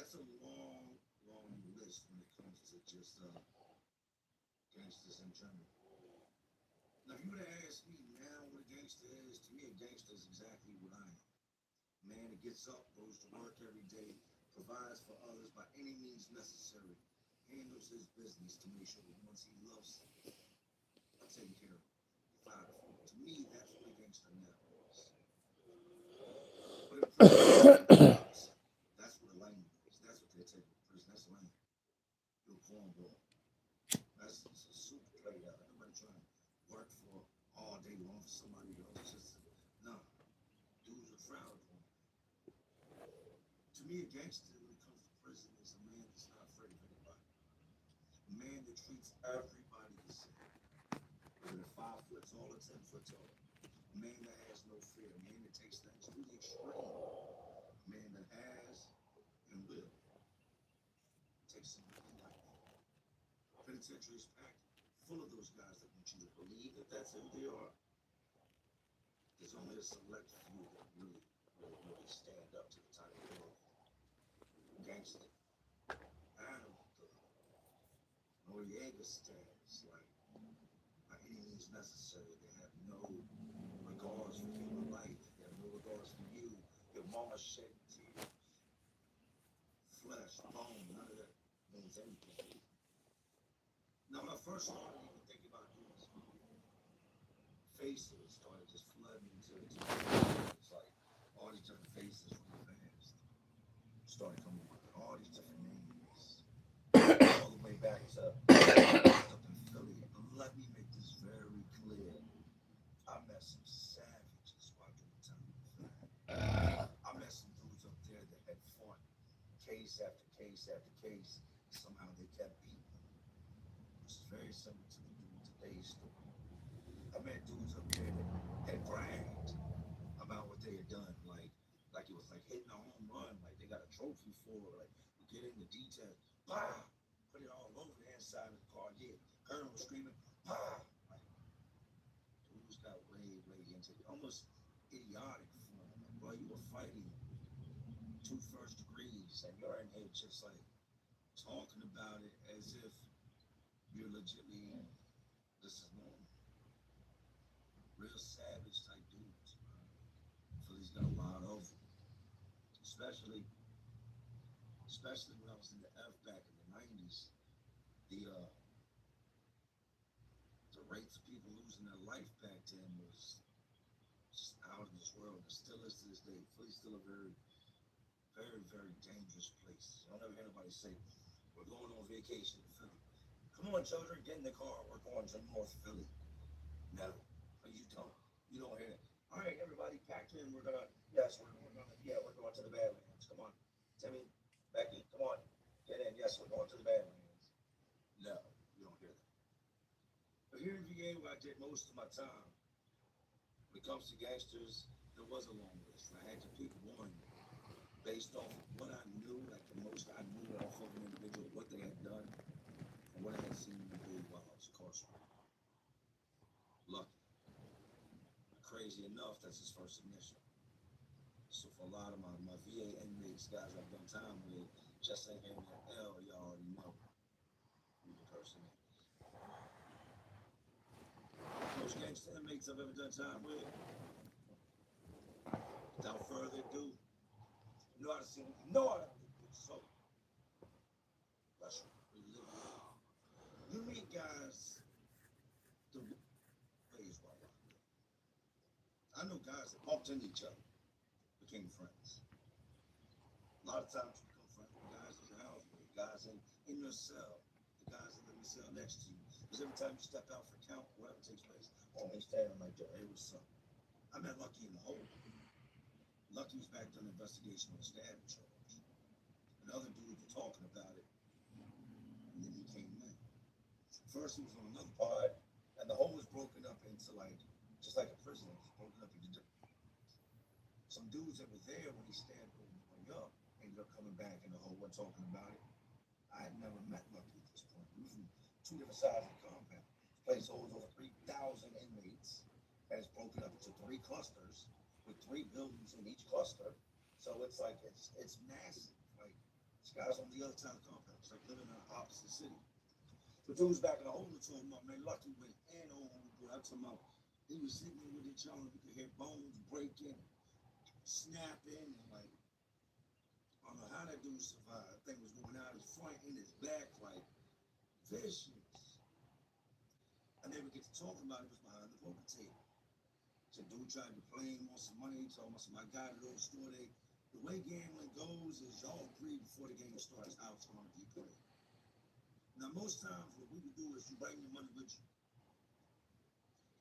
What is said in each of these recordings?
that's a long, long list when it comes to just gangsters in general. Now, if you were to ask me now what a gangster is, to me, a gangster is exactly what I am. A man that gets up, goes to work every day, provides for others by any means necessary, handles his business to make sure that once he loves are taken care of, provided for. To me, that's what a gangster now is. But in prison, it's completely opposite. That's what a lame is. That's what they take in prison. That's lame. You're a cornball. That's a super played out. Everybody trying to work for all day long for somebody else. Just no. Dudes are frowned upon. To me, a gangster when it comes to prison is a man that's not afraid of anybody. A man that treats everybody the same. Whether they're 5 foot tall or 10 foot tall. A man that has no fear. A man that takes things to the extreme. A man that has and will take somebody life. Penitentiary is packed full of those guys that want you to believe that that's who they are. There's only a select few that really, really, really stand up to the title of gangster. Adam, the Noriega stands like by any means necessary. They have no regards for human life. They have no regards for you. Your mama shed tears, flesh, bone, none of that means anything. Now, when I first started even thinking about doing this movie, faces started just flooding into my mind. It's like all these different faces from the past started coming up with all these different names, all the way back to when I was up in Philly. Let me make this very clear. I met some savages while doing time in Philly. I met some dudes up there that had fought case after case after case. Somehow they kept beating them, which is very similar to the dude today's story. I met dudes up there that had bragged about what they had done, like it was like hitting a home run, like they got a trophy for it, like we get into details, bah, put it all over the inside of the car. Yeah, Colonel was screaming, bah, like dudes got way, way into it, almost idiotic form. Like, bro, you were fighting two first degrees, and you're in here just like talking about it as if you're legitly this is normal. Real savage type dudes, bro. Philly's got a lot of them, especially especially when I was in the F back in the '90s. The rates of people losing their life back then was just out of this world. It still is to this day. Philly's still a very, very, very dangerous place. I don't ever hear anybody say, "We're going on vacation to Philly." Come on, children, get in the car. We're going to North Philly. No, you don't. You don't hear it. All right, everybody, pack in. We're gonna. Yes, we're going to the Badlands. Come on, Timmy, Becky, come on, get in. Yes, we're going to the Badlands. No, you don't hear that. But here in VA, where I did most of my time, when it comes to gangsters, there was a long list. And I had to pick one based off of what I knew, like the most I knew off of an individual, what they had done, and what I had seen them do while I was incarcerated. Lucky. Crazy enough, that's his first initial. So for a lot of my VA inmates, guys I've done time with, just ain't hearing that L, you already know who the person is. Most gangster inmates I've ever done time with, without further ado, you know how to sing, you know how to do good soul. Let's relive it. You meet guys the ways while locked up. I know guys that bumped into each other, became friends. A lot of times you become friends with guys in your house, with guys in your cell, the guys that live in the cell next to you. Because every time you step out for count, whatever takes place, oh, they standing right there. Hey, what's up? I met Lucky in the hole. Lucky was back doing an investigation on a stabbing charge. And other dudes were talking about it, and then he came in. First, he was on another pod, and the hole was broken up into like, just like a prison, it was broken up into different. Some dudes that were there when he stabbed going up ended up coming back in the hole and talking about it. I had never met Lucky at this point. We were from two different sides of the compound. This place holds over 3,000 inmates, and it's broken up into three clusters with three buildings in each cluster. So it's like it's massive. Like it's Guys on the other side of the complex, like living in the opposite city. The dudes back in the older told me, man, Lucky went in on homeboy. I'm talking about he was sitting there with each other. We could hear bones breaking, snapping, and like, I don't know how that dude survived. That thing was going out his front and his back, like, vicious. I never get to talk about it. It was behind the poker table. So dude tried to play him on some money. He told me, I got it on store. The way gambling goes is y'all agree before the game starts how it's going to be played. Now, most times what we would do is you bring your money with you.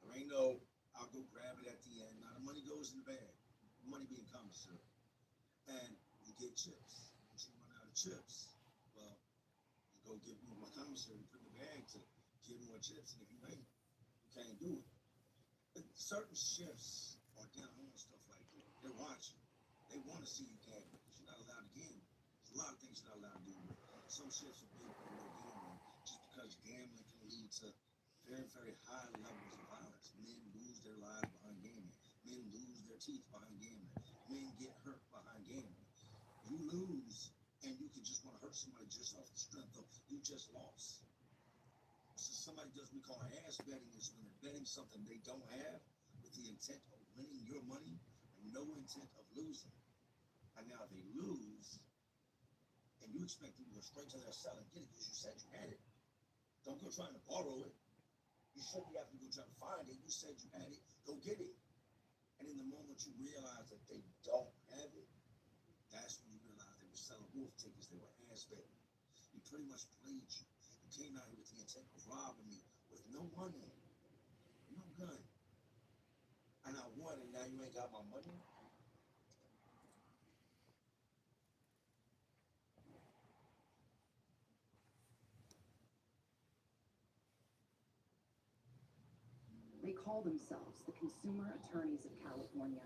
There ain't no, I'll go grab it at the end. Now, the money goes in the bag. The money being commissary. And you get chips. Once you run out of chips, well, you go get more commissary, put in the bag to get more chips. And if you ain't, you can't do it. And certain shifts are down on stuff like that. They're watching. They want to see you gamble because you're not allowed to gamble. There's a lot of things you're not allowed to do. Some shifts are big on no gambling just because gambling can lead to very, very high levels of violence. Men lose their lives behind gambling. Men lose their teeth behind gambling. Men get hurt behind gambling. You lose, and you can just want to hurt somebody just off the strength of you just lost. So somebody does what we call ass betting is when they're betting something they don't have with the intent of winning your money and no intent of losing. And now they lose, and you expect them to go straight to their cell and get it because you said you had it. Don't go trying to borrow it. You shouldn't be having to go try to find it. You said you had it. Go get it. And in the moment you realize that they don't have it, that's when you realize they were selling wolf tickets. They were ass betting. He pretty much played you. You came out here with the intent of robbing me with no money, no gun. And I won, and now you ain't got my money? They call themselves the Consumer Attorneys of California,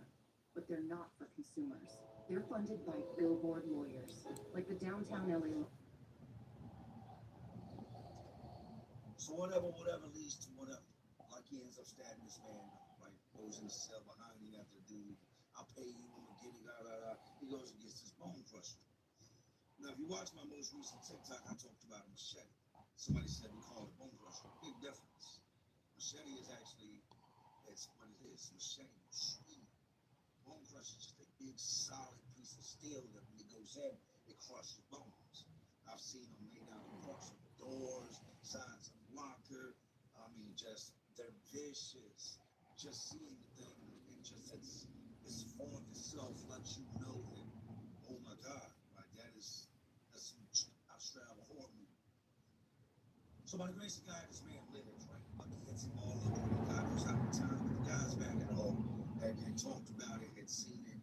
but they're not for consumers. They're funded by billboard lawyers, like the downtown LA. So whatever leads to whatever. Like he ends up stabbing this man, right? Goes in the cell behind him after the dude. I'll pay you, I'm gonna get it, da da da. He goes and gets this bone crusher. Now, if you watch my most recent TikTok, I talked about a machete. Somebody said we call it bone crusher. Big difference. Machete is actually, it's what it is. Machete is sweet. Bone crusher is just a big solid piece of steel that when it goes in, it crushes bones. I've seen them laid out across the doors, sides of the locker. I mean, just they're vicious. Just seeing the thing and just its form itself lets you know that, oh my God, like that's some straight out of a horror movie. So by the grace of God, this man lives, right? Lucky hits him all over. God knows how many times. But the guys back at home had talked about it, had seen it,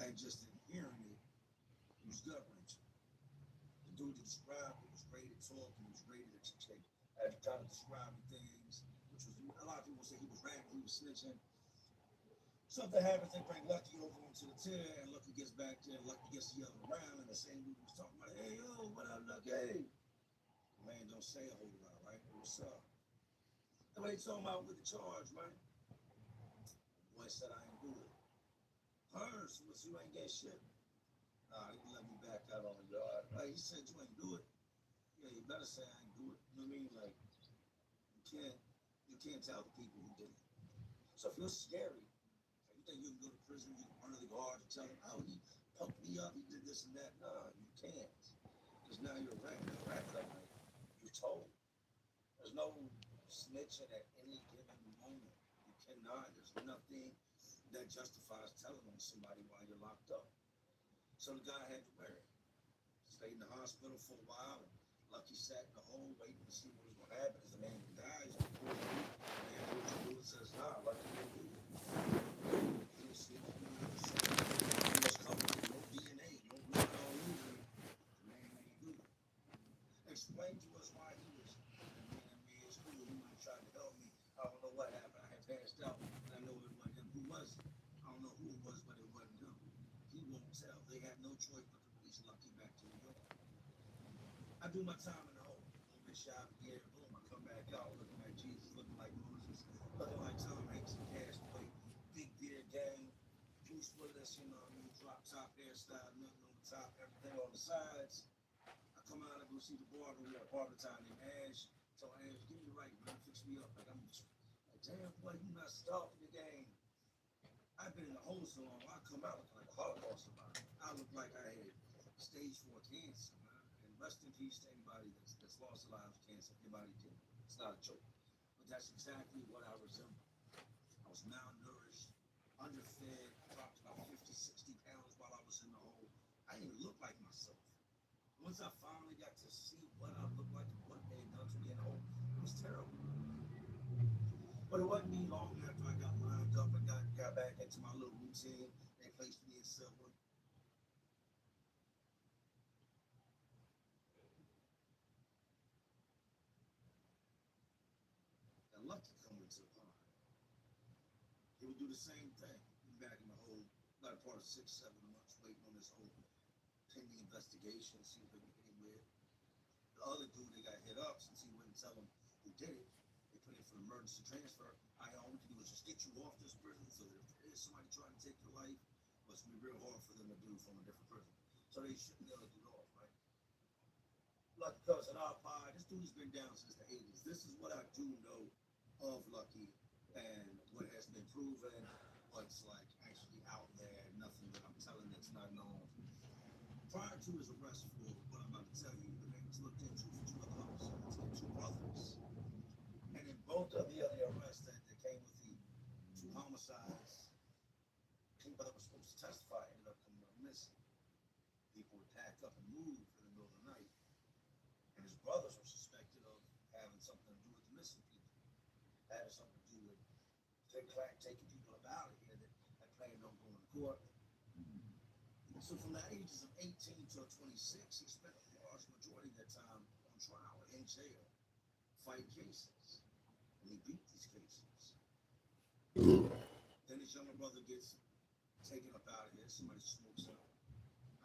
and just in hearing it, it was gut wrenching. The dude that described it was great at talking, he was great at kind of describing things, which was a lot of people say he was ranting, he was snitching. Something happens, they bring Lucky over onto the tier, and Lucky gets back there, Lucky gets yelling around, and the same dude was talking about, hey, yo, what up, Lucky? Man, don't say a whole lot, right? What's up? And what they talking about with the charge, right? Boy said I ain't do it. Hers was you ain't get shit. Nah, he let me back out on the yard. Like he said you ain't do it. Yeah, you better say I ain't do it. You know what I mean? Like you can't tell the people who did it. So if you're scary, you think you can go to prison, you can run to the guard and tell them, oh, he poked me up, he did this and that. No, you can't. Because now you're wrapped up. You're told. There's no snitching at any given moment. You cannot. There's nothing that justifies telling on somebody while you're locked up. So the guy had to wear it. Stayed in the hospital for a while. And Lucky sat in the hole waiting to see what was going to happen. As the man dies, the man goes to do it says, nah, Lucky didn't do it. He was sleeping in the same. He was covered with no DNA, no blood all over him. The man ain't do it. Explain to us why he was in his school. He was trying to help me. I don't know what happened. I had passed out. And I know it wasn't him. Who was it? I don't know who it was, but it wasn't him. He won't tell. They had no choice but to release Lucky back to New York. I do my time in the hole. I'm in shop, yeah, boom. I come back out looking like Jesus, looking like Moses, looking like Tom Hanks and Castaway. Big beard gang, Bruce Willis, you know what I mean? Drop top hairstyle, nothing on the top, everything on the sides. I come out and go see the barber. We got a barber time named Ash. So Ash, give me the right, man. Fix me up. Like I'm like, damn, boy, you not stopping the game. I've been in the hole so long. I come out looking like a Holocaust survivor. I look like I had stage 4 cancer, man. And rest in peace to anybody that's lost their lives to cancer. Everybody did. It's not a joke. But that's exactly what I resemble. I was malnourished, underfed, dropped about 50, 60 pounds while I was in the hole. I didn't even look like myself. Once I finally got to see what I looked like and what they had done to me in the hole, it was terrible. But it wasn't me long after I got lined up and got back into my little routine. They placed me in silver. And Lucky come into the pond. He would do the same thing. Be back in the hole, about a part of 6, 7 months, waiting on this whole pending investigation, see if they can get anywhere. The other dude that got hit up, since he wouldn't tell him who did it, they put in for emergency transfer. All we can do is just get you off this prison so that if there is somebody trying to take your life, well, it's going to be real hard for them to do from a different prison. So they shouldn't let it off, right? Lucky comes in our pie. This dude's been down since the 80s. This is what I do know of Lucky and what has been proven, what's like actually out there, nothing that I'm telling that's not known. Prior to his arrest for what I'm about to tell you, the name was looked into for 2 other homicides and 2 brothers. And in both of the other arrests that came with the 2 homicides, people that were supposed to testify ended up coming up missing. People would pack up and move in the middle of the night. And his brothers were suspected of having something to do with the missing people, having something to do with taking people up out of here that had planned on going to court. So from the ages of 18 to 26, he spent a large majority of that time on trial in jail, fighting cases. And he beat these cases. Then his younger brother gets taken up out of here. Somebody smokes him.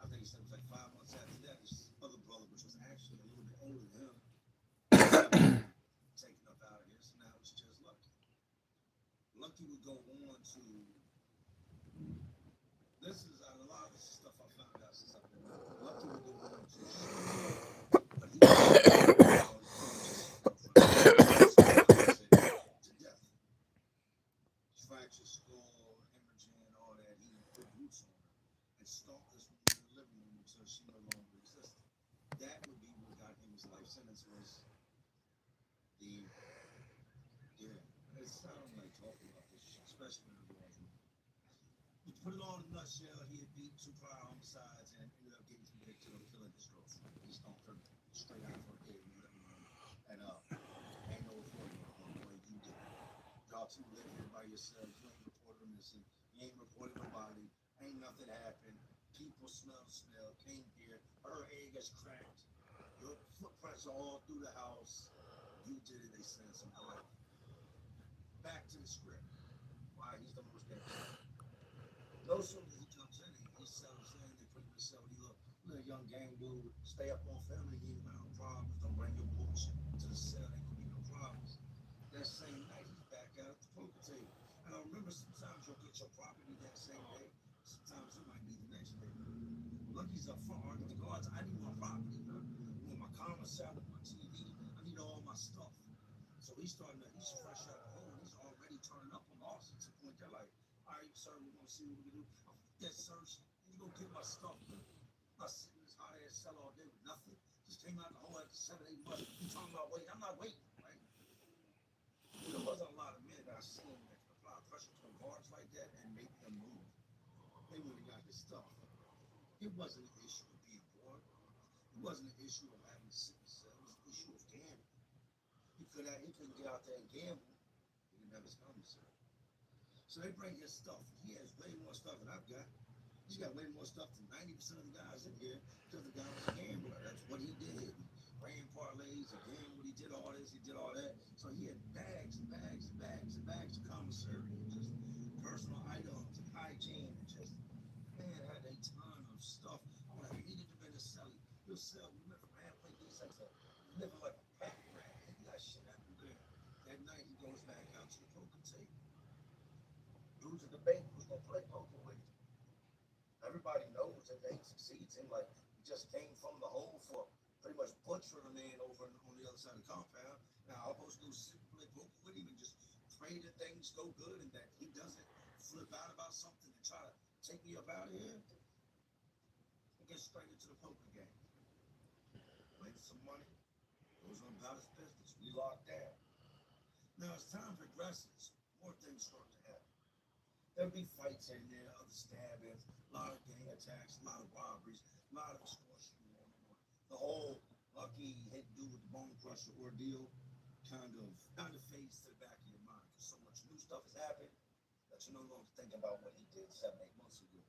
I think he said it was like 5 months after that. His other brother, which was actually a little bit older than him, taken up out of here. So now it's just Lucky. Lucky would go on to. This is a lot of this stuff I found out since I've been Lucky would go on to. But he to death. Fractured skull, hemorrhaging, all that. He put boots on her and stalked this woman in the living room until she no longer existed. That would be what got him his life sentence was the it's I don't like talking about this shit, especially in the room. To put it all in a nutshell, he had beat 2 prior homicides and ended up getting convicted of killing his girlfriend. He stomped her straight out of her head in the living room. And ain't no reporting on the way you did it. Y'all 2 live here by yourselves. You ain't reported a missing. You ain't reported nobody. Ain't nothing happened. People smell the smell. Came here. Her egg is cracked. Your footprints are all through the house. You did it. They sent some life. Back to the script. Why he's the most dangerous. No sooner he comes in, he settles in. They pretty much say, "Look, you're a young gang dude. Stay up on family. You ain't got no problems. Don't bring your bullshit to the cell. Ain't gonna be no problems." That same night, he's back out at the poker table. And I remember sometimes you'll get your property that same day. Sometimes it might be the next day. Lucky's up front arguing with the guards. I need my property, man. I want my commissary, my TV. I need all my stuff. So he's fresh out of the hole. He's already turning up on Austin to the point they're like, "All right, sir, we're going to see what we can do." "Yes, sir. You go get my stuff, man. I'm not sitting in this hot ass cell all day with nothing. Just came out of the hole after 7, 8 months. You talking about waiting? I'm not waiting, right?" There wasn't a lot of men that I seen that could apply pressure to guards like that and make them move. They went and got his stuff. It wasn't an issue of being bored. It wasn't an issue of having to sit in the cell. It was an issue of gambling. He couldn't get out there and gamble. He didn't have his commissary. So they bring his stuff. He has way more stuff than I've got. He's got way more stuff than 90% of the guys in here because the guy was a gambler. That's what he did. He ran parlays, he gambled, he did all this, he did all that. So he had bags and bags and bags and bags of commissary and just personal items and hygiene and just, man, had a ton of stuff. When he needed to be in the celly, he'll sell. We went from halfway decent to living like a pack rat. He got shit everywhere. That night he goes back out to the poker table. Dudes at the bank was gonna play poker with him. Everybody knows that they succeeds him. Like he just came from the hole for pretty much butcher a man over on the other side of the compound. Now, I'm supposed to go sit play poker with him and just pray that things go good and that he doesn't flip out about something and try to take me up out of here and get straight into the poker game. Make some money, goes on about his business. We locked down. Now, as time progresses, more things start to happen. There'll be fights in there, other stabbings, a lot of gang attacks, a lot of robberies, a lot of extortion going on. The whole Lucky hit dude with the bone crusher ordeal kind of fades to the back of your mind because so much new stuff has happened that you're no longer thinking about what he did 7, 8 months ago.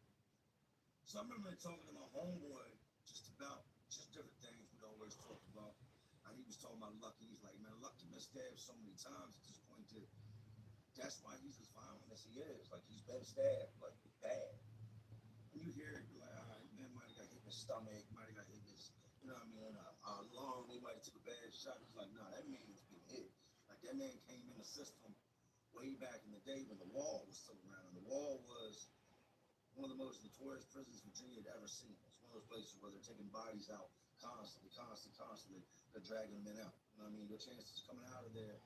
So I remember talking to my homeboy just different things we'd always talk about. And he was talking about Lucky. He's like, man, Lucky been stabbed so many times at this point that that's why he's as violent as he is. Like he's been stabbed, like bad. And you hear it, you're like, all right, man might have got hit in his stomach, might have got hit in his, you know what I mean, lung, he might have took a bad shot. He's like, nah, that man's been hit. Like that man came in the system way back in the day when the wall was still around. And the wall was one of the most notorious prisons Virginia had ever seen. It's one of those places where they're taking bodies out constantly. They're dragging men out. You know what I mean? Your chances of coming out of there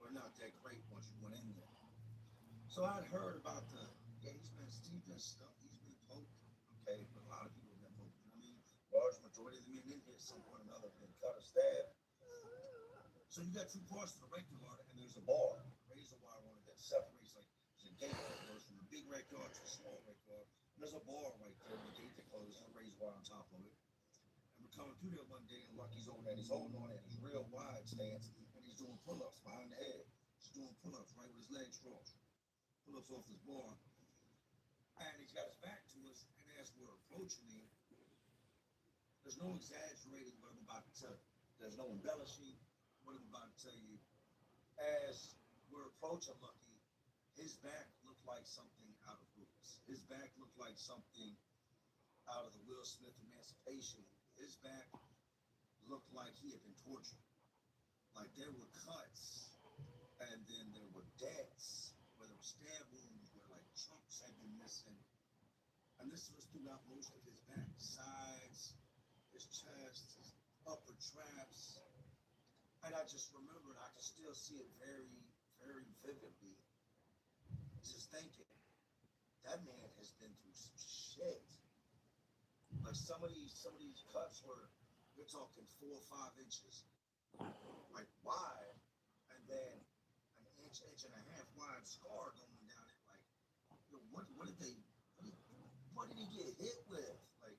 were not that great once you went in there. So I'd heard about yeah, he's been stuff, he's been poked, okay, but a lot of people have been poked. You know what I mean? Large majority of the men in here, some point or another, have been cut or stabbed. So you got two parts to the regular, and there's a bar, razor wire on it that separates, like, there's a gate that goes from the big backyard to the small backyard. There's a bar right there, the gate that closes, and a razor wire on top of it. And we're coming through there one day, and Lucky's over there, and he's holding on at his real wide stance, and he's doing pull-ups behind the head. He's doing pull-ups right with his legs crossed. Pull-ups off his bar. And he's got his back to us, and as we're approaching him, there's no exaggerating what I'm about to tell you. There's no embellishing what I'm about to tell you. As we're approaching Lucky, his back looked like something out of Roots. His back looked like something out of the Will Smith Emancipation. His back looked like he had been tortured. Like there were cuts, and then there were dents, where there were stab wounds, where like chunks had been missing. And this was throughout most of his back, sides, his chest, his upper traps. And I just remembered, I can still see it very, very vividly. Just thinking, that man has been through some shit. Like some of these cuts were, you're talking 4 or 5 inches, like wide, and then an inch and a half wide scar going down it. Like, you know, what did he get hit with? Like,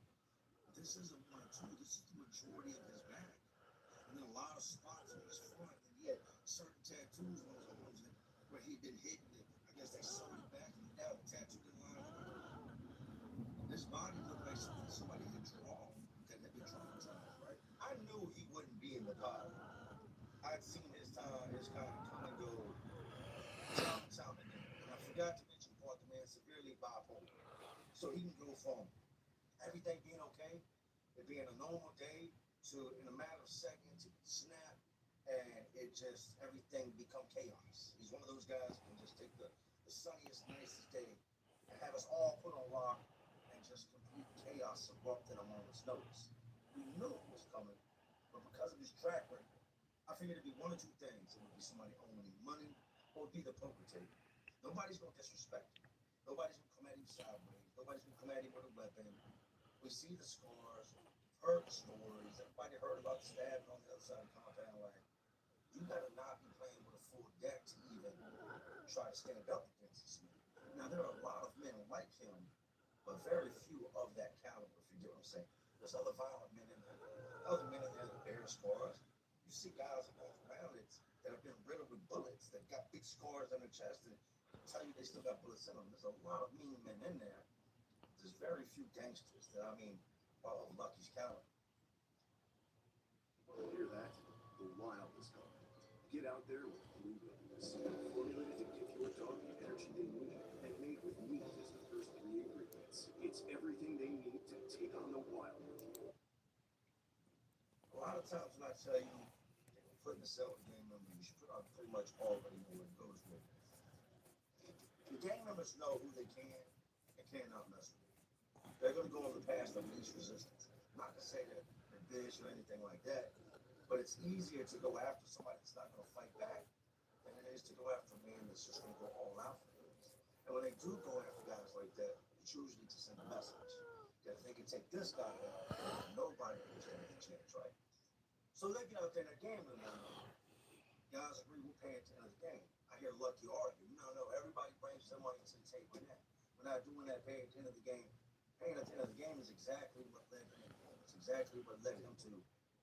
this isn't 1 or 2. This is the majority of his back. And then a lot of spots on his front, and he had certain tattoos on his arms where he'd been hit. I guess they sewed it back and now the tattoo didn't line up. His body looked like something somebody had drawn that had been traumatized, right? I knew he wouldn't be in the body. I'd seen his kind of come and go time and then. And I forgot to mention part the man severely bipolar. So he can go from everything being okay, it being a normal day, to in a matter of seconds it snap and it just everything become chaos. He's one of those guys who can just take the sunniest, nicest day and have us all put on lock and just complete chaos erupt at a moment's notice. We knew it was coming, but because of his track record, I figured it'd be 1 or 2 things. It would be somebody owing him money, or it'd be the poker table. Nobody's gonna disrespect him. Nobody's gonna come at him sideways. Nobody's gonna come at him with a weapon. We see the scars, heard the stories. Everybody heard about the stabbing on the other side of the compound. Like, you gotta not be playing with a full deck to even try to stand up against this man. Now, there are a lot of men like him, but very few of that caliber, if you get what I'm saying. There's other violent men in there. Other men in there that bear scars. You see guys that walk around that have been riddled with bullets, that got big scars on their chest, and tell you they still got bullets in them. There's a lot of mean men in there. There's very few gangsters that, I mean, of Lucky's caliber. Hear that? The wild is coming. Get out there with Blue Wilderness, formulated to give your dog the energy they need, and made with meat as the first 3 ingredients. It's everything they need to take on the wild with you. A lot of times when I tell you that you're putting yourself in a gang member, you should pretty much already know where it goes with. The gang members know who they can and cannot mess with. They're going to go on the path of least resistance. Not to say that they're bitch or anything like that. But it's easier to go after somebody that's not going to fight back than it is to go after a man that's just going to go all out for things. And when they do go after guys like that, it's usually to send a message that if they can take this guy out, nobody can stand a chance, right? So they get out there and they're gambling on them. Guys agree we're paying at the end of the game. I hear Lucky argue. No, everybody brings their money to the table now. We're not doing that paying at the end of the game. Paying at the end of the game is exactly what led him. It's exactly what led him to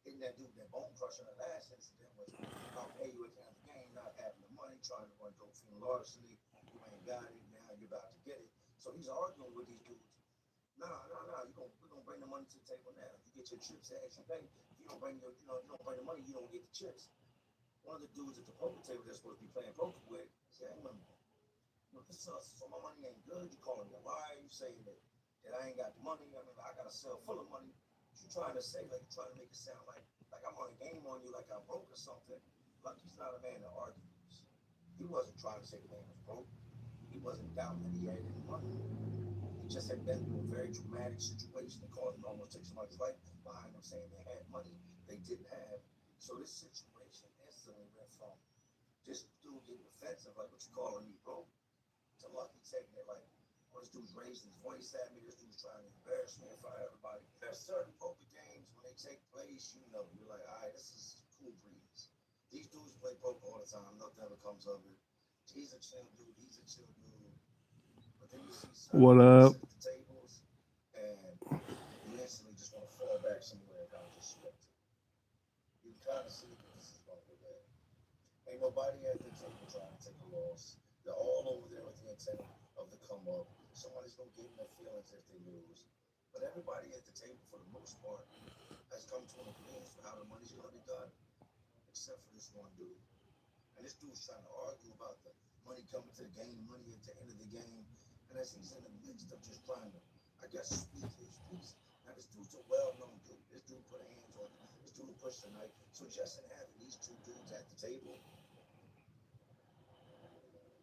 hitting that dude, that bone crusher. The last incident was I'll pay you at the end of the game, not having the money, trying to run dope fiend larceny. You ain't got it, now you're about to get it. So he's arguing with these dudes. No, we're gonna bring the money to the table now. You get your chips as you pay. If you don't bring you don't bring the money, you don't get the chips. One of the dudes at the poker table that's supposed to be playing poker with said, hey, man, this so my money ain't good. You calling me a liar. You saying that I ain't got the money. I mean, I got a cell full of money. You trying to say, like, you're trying to make it sound like I'm on a game on you, like I'm broke or something. Like, he's not a man that argues. He wasn't trying to say the man was broke. He wasn't doubting that he had any money. He just had been through a very traumatic situation that caused him to almost take somebody's life behind them saying they had money they didn't have. So this situation instantly went from this dude getting defensive, like, what you calling me, bro, to Lucky taking it like, well, this dude's raising his voice at me, this dude's trying to embarrass me in front of everybody. There's certain poker games, when they take place, you're like, all right, this is cool breeze. These dudes play poker all the time, nothing ever comes of it. He's a chill dude, But then you see What certain up? at the tables, and you instantly just want to fall back somewhere and just sweat. You kind of see that this is going to go bad. Ain't nobody at the table trying to take a loss. They're all over there with the intent of the come up. Somebody's gonna get in their feelings if they lose. But everybody at the table, for the most part, has come to an agreement for how the money's gonna be done, except for this one dude. And this dude's trying to argue about the money coming to the game, money at the end of the game. And as he's in the midst of just trying to, I guess, speak his piece. Now this dude's a well-known dude. This dude put hands on him. This dude pushed the knife. So just in having these two dudes at the table,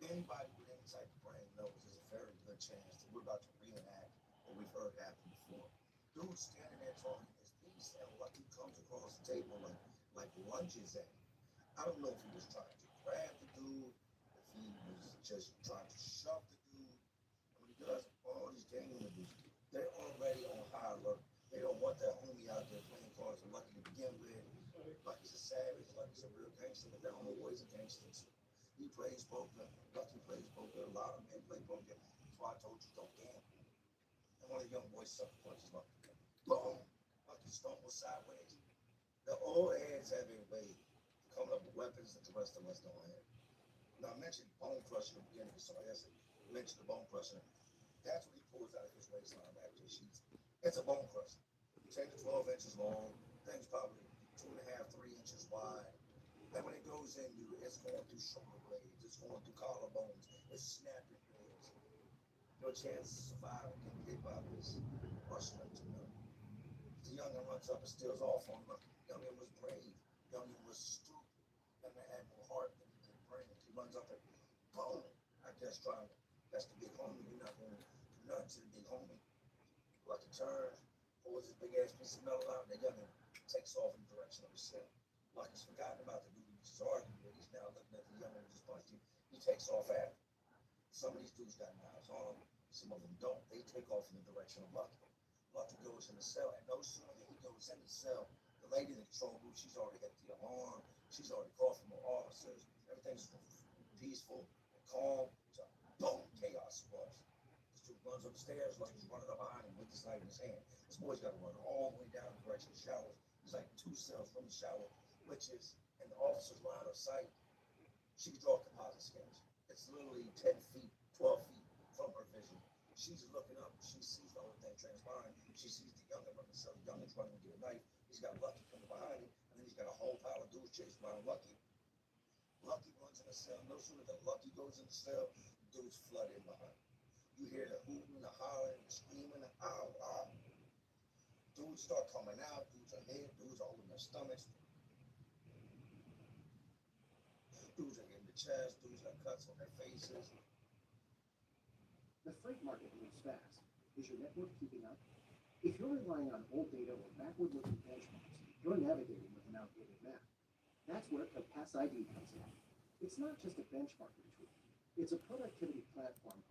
anybody with any type of brain knows there's a very good chance that we're about to reenact what we've heard happen before. Dude standing there talking his piece, and Lucky comes across the table like lunges at him. I don't know if he was trying to grab the dude, if he was just trying to shove the dude. And when he does, all these gang members, they're already on high alert. They don't want that homie out there playing cards with Lucky to begin with. Lucky's a savage, Lucky's a real gangster, but their homeboy's a gangster too. He plays poker. Lucky plays poker. A lot of men play poker. That's why I told you don't gamble. And one of the young boys sucker punches Lucky. Boom. Lucky stumbles sideways. The old heads have a way of coming up with weapons that the rest of us don't have. Now I mentioned bone crusher in the beginning, so I mentioned the bone crusher. That's what he pulls out of his waistline after the sheets. It's a bone crusher. 10 to 12 inches long. Thing's probably 2.5, 3 inches wide. And when it goes in you, it's going through shoulder blades, it's going through collarbones, it's snapping ribs. Your chances of surviving getting hit by this are slim to none. The youngin runs up and steals off on him. Youngin was brave. Youngin was stupid. Youngin had more heart than he did brains. He runs up and boom. I guess trying to, that's the big homie. You're not going to do nothing to the big homie. Lucky turns, pulls his big ass piece of metal out, and the youngin takes off in the direction of the cell. Lucky's forgotten about the dude he's arguing with. He's now looking at the youngin who just punched him. He takes off after. Some of these dudes got knives on them. Some of them don't. They take off in the direction of Lucky. Lucky goes in the cell, and no sooner than he goes in the cell, the lady in the control booth, she's already hit the alarm. She's already called for more officers. Everything's peaceful and calm. So, boom, chaos was. This dude runs up the stairs. Lucky's running up behind him with this knife in his hand. This boy's got to run all the way down the direction of the shower. He's like 2 cells from the shower, which is in the officer's line of sight. She can draw a composite sketch. It's literally 10 feet, 12 feet from her vision. She's looking up. She sees the whole thing transpiring. She sees the youngin running the cell. The youngin's running to get a knife. He's got Lucky coming behind him, and then he's got a whole pile of dudes chasing behind Lucky. Lucky runs in the cell. No sooner than Lucky goes in the cell, dudes flood in behind. You hear the hooting, the hollering, the screaming, the ow, ow. Dudes start coming out. Dudes are hit. Dudes are holding their stomachs. Dudes are in the chest. Dudes got cuts on their faces. The freight market moves fast. Is your network keeping up? If you're relying on old data or backward-looking benchmarks, ID comes in. It's not just a benchmarking tool. It's a productivity platform.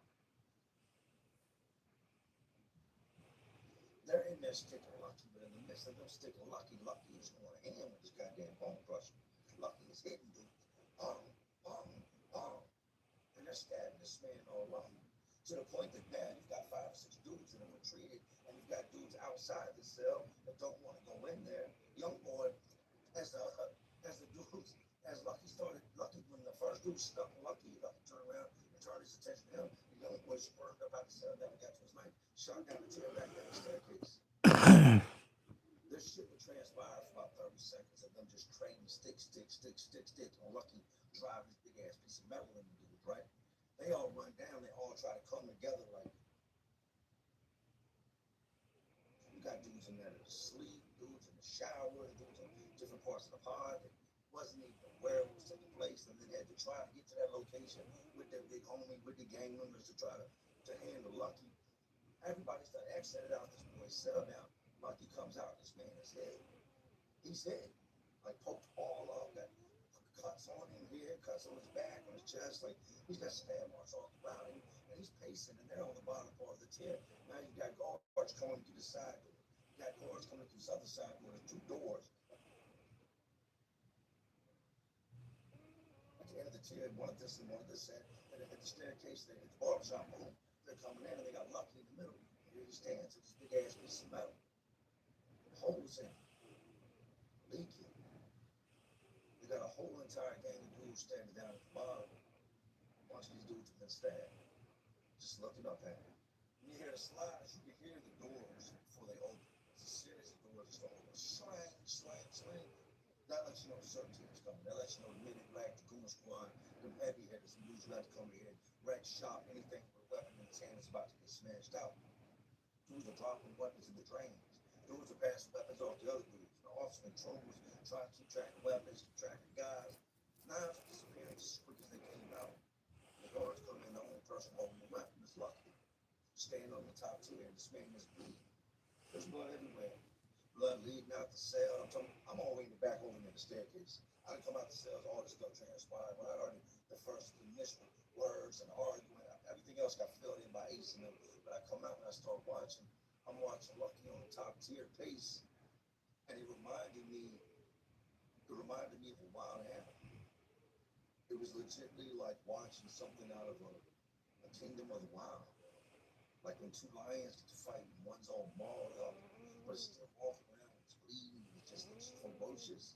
They're in there sticking Lucky, but in the midst of them sticking Lucky, Lucky is going in with this goddamn bone crusher. Lucky is hitting dudes. Bong, bong, bong. And they're stabbing this man all along. To the point that now you've got 5 or 6 dudes that have retreated, and you've got dudes outside the cell that don't want to go in there. Young boy, as the dudes, as Lucky started, Lucky, when the first dude stuck Lucky, Lucky turned around and turned his attention to him. The young boy squirmed up out the cell, never got to his knife, shot down the chair back down the staircase. This shit would transpire for about 30 seconds of them just trading stick, on Lucky driving this big ass piece of metal in the dude, right? They all run down, they all try to come together like you got dudes in there that sleep, dudes in the shower, dudes in different parts of the pod that wasn't even aware of what was taking place, and then had to try to get to that location with their big homie, with the gang members to try to handle Lucky. Everybody started exiting out this boy's cell now. Lucky comes out, this man is dead. He's dead. Like poked all up, got cuts on him here, cuts on his back, on his chest, like he's got stab marks all around him, and he's pacing, and they're on the bottom part of the tier. Now you got guards coming through the side door. You got guards coming through this other side door. There's 2 doors. At the end of the tier, one of this and one of this end, and at the staircase, they hit the barbershop, boom. They're coming in, and they got Lucky in the middle. Here he stands with this big ass piece of metal. Holes in, leaking. You got a whole entire gang of dudes standing down at the bottom. Watch these dudes have been stabbed. Just looking up at him. When you hear the slides, you can hear the doors before they open. It's a series of doors that start open. Slang, slang, slang. That lets you know certain teams coming. That lets you know the Men in Black, the Goon Squad, the heavy hitters, the dudes who have to come here, wreck shop, anything with a weapon in his hand is about to get smashed out. Dudes are dropping weapons in the drains. Dudes are passing weapons off to other dudes. The officer controls trying to keep track of weapons, keep track of guys. Knives are disappearing just as quick as they came out. The guards come in, the only person holding the weapon is Lucky. Stand on the top tier, and this man is bleeding. There's blood everywhere. Blood leading out the cell. I'm all the way in the back over near the staircase. I didn't come out the cells, all this stuff transpired. When I heard the first initial words and argument, everything else got filled in by Ace and them. But I come out and I start watching. I'm watching Lucky on the top tier pace, and it reminded me of a wild animal. It was legitimately like watching something out of a Kingdom of the Wild. Like when 2 lions get to fight and one's all mauled up, but it's still walking around, it's bleeding, it just looks ferocious.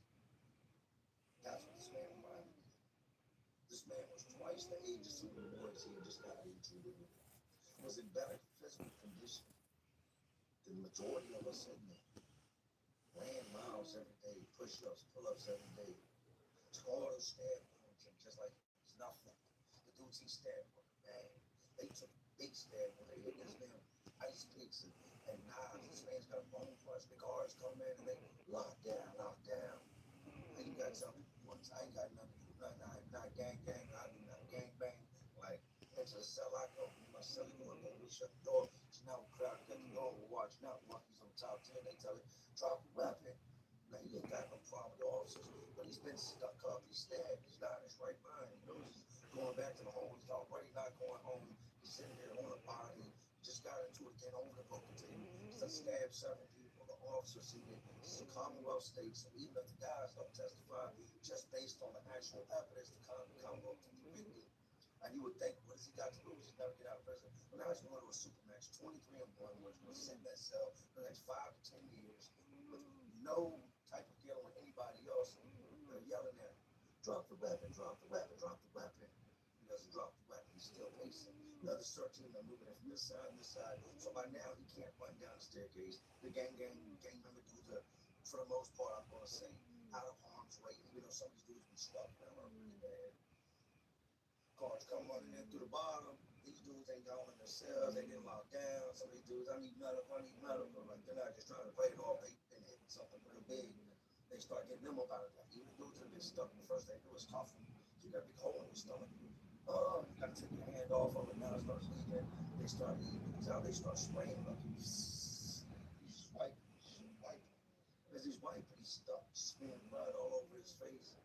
That's what this man reminded me of. This man was twice the age of Super Boys he had just got into. Was in better physical condition than the majority of us in there. Ran miles every day, push-ups, pull-ups every day. Took all those stab wounds and just like it's nothing. The dudes he stabbed were bad. They took big stab when they hit this man ice picks and knives. This man's got a bone crush. The guards come in and they lock down. And you got something once I ain't got nothing to do, not gang, I do not gang bang. Like into the cell I go, my celly door, we shut the door. So now we're crowded, got the door, we're watching out. Lucky's on top 10, they tell him, drop the weapon. Now he ain't got no problem with the officers, but he's been stuck up, he's stabbed, he's not in his right mind. He knows he's going back to the home, he's already not going home. He's sitting there on a body, he just got into it again over the broken table. He's stabbed 7 people, the officer see it. This is a Commonwealth state, so even if the guys don't testify, just based on the actual evidence, the Commonwealth can convict him. And you would think, what has he got to lose? He's never get out of prison. Well, now he's going to a supermax, 23 and 1, where he's going to sit in that cell for the next 5 to 10 years with no type of dealing with anybody else. They're yelling at him, drop the weapon, drop the weapon, drop the weapon. He doesn't drop the weapon, he's still pacing. The other 13 are moving it from this side and this side. So by now, he can't run down the staircase. The gang member dudes are, for the most part, I'm going to say, out of harm's way, even though some of these dudes been stuck now are really bad. Cars come running in through the bottom. These dudes ain't going in their cells. They get locked down. Some of these dudes, I need medical. Like, they're not just trying to play it off. They've been hitting something real big. They start getting them up out of that. Even the dudes that have been stuck, the first thing they do is cuff them. So you got a big hole in your stomach. You got to take your hand off of it. Now it starts leaking. They start leaking things out. They start spraying like he's wiping. As he's wiping, he's stuck, smearing blood all over his face.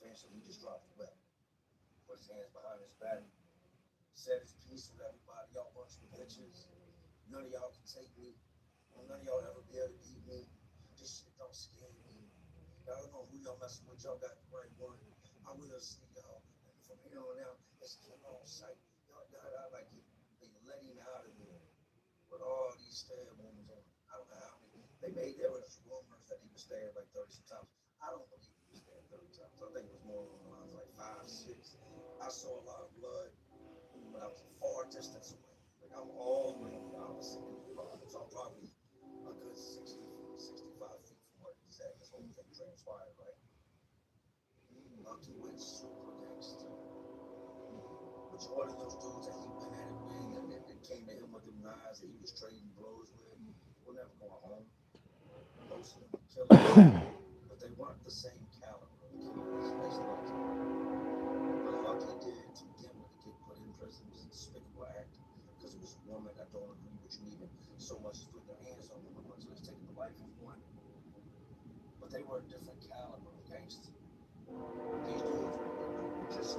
Eventually, he just dropped the weapon, put his hands behind his back, said his piece with everybody. Y'all bunch of bitches. None of y'all can take me. None of y'all ever be able to beat me. This shit don't scare me. I don't know who y'all messing with. Y'all got the right one. I will see y'all. And from here on out, it's king on sight. Y'all got out like it. They let him out of there with all these stab wounds on him. I don't know how many. They made there was rumors that he was stabbed like 30 some times. I don't believe he was stabbed 30 times. I think it was more along the lines like 5, 6. I saw a lot of blood, but I was a far distance away. Like I'm all the way on the opposite end of the bottom. So I'm probably a good 60 feet, 65 feet from where this whole thing transpired, right? Lucky went super gangster. Majority of those dudes that he went at it with and came to him with them knives that he was trading blows with were never going home. Most of them were killers, but they weren't the same caliber of killers as Lucky. What Lucky did to begin with to get put in prison was a despicable act because it was a woman that don't agree with you even so much as put their hands on them until it's taking the life of one. But they were a different caliber of gangster. These dudes were just,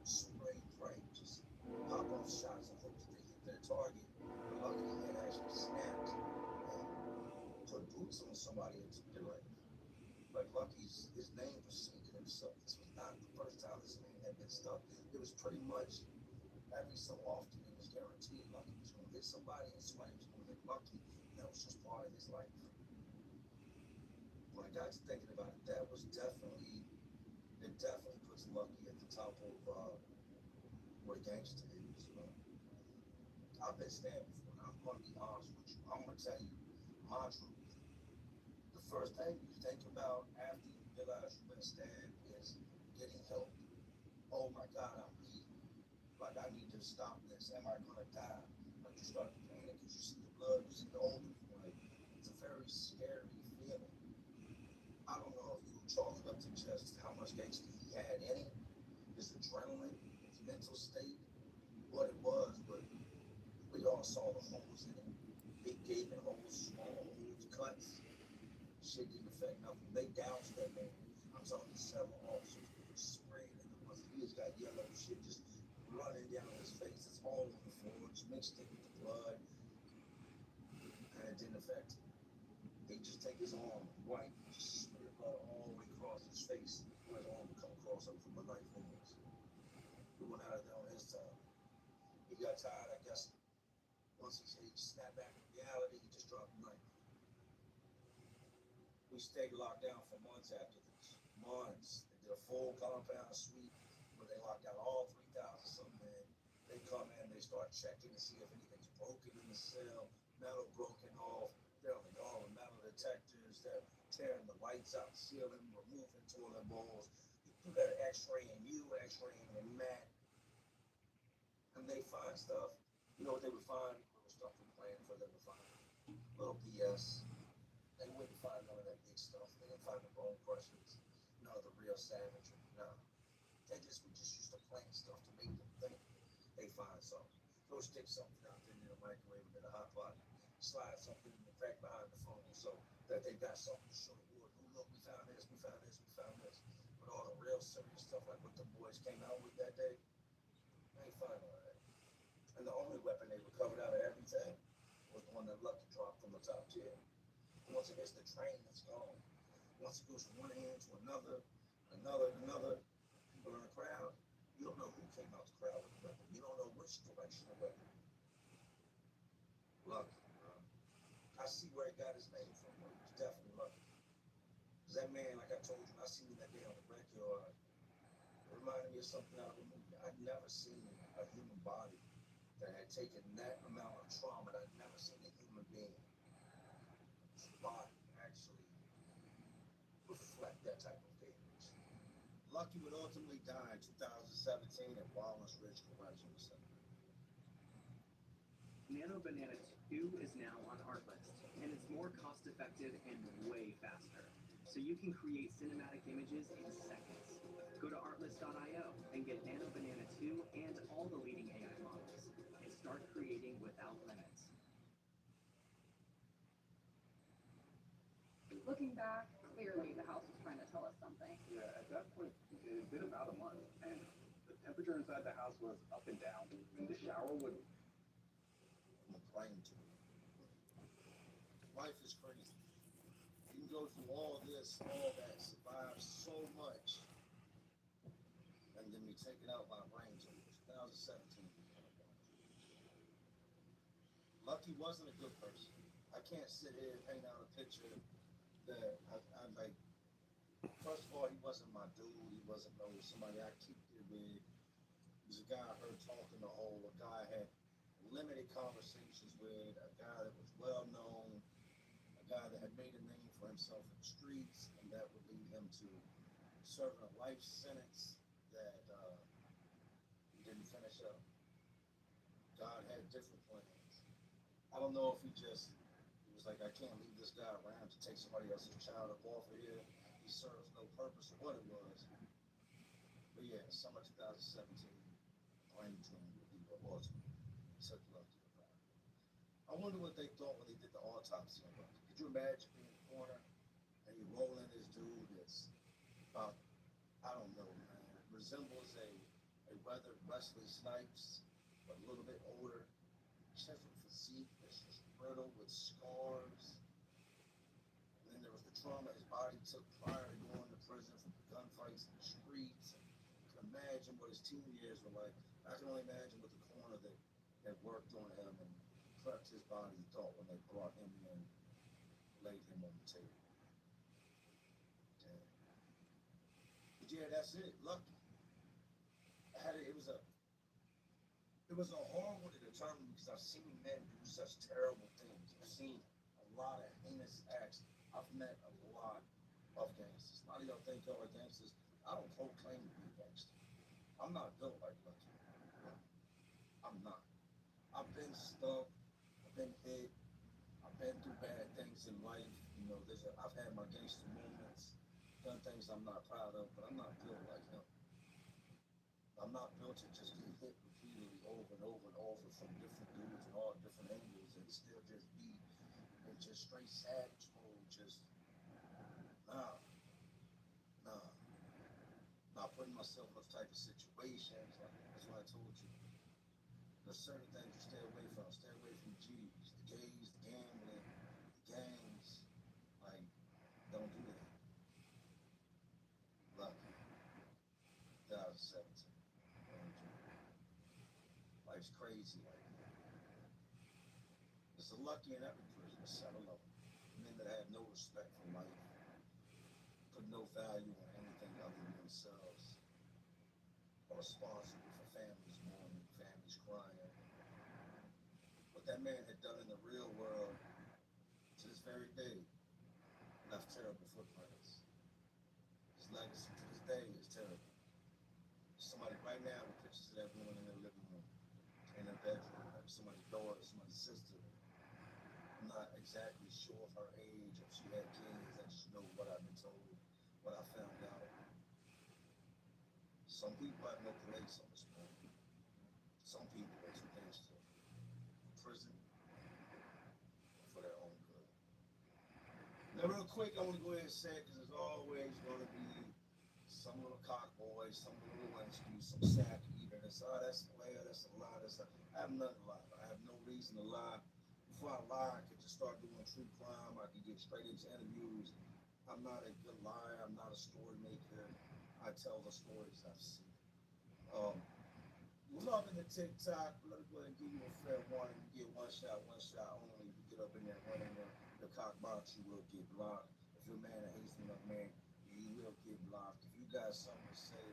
spray pray, just pop off shots and hope that they hit their target. But Lucky had actually snapped and put boots on somebody and took their life. Like Lucky's, his name preceded himself. This was not the first time this man had been stuck. It was pretty much every so often it was guaranteed Lucky was going to hit somebody and somebody was going to hit Lucky. And that was just part of his life. When I got to thinking about it, it definitely puts Lucky at the top of where gangster is. I've been stabbed before, and I'm going to be honest with you. I'm going to tell you my truth. The first thing you think about after you realize you've been stabbed is getting help. Oh my God, I'm bleeding. Like, I need to stop this. Am I going to die? Like, you start to panic because you see the blood, you see the opening. Like, it's a very scary feeling. I don't know if you chalk it up to just how much gangster he had in him, his adrenaline, his mental state, what it was, but we all saw the holes in him. Big gaping holes, small holes, cuts. Shit didn't affect nothing. They doused that man. I'm talking several officers spraying in the mustard. He just got yellow shit just running down his face. It's all on the floor. It's mixed in with the blood. And it didn't affect him. They just take his arm, white, just smear blood all the way across his face. Where his arm would come across him from the knife wounds. He went out of there on his time. He got tired, I guess. Once he snapped back to reality, he just dropped the knife. We stayed locked down for months after this. Months. They did a full compound sweep where they locked out all 3,000 something men. They come in, they start checking to see if anything's broken in the cell, metal broken off. They're like all the metal detectors. They're tearing the lights out the ceiling, removing toilet bowls. They're x-raying you, x-raying Matt. And they find stuff. You know what they would find? Little stuff we planned for them to find. Little BS. They wouldn't find none of that big stuff. They didn't find the bone crushers, none of the real savagery. No. We just used to plant stuff to make them think they find something. Go stick something out there in the microwave in a hot pot. Slide something in the back behind the phone so that they got something to show the world. Oh, look, we found this, we found this, we found this. But all the real serious stuff like what the boys came out with that day, they ain't find all that. And the only weapon they recovered out of everything was the one that Lucky dropped from the top tier. Once it hits the train, it's gone. Once it goes from one hand to another, people in the crowd, you don't know who came out the crowd with the weapon. You don't know which direction the weapon. Lucky. I see where he got his name from. He's definitely Lucky. Because that man, like I told you, I seen him that day on the backyard. It reminded me of something out of a movie. I'd never seen a human body that had taken that amount of trauma. I'd never seen a human being body actually reflect that type of damage. Lucky would ultimately die in 2017 at Wallace Ridge Correctional Center. Nano Banana 2 is now on Artlist, and it's more cost-effective and way faster. So you can create cinematic images in seconds. Go to artlist.io and get Nano Banana 2 and all the leading AI models, and start creating without limits. Looking back, Clearly, the house was trying to tell us something. Yeah, at that point, it had been about a month, and the temperature inside the house was up and down. And the shower would. I'm a brain tumor. Life is crazy. You can go through all this, all that, survive so much, and then be taken out by a brain tumor. 2017. Lucky wasn't a good person. I can't sit here and paint out a picture that I like. First of all, he wasn't my dude. He wasn't somebody I kicked it with. He was a guy I heard talking the whole. A guy I had limited conversations with. A guy that was well known. A guy that had made a name for himself in the streets, and that would lead him to serving a life sentence that he didn't finish up. God had different plans. I don't know if he was like, I can't leave this guy around to take somebody else's child up off of here. He serves no purpose or what it was. But yeah, summer 2017, brain tumor with Baltimore. Took Lucky about. I wonder what they thought when they did the autopsy on Lucky. Could you imagine being in the corner and you roll in this dude that's about, I don't know, man, resembles a weathered Wesley Snipes, but a little bit older. Chiseled physique that's just brittle with scars. And then there was the trauma his body took prior to going to prison from gunfights in the streets. You can imagine what his teen years were like. I can only imagine what the coroner that worked on him and prepped his body thought when they brought him in, laid him on the table. Damn. But yeah, that's it. Lucky. It was a horrible to determine because I've seen men do such terrible things. I've seen a lot of heinous acts. I've met a lot of gangsters. A lot of y'all think y'all are gangsters. I don't proclaim to be a gangster. I'm not built like Lucky. I'm not. I've been stuck. I've been hit. I've been through bad things in life. You know, I've had my gangster moments, done things I'm not proud of, but I'm not built like him. I'm not built to just get hit repeatedly over and over and over from different dudes and all different angles and still just be in just straight savage mode. Just nah. Not putting myself in those type of situations. Like, that's why I told you. There's certain things you stay away from. Stay away from G's, the gays, the gambling, the gangs. Like, don't do that. Lucky. 2017. Life's crazy like that. It's a Lucky in every prison, a set of them. Men that have no respect for life, put no value on anything other than themselves, are responsible for families mourning, families crying. What that man had done in the real world to this very day left terrible footprints. His legacy to this day is terrible. Somebody right now with pictures of that woman in their living room, in their bedroom, like somebody's daughter, somebody's sister. I'm not exactly sure of her age, if she had kids. I just know what I've been told, what I found out. Some people have no place on this planet. Some people are too gangster. Prison for their own good. Now, real quick, I want to go ahead and say it because there's always going to be some little cock boy, some little Lewinsky, some sack eater. That's a player, that's a lie. I have nothing to lie. I have no reason to lie. Before I lie, I could just start doing true crime. I could get straight into interviews. I'm not a good liar. I'm not a story maker. I tell the stories I've seen. Loving the TikTok. Let me go ahead and give you a fair warning. You get one shot only. You get up in there running the cock box, you will get blocked. If you're a man that hates another man, you will get blocked. If you got something to say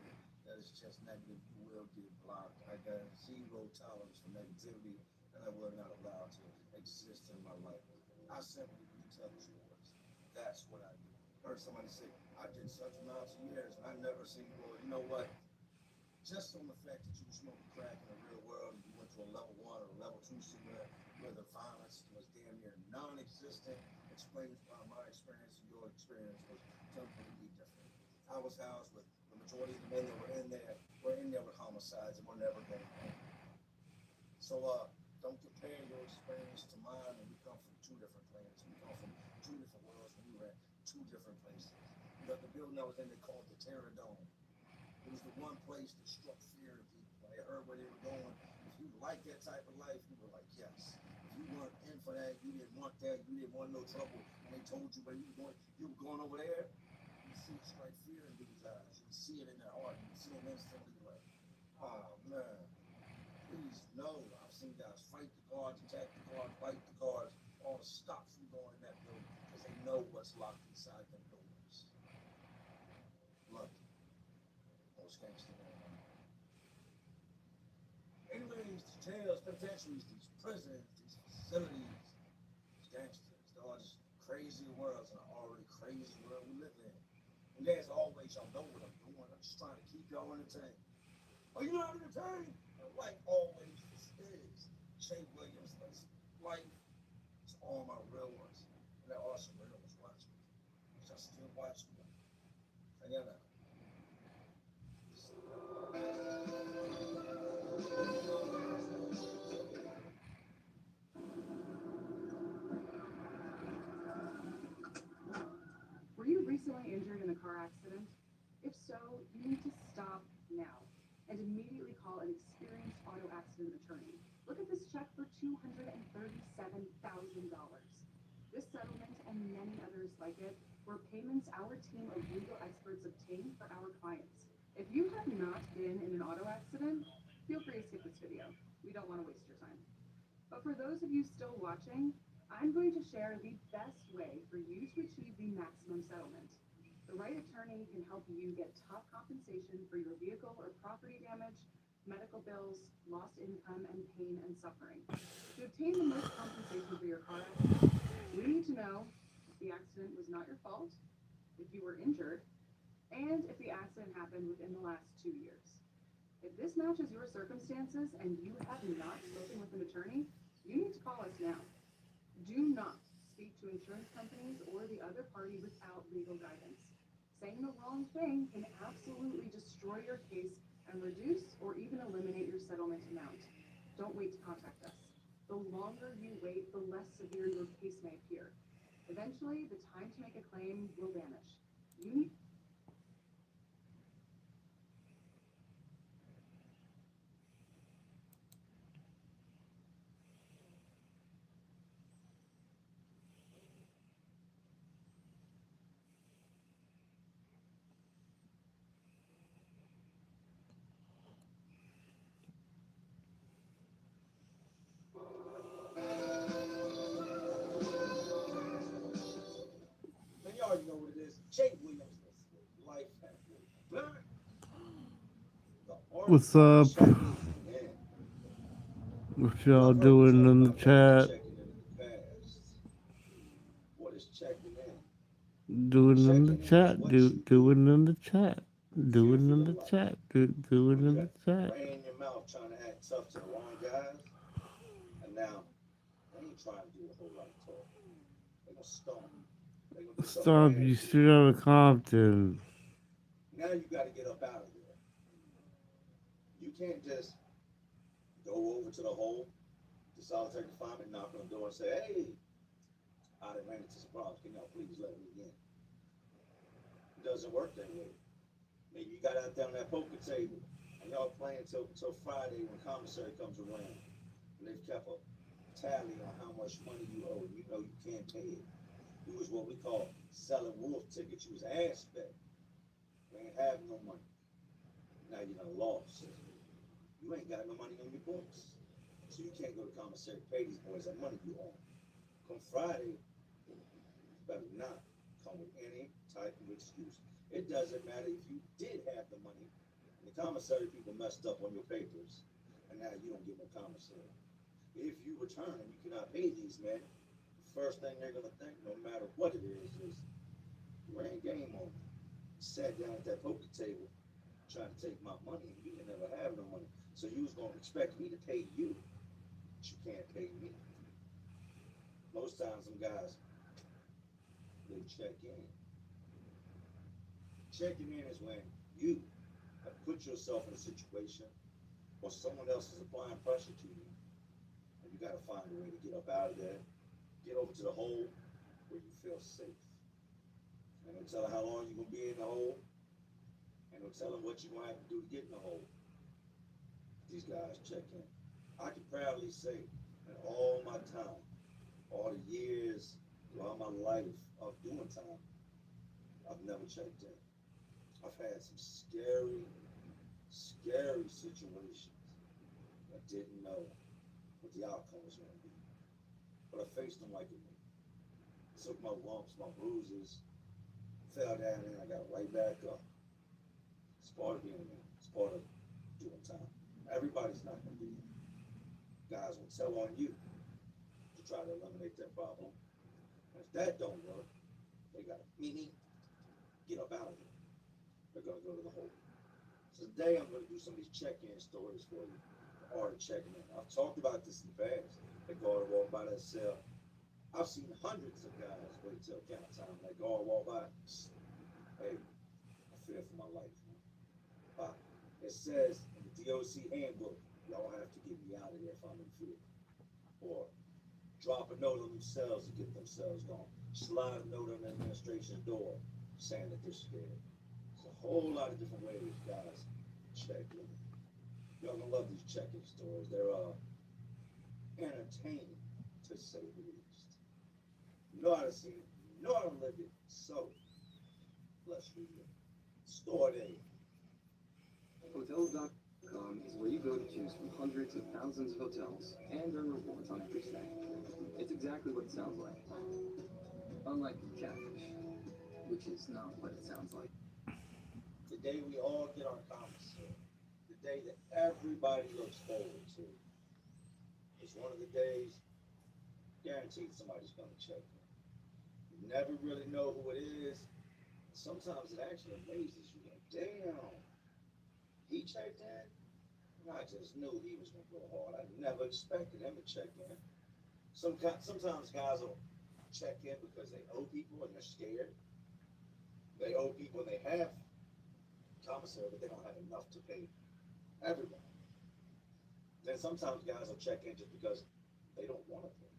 that is just negative, you will get blocked. I got zero tolerance for negativity, and I will not allow to exist in my life. I simply retell the stories. That's what I do. Heard somebody say, I did such amounts of years, and I never seen more. You know what? Just on the fact that you were smoking crack in the real world, and you went to a level 1 or level 2 cigarette where the violence was damn near non-existent, explains why my experience and your experience was completely different. I was housed with the majority of the men that were in there with homicides and were never going home. So don't compare your experience to mine, and we come from two different planets. We come from two different worlds. We ran two different places. But the building I was in, they called the Terradome. It was the one place that struck fear in people. When they heard where they were going, if you liked that type of life, you were like, yes. If you weren't in for that, you didn't want that, you didn't want no trouble, and they told you where you were going over there, you see it strike fear in people's eyes. You see it in their heart. You see them instantly like, oh man, please no. I've seen guys fight the guards, attack the guards, bite the guards, all to stop from going in that building because they know what's locked inside them doors. Look, most gangsters. Anyways, these jails, penitentiaries, these prisons, these facilities, these gangsters, they're all just crazy worlds in an already crazy world we live in. And as always, y'all know what I'm doing. I'm just trying to keep y'all entertained. Are you not entertained? Like always, this is Jay Williams. Life. It's all my real ones. And there are some real ones watching me. Just still watching me. Hang on out. Were you recently injured in a car accident? If so, you need to stop now and immediately call an experienced auto accident attorney. Look at this check for $237,000. This settlement and many others like it were payments our team of legal experts obtained for our clients. If you have not been in an auto accident, feel free to skip this video. We don't want to waste your time. But for those of you still watching, I'm going to share the best way for you to achieve the maximum settlement. The right attorney can help you get top compensation for your vehicle or property damage, medical bills, lost income, and pain and suffering. To obtain the most compensation for your car accident, we need to know if the accident was not your fault, if you were injured, and if the accident happened within the last 2 years. If this matches your circumstances and you have not spoken with an attorney, you need to call us now. Do not speak to insurance companies or the other party without legal guidance. Saying the wrong thing can absolutely destroy your case and reduce or even eliminate your settlement amount. Don't wait to contact us. The longer you wait, the less severe your case may appear. Eventually, the time to make a claim will vanish. You need Man, you already know what it is. Jay Williams with Life at Work. What's up? What y'all doing in the chat? What is checking in? Doing in the chat. Doing in the chat. Doing in the chat. Doing in the chat. Right in your mouth trying to act tough to the wrong guys. And now, they ain't trying to do a whole lot of talk. They're going to stone you. Stop, you straight out of Compton. Now you got to get up out of there. You can't just go over to the hole, the solitary confinement, knock on the door and say, hey, I done ran into some problems. Can y'all please let me in? It doesn't work that way. Maybe you got out there on that poker table and y'all playing till Friday when commissary comes around. And they've kept a tally on how much money you owe and you know you can't pay it. You was what we call selling wolf tickets. You was ass bet. You ain't have no money. Now you done lost. You ain't got no money on your books. So you can't go to commissary to pay these boys that money you owe. Come Friday, you better not come with any type of excuse. It doesn't matter if you did have the money and the commissary people messed up on your papers and now you don't get no commissary. If you return and you cannot pay these men, the first thing they're gonna think, no matter what it is you ran game on me. Sat down at that poker table trying to take my money and you didn't ever have no money. So you was gonna expect me to pay you, but you can't pay me. Most times them guys, they check in. Checking in is when you have put yourself in a situation or someone else is applying pressure to you and you gotta find a way to get up out of there, get over to the hole where you feel safe. Don't tell her how long you're gonna be in the hole, and don't tell her what you're gonna have to do to get in the hole. These guys check in. I can proudly say that all my time, all the years throughout my life of doing time, I've never checked in. I've had some scary, scary situations. I didn't know what the outcome was going to be, but I faced them like a man. Took my lumps, my bruises, fell down, and I got right back up. It's part of being a man. It's part of doing time. Everybody's not going to be there. Guys will tell on you to try to eliminate that problem. And if that don't work, they got to get up out of here. They're going to go to the hole. So today I'm going to do some of these check-in stories for you. The art of checking in. I've talked about this in the past. They go to walk by that cell. I've seen hundreds of guys wait till count time. They go and walk by. Hey, I fear for my life. It says in the DOC handbook, y'all have to get me out of here if I'm in fear. Or drop a note on themselves to get themselves gone. Slide a note on the administration's door saying that they're scared. There's a whole lot of different ways guys check in. Y'all gonna love these check-in stories. They're entertaining to say the least. You know how to see it, you know how to live it, so let's read it. Store day. Hotels.com is where you go to choose from hundreds of thousands of hotels and earn rewards on every stay. It's exactly what it sounds like. Unlike catfish, which is not what it sounds like. The day we all get our commissary. The day that everybody looks forward to. It's one of the days guaranteed somebody's gonna check in. You never really know who it is. Sometimes it actually amazes you. Like, damn. He checked in, and I just knew he was going to go hard. I never expected him to check in. Sometimes guys will check in because they owe people and they're scared. They owe people and they have commissary, but they don't have enough to pay everyone. Then sometimes guys will check in just because they don't want to pay.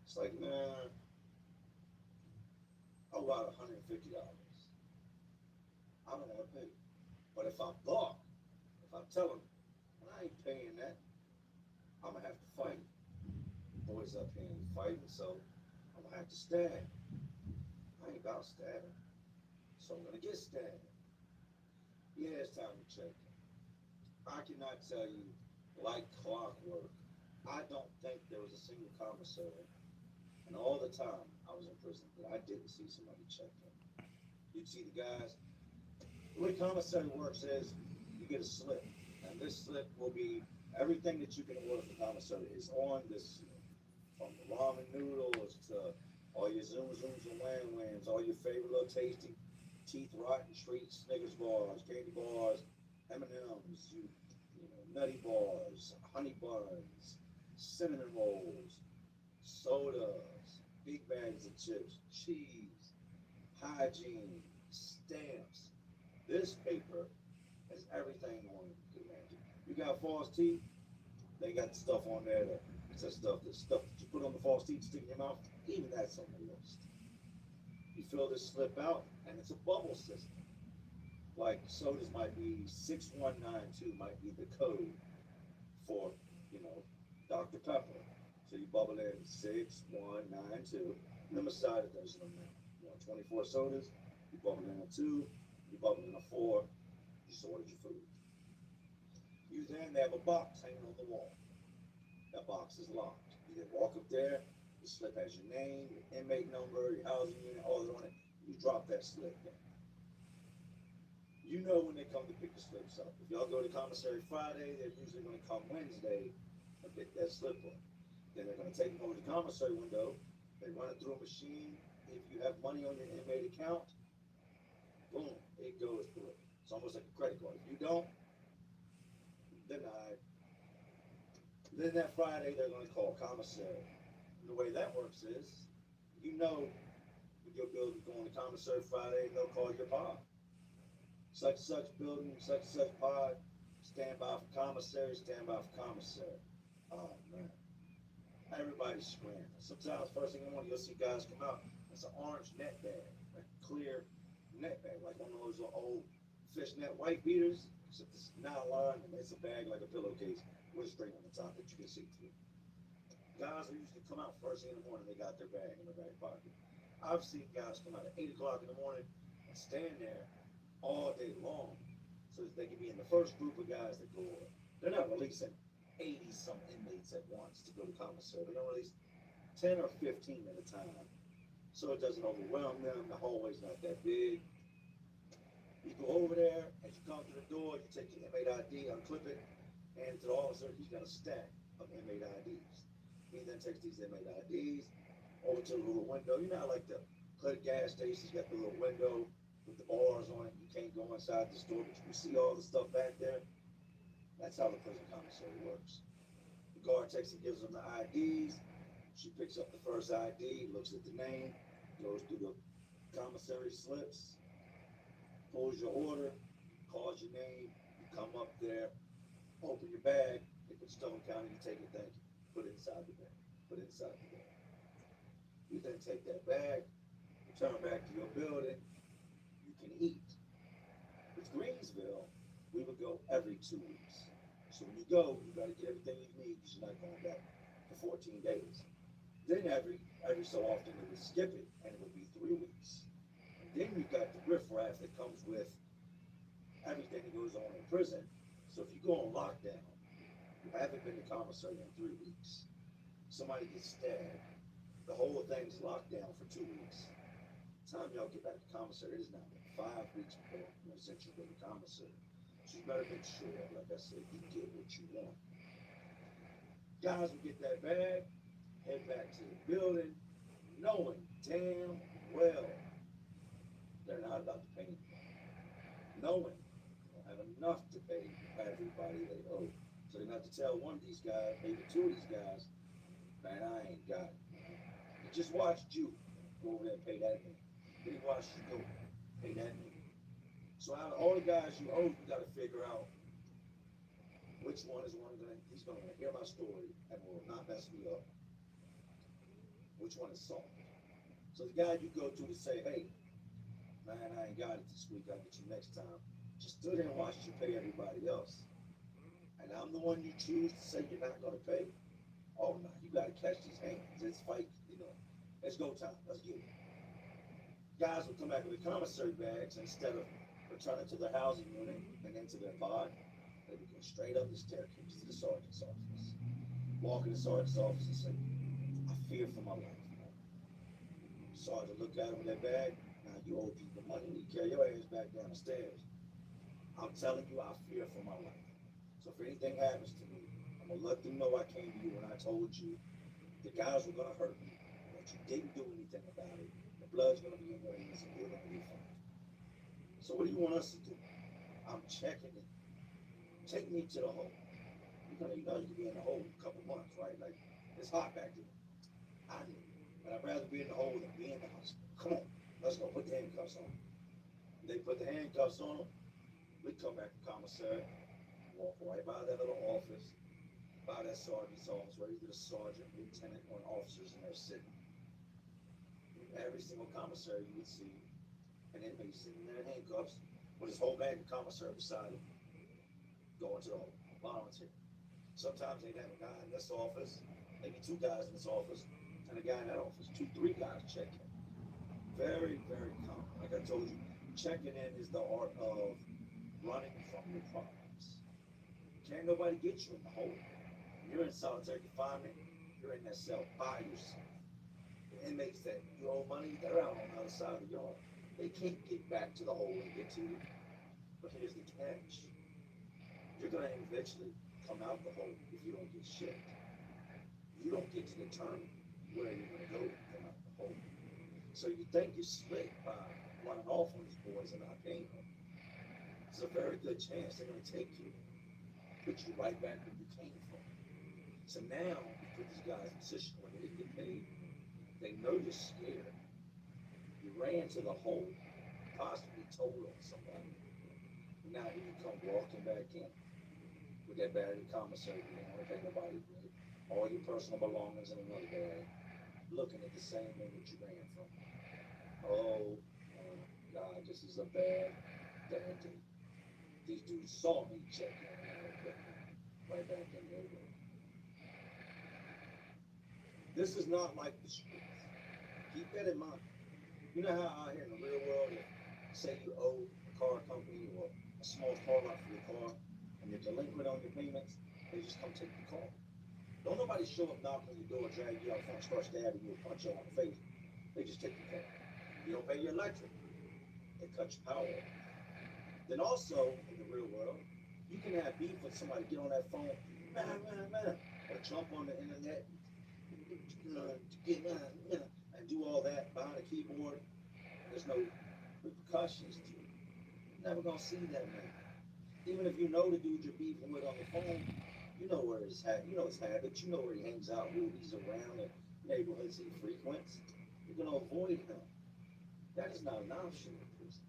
It's like, man, I owe out $150. I don't want to pay. But if I balk, I tell them, I ain't paying that, I'm gonna have to fight. Boys up here ain't fighting, so I'm gonna have to stab. I ain't about stabbing, so I'm gonna get stabbed. Yeah, it's time to check in. I cannot tell you, like clockwork, I don't think there was a single commissary, and all the time I was in prison, that I didn't see somebody check in. You'd see the guys. The way commissary works is, you get a slip, and this slip will be everything that you can order from commissary is on this slip. From the ramen noodles to all your Zoom Zooms and Wham Whams, all your favorite little tasty, teeth rotten treats, Snickers bars, candy bars, M&Ms, you know, nutty bars, honey buns, cinnamon rolls, sodas, big bags of chips, cheese, hygiene, stamps. This paper has everything on it you can imagine. You got false teeth, they got stuff on there that says stuff that you put on the false teeth, stick in your mouth, even that's on the list. You fill this slip out, and it's a bubble system. Like sodas might be 6192 might be the code for, Dr. Pepper. So you bubble in 6192, and then beside it there's an amount. You want 24 sodas, you bubble in a 2, you bubble in a 4, you just ordered your food. You then have a box hanging on the wall. That box is locked. You then walk up there, the slip has your name, your inmate number, your housing unit, all that on it. You drop that slip in. You know when they come to pick the slips up. If y'all go to commissary Friday, they're usually going to come Wednesday and pick that slip up. Then they're going to take them over to the commissary window. They run it through a machine. If you have money on your inmate account, boom, it goes through it. It's almost like a credit card. If you don't, denied. Then that Friday, they're going to call commissary. And the way that works is, when your building going to commissary Friday, they'll call your pod. Such building, such pod, stand by for commissary, stand by for commissary. Oh man, everybody's screaming. Sometimes first thing in the morning, you'll see guys come out. It's an orange net bag, like clear net bag, like one of those old fishnet white beaters, except it's nylon and it's a bag like a pillowcase with a string on the top that you can see through. Guys will usually come out first thing in the morning, they got their bag in their back pocket. I've seen guys come out at 8 o'clock in the morning and stand there all day long so that they can be in the first group of guys that go over. They're not releasing 80 some inmates at once to go to commissary. They're gonna release 10 or 15 at a time so it doesn't overwhelm them. The hallway's not that big. You go over there, as you come to the door, you take your inmate ID, unclip it, and to the officer, he's got a stack of inmate IDs. He then takes these inmate IDs over to the little window. You know, like the Clinic gas stations got the little window with the bars on it. You can't go inside the store, but you can see all the stuff back there. That's how the prison commissary works. The guard takes and gives them the IDs. She picks up the first ID, looks at the name, goes through the commissary slips, pulls your order, calls your name, you come up there, open your bag, pick up Stone County, you take it, thank you, put it inside the bag, put it inside the bag. You then take that bag, return back to your building, you can eat. With Greensville, we would go every 2 weeks. So when you go, you gotta get everything you need because you're not going back for 14 days. Then every so often it would skip it and it would be 3 weeks. And then you got the riffraff that comes with everything that goes on in prison. So if you go on lockdown, you haven't been to commissary in 3 weeks, somebody gets stabbed, the whole thing's locked down for 2 weeks. By the time y'all get back to commissary, it is now been 5 weeks before, since you've been to commissary. So you better make sure, like I said, you get what you want. Guys will get that bag, head back to the building, knowing damn well they're not about to pay anything. Knowing they don't have enough to pay everybody they owe. So they're gonna have to tell one of these guys, maybe 2 of these guys, man, I ain't got it. You just watched you go over there and pay that man. Then you watched you go pay that man. So out of all the guys you owe, you gotta figure out which one is he's gonna hear my story and will not mess me up. Which one is soft? So the guy you go to say, hey, man, I ain't got it this week, I'll get you next time. Just stood there and watched you pay everybody else. And I'm the one you choose to say you're not gonna pay. Oh no, you gotta catch these hands. It's fight, it's go time. Let's get it. Guys will come back with the commissary bags instead of returning to their housing unit and into their pod. They would go straight up the staircase to the sergeant's office. Walk in the sergeant's office and say, I fear for my life. Sergeant look at him with that bag. Now you owe people money. You carry your ass back down the stairs. I'm telling you, I fear for my life. So if anything happens to me, I'm gonna let them know I came to you and I told you the guys were gonna hurt me, but you didn't do anything about it. The blood's gonna be in your hands and you're gonna be fine. So what do you want us to do? I'm checking it. Take me to the hole. You can be in the hole in a couple months, right? Like it's hot back there. I do. But I'd rather be in the hole than be in the hospital. Come on, let's go put the handcuffs on. They put the handcuffs on them. We come back to commissary, walk right by that little office, by that sergeant's office, where either the sergeant, lieutenant, or officers in there sitting. Every single commissary you would see an inmate sitting there in handcuffs with his whole bag of commissary beside him, going to the hole, volunteer. Sometimes they'd have a guy in this office, maybe 2 guys in this office, and a guy in that office, 2, 3 guys checking. Very, very common. Like I told you, checking in is the art of running from your problems. Can't nobody get you in the hole. You're in solitary confinement, you're in that cell by yourself. The inmates that you owe money, they're out on the other side of the yard. They can't get back to the hole and get to you. But here's the catch. You're gonna eventually come out the hole if you don't get shit. You don't get to determine where you're gonna go to come out the hole. So you think you're slick by running off on these boys and not paying them. It's a very good chance they're gonna take you, put you right back where you came from. So now you put these guys in a position where they get paid. They know you're scared. You ran to the hole, possibly told on somebody. Now here you come walking back in with that bag of commissary. You don't want to pay nobody with it. All your personal belongings in another bag, looking at the same thing that you ran from. Oh, God, this is is a bad day. These dudes saw me checking right back in there. This is not like the streets. Keep that in mind. You know how out here in the real world, if say you owe a car company or a small car lot for your car and you're delinquent on your payments, they just come take the car. Don't nobody show up, knock on your door, drag you out front, start stabbing you, punch you on the face. They just take the car. You don't pay your electric, they cut your power off. Then also, in the real world, you can have beef with somebody, get on that phone, or jump on the internet, and do all that behind a keyboard. There's no repercussions to it. You're never gonna see that man. Even if you know the dude you're beefing with on the phone, you know where his habits, you know where he hangs out, who he's around, the neighborhoods he frequents. You're gonna avoid him. That is not an option in prison.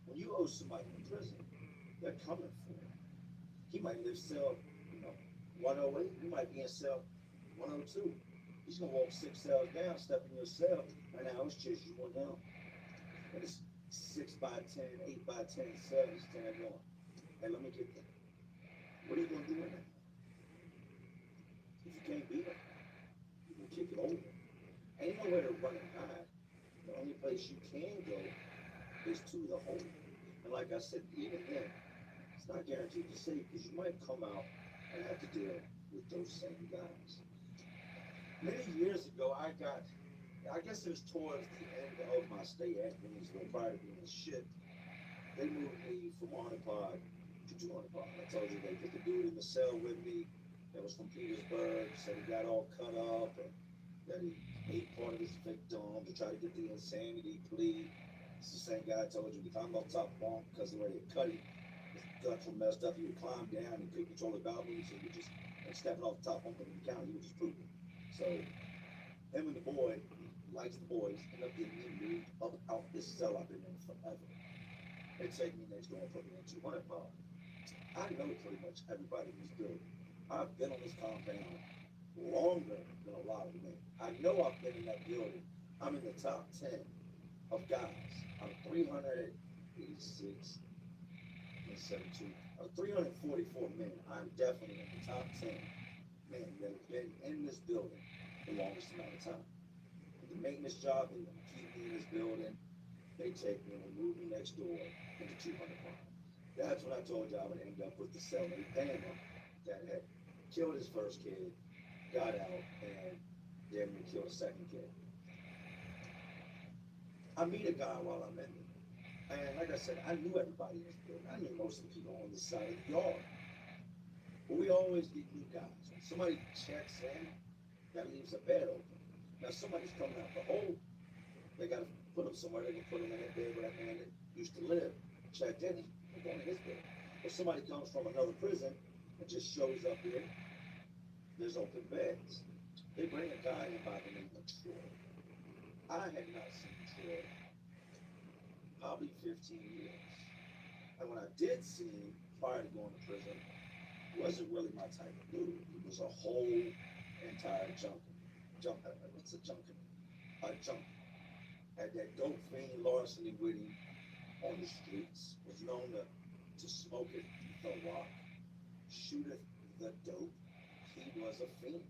When you owe somebody in prison, they're coming for you. He might live cell, 108. You might be in cell 102. He's gonna walk 6 cells down, step in your cell, and now it's just you and him. And it's 6 by 10, 8 by 10 cell. He's standing going, hey, let me get that. What are you gonna do in that? If you can't beat him, you can kick it over. Ain't nowhere to run and hide. The only place you can go is to the hole. And like I said, even then, it's not guaranteed to safe because you might come out and have to deal with those same guys. Many years ago, I guess it was towards the end of my stay at Greensville prior to being shipped. They moved me from Onapod to 200 I told you they put the dude in the cell with me that was from Petersburg, said he got all cut up and that he ate part of his victim to try to get the insanity plea. It's the same guy I told you, he climbed on top of him because of where they cut him. His guts were messed up, he would climb down, he couldn't control the bowel movements, so he would just, stepping off the top of him in the county, he was just pooping. So, him and the boy, he likes the boys, end up getting me moved up out this cell I've been in forever. They take me next door and put me in 200 power. I know pretty much everybody in this building. I've been on this compound longer than a lot of men. I know I've been in that building. I'm in the top 10 of guys. I'm 386 and 72. Of 344 men, I'm definitely in the top 10 men that have been in this building the longest amount of time. The maintenance job, they keep me in this building. They take me and move me next door into 200 pounds. That's when I told you I would end up with the cellmate Pamela that had killed his first kid, got out, and then we killed a second kid. I meet a guy while I'm in there. And like I said, I knew everybody in this building. I knew most of the people on this side of the yard. But we always get new guys. When somebody checks in, that leaves a bed open. Now somebody's coming out the hole. They got to put them somewhere. They can put them in that bed where that man that used to live. Checked in, he's going to his bed. If somebody comes from another prison and just shows up here, there's open beds. They bring a guy in by the name of Troy. I had not seen Troy probably 15 years. And when I did see him prior to going to prison, he wasn't really my type of dude. He was a whole entire junkie. What's a junkie? A junkie. Had that dope fiend larceny with him on the streets. Was known to smoke it, the rock, shoot it, the dope. He was a fiend.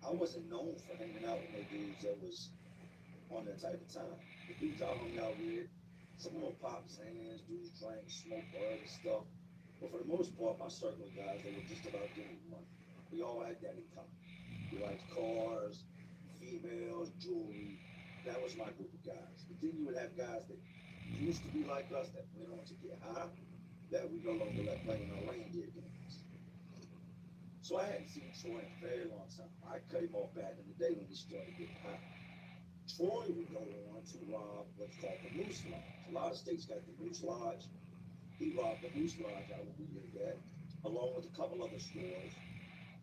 I wasn't known for hanging out with no dudes that was on that type of time. The dudes I hung out with, some of them popped hands, dudes drank, smoked bud and stuff. But for the most part, my circle of guys, they were just about getting money. We all had that in common. We liked cars, females, jewelry. That was my group of guys. But then you would have guys that used to be like us that went on to get high, that we no longer let play in our reindeer games. So I hadn't seen Troy in a very long time. I cut him off back in the day when he started getting high. Troy would go on to rob what's called the Moose Lodge. A lot of states got the Moose Lodge. He robbed the Moose Lodge out where we lived at, along with a couple other stores.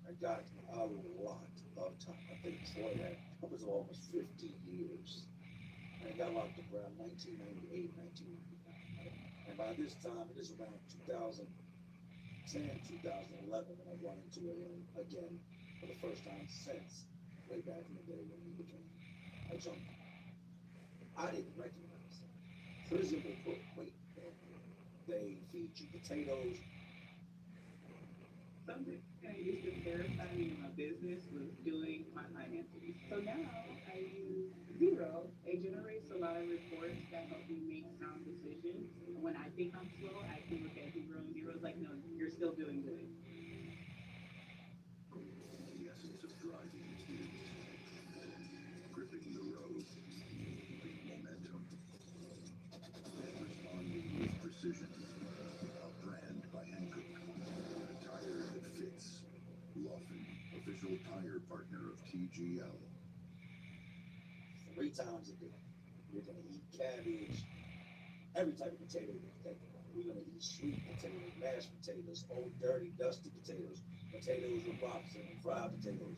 I got a lot of time. I think Troy had upwards of almost 50 years. And he got locked up around 1998, 1999. And by this time, it is around 2010, 2011 when I run into him again for the first time since way back in the day when he became a junkie. I didn't recognize him. prison will put weight in you. They feed you potatoes. Something I used to verify me in my business was doing my finances. So now I use Zero. It generates a lot of reports that help me make sound decisions. When I think I'm slow, I can look at Zero, and Zero's like, no, you're still doing good. The essence of driving is gripping the road with momentum and responding with precision. A brand by Hankook. A tire that fits. Lawson, official tire partner of TGL. 3 times a day. We're gonna eat cabbage, every type of potato you can think of. We're gonna eat sweet potatoes, mashed potatoes, old dirty, dusty potatoes, potatoes with rocks in them, fried potatoes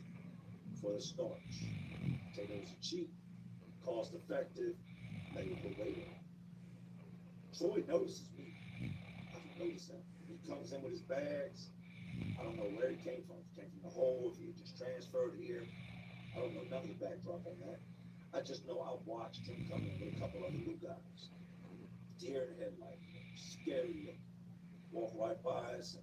for the starch. Potatoes are cheap, cost effective, they will put weight on. Troy notices me. I can notice him. He comes in with his bags. I don't know where he came from. If he came from the hole, if he had just transferred here. I don't know none of the backdrop on that. I just know I watched him come in with a couple other new guys. Deer in the headlight, scary look. Walk right by us.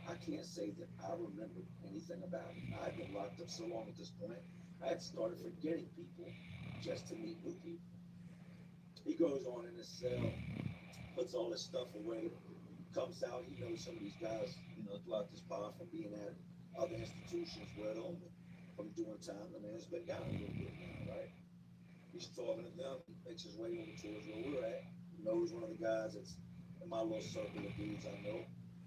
I can't say that I remember anything about it. I've been locked up so long at this point, I had started forgetting people just to meet new people. He goes on in his cell, puts all his stuff away, comes out. He knows some of these guys, throughout this pod from being at other institutions where they're from doing time. The man's been down a little bit now, right? He's talking to them. He makes his way over towards where we're at. He knows one of the guys that's in my little circle of dudes I know,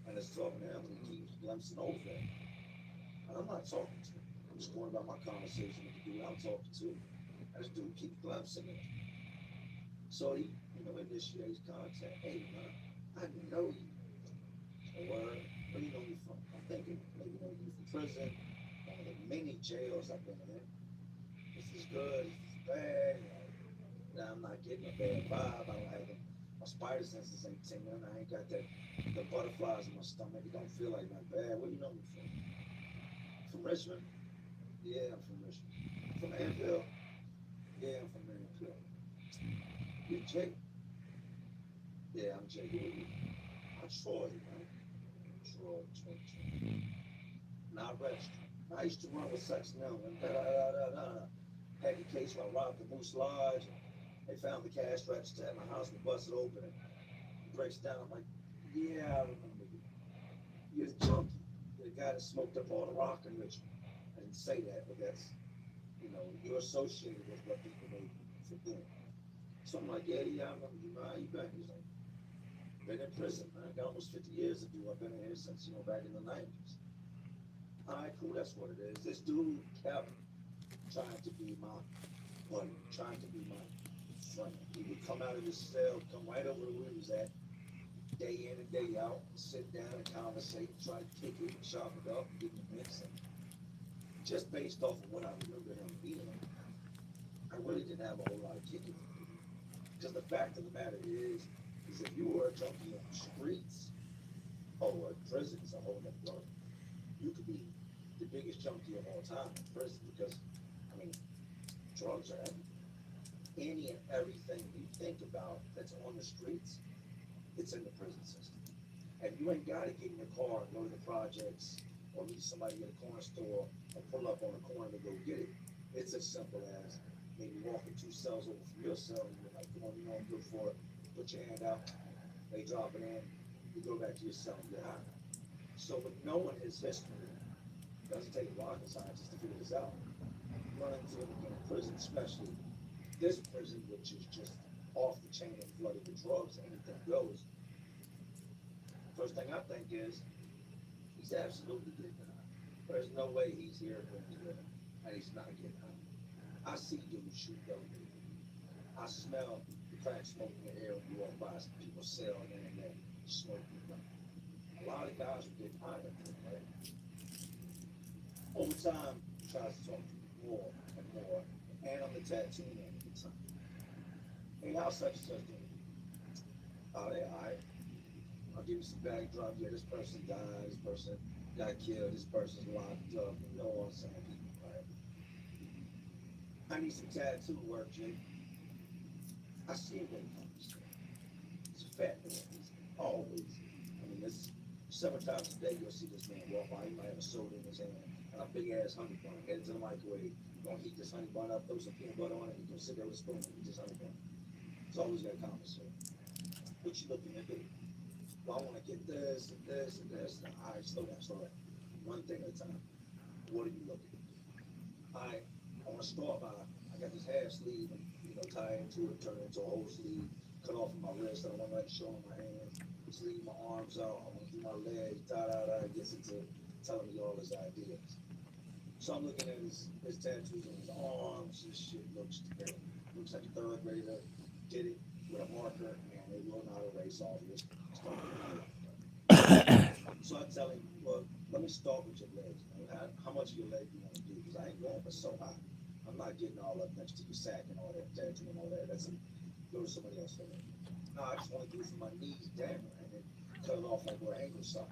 and is talking to him, and he keeps glimpsing over there. And I'm not talking to him. I'm just going about my conversation with the dude I'm talking to. And this dude keeps glimpsing him. So he, initiates contact. Hey, man, I know you. Where do you know me from? I'm thinking maybe know you from prison. One of the many jails I've been in. This is good, this is bad. Now I'm not getting a bad vibe. I don't have my spider senses ain't tingling. I ain't got the butterflies in my stomach. It don't feel like that bad. Where you know me from? From Richmond? Yeah, I'm from Richmond. From Annville? Yeah, I'm from Annville. You Jake? Yeah, I'm Jake. Who are you? I'm Troy, man. Troy. Not registered. I used to run with Sex Now. Had the case where I robbed the Moose Lodge. They found the cash register at my house. We busted open and it breaks down. I'm like, yeah, I remember you. You're the junkie. You're the guy that smoked up all the rock in Richmond. I didn't say that, but that's, you're associated with what people know for doing. So I'm like, yeah, I remember you. How you been? He's like, been in prison, man. I got almost 50 years to do. I've been in here since, back in the 90s. All right, cool, that's what it is. This dude kept trying to be my buddy, trying to be my friend. He would come out of his cell, come right over to where he was at, day in and day out, sit down and conversate, try to kick it, chop it up, give me mints. And just based off of what I remember him being, I really didn't have a whole lot of kicking. Because the fact of the matter is if you were a junkie on the streets, or prison is a whole other world. You could be the biggest junkie of all time in prison because, drugs are everything. Any and everything you think about that's on the streets, it's in the prison system. And you ain't got to get in your car and go to the projects or meet somebody at a corner store or pull up on a corner to go get it. It's as simple as maybe walking 2 cells over from your cell and you're like, come on, I'm good for it. Put your hand out, they drop it in, you go back to your cell and you're high. So with knowing his history, it doesn't take rocket scientists to figure this out. Run into it in prison, especially this prison, which is just off the chain and flooded with drugs, anything goes. First thing I think is, he's absolutely getting high. There's no way he's here when he's living, and he's not getting high. I see dudes shoot dope. I smell the crack smoke in the air when you walk by people selling and then smoking. A lot of guys are getting high, right? Over time, he tries to talk to me more and more, and I'm the tattoo man at the time. Hey, how's such and such doing? Oh, they all right. I'll give you some backdrop. Yeah, this person died, this person got killed, this person's locked up. You know what I'm saying, people, right? I need some tattoo work, Jake. I see him when he comes. He's a fat man. He's always. I mean, there's several times a day you'll see this man walk by. He might have a soda in his hand and a big ass honey bun. Head to the microwave. Gonna heat this honey bun up, throw some peanut butter on it, and go sit there with a spoon and eat this honey bun. It's always got conversation. What you looking to do? Well, I want to get this and this and this. All right, slow down, slow down. One thing at a time. What are you looking to do? All right, I want to start by, I got this half sleeve and, tie into it, turn it into a whole sleeve, cut off my wrist. I don't want to let it show on my hands. Sleeve my arms out. I want to do my legs, He gets into telling me all his ideas. So I'm looking at his tattoos on his arms. This shit looks terrible. Looks like a third grader did it with a marker, and they will not erase all this. So I tell him, well, let me start with your legs. How much of your leg do you want to do? Because I ain't going for so high. I'm not getting all up next to your sack and all that, tattoo and all that. Go to somebody else for that. No, I just want to do from my knees down and then cut it off like where ankle sock.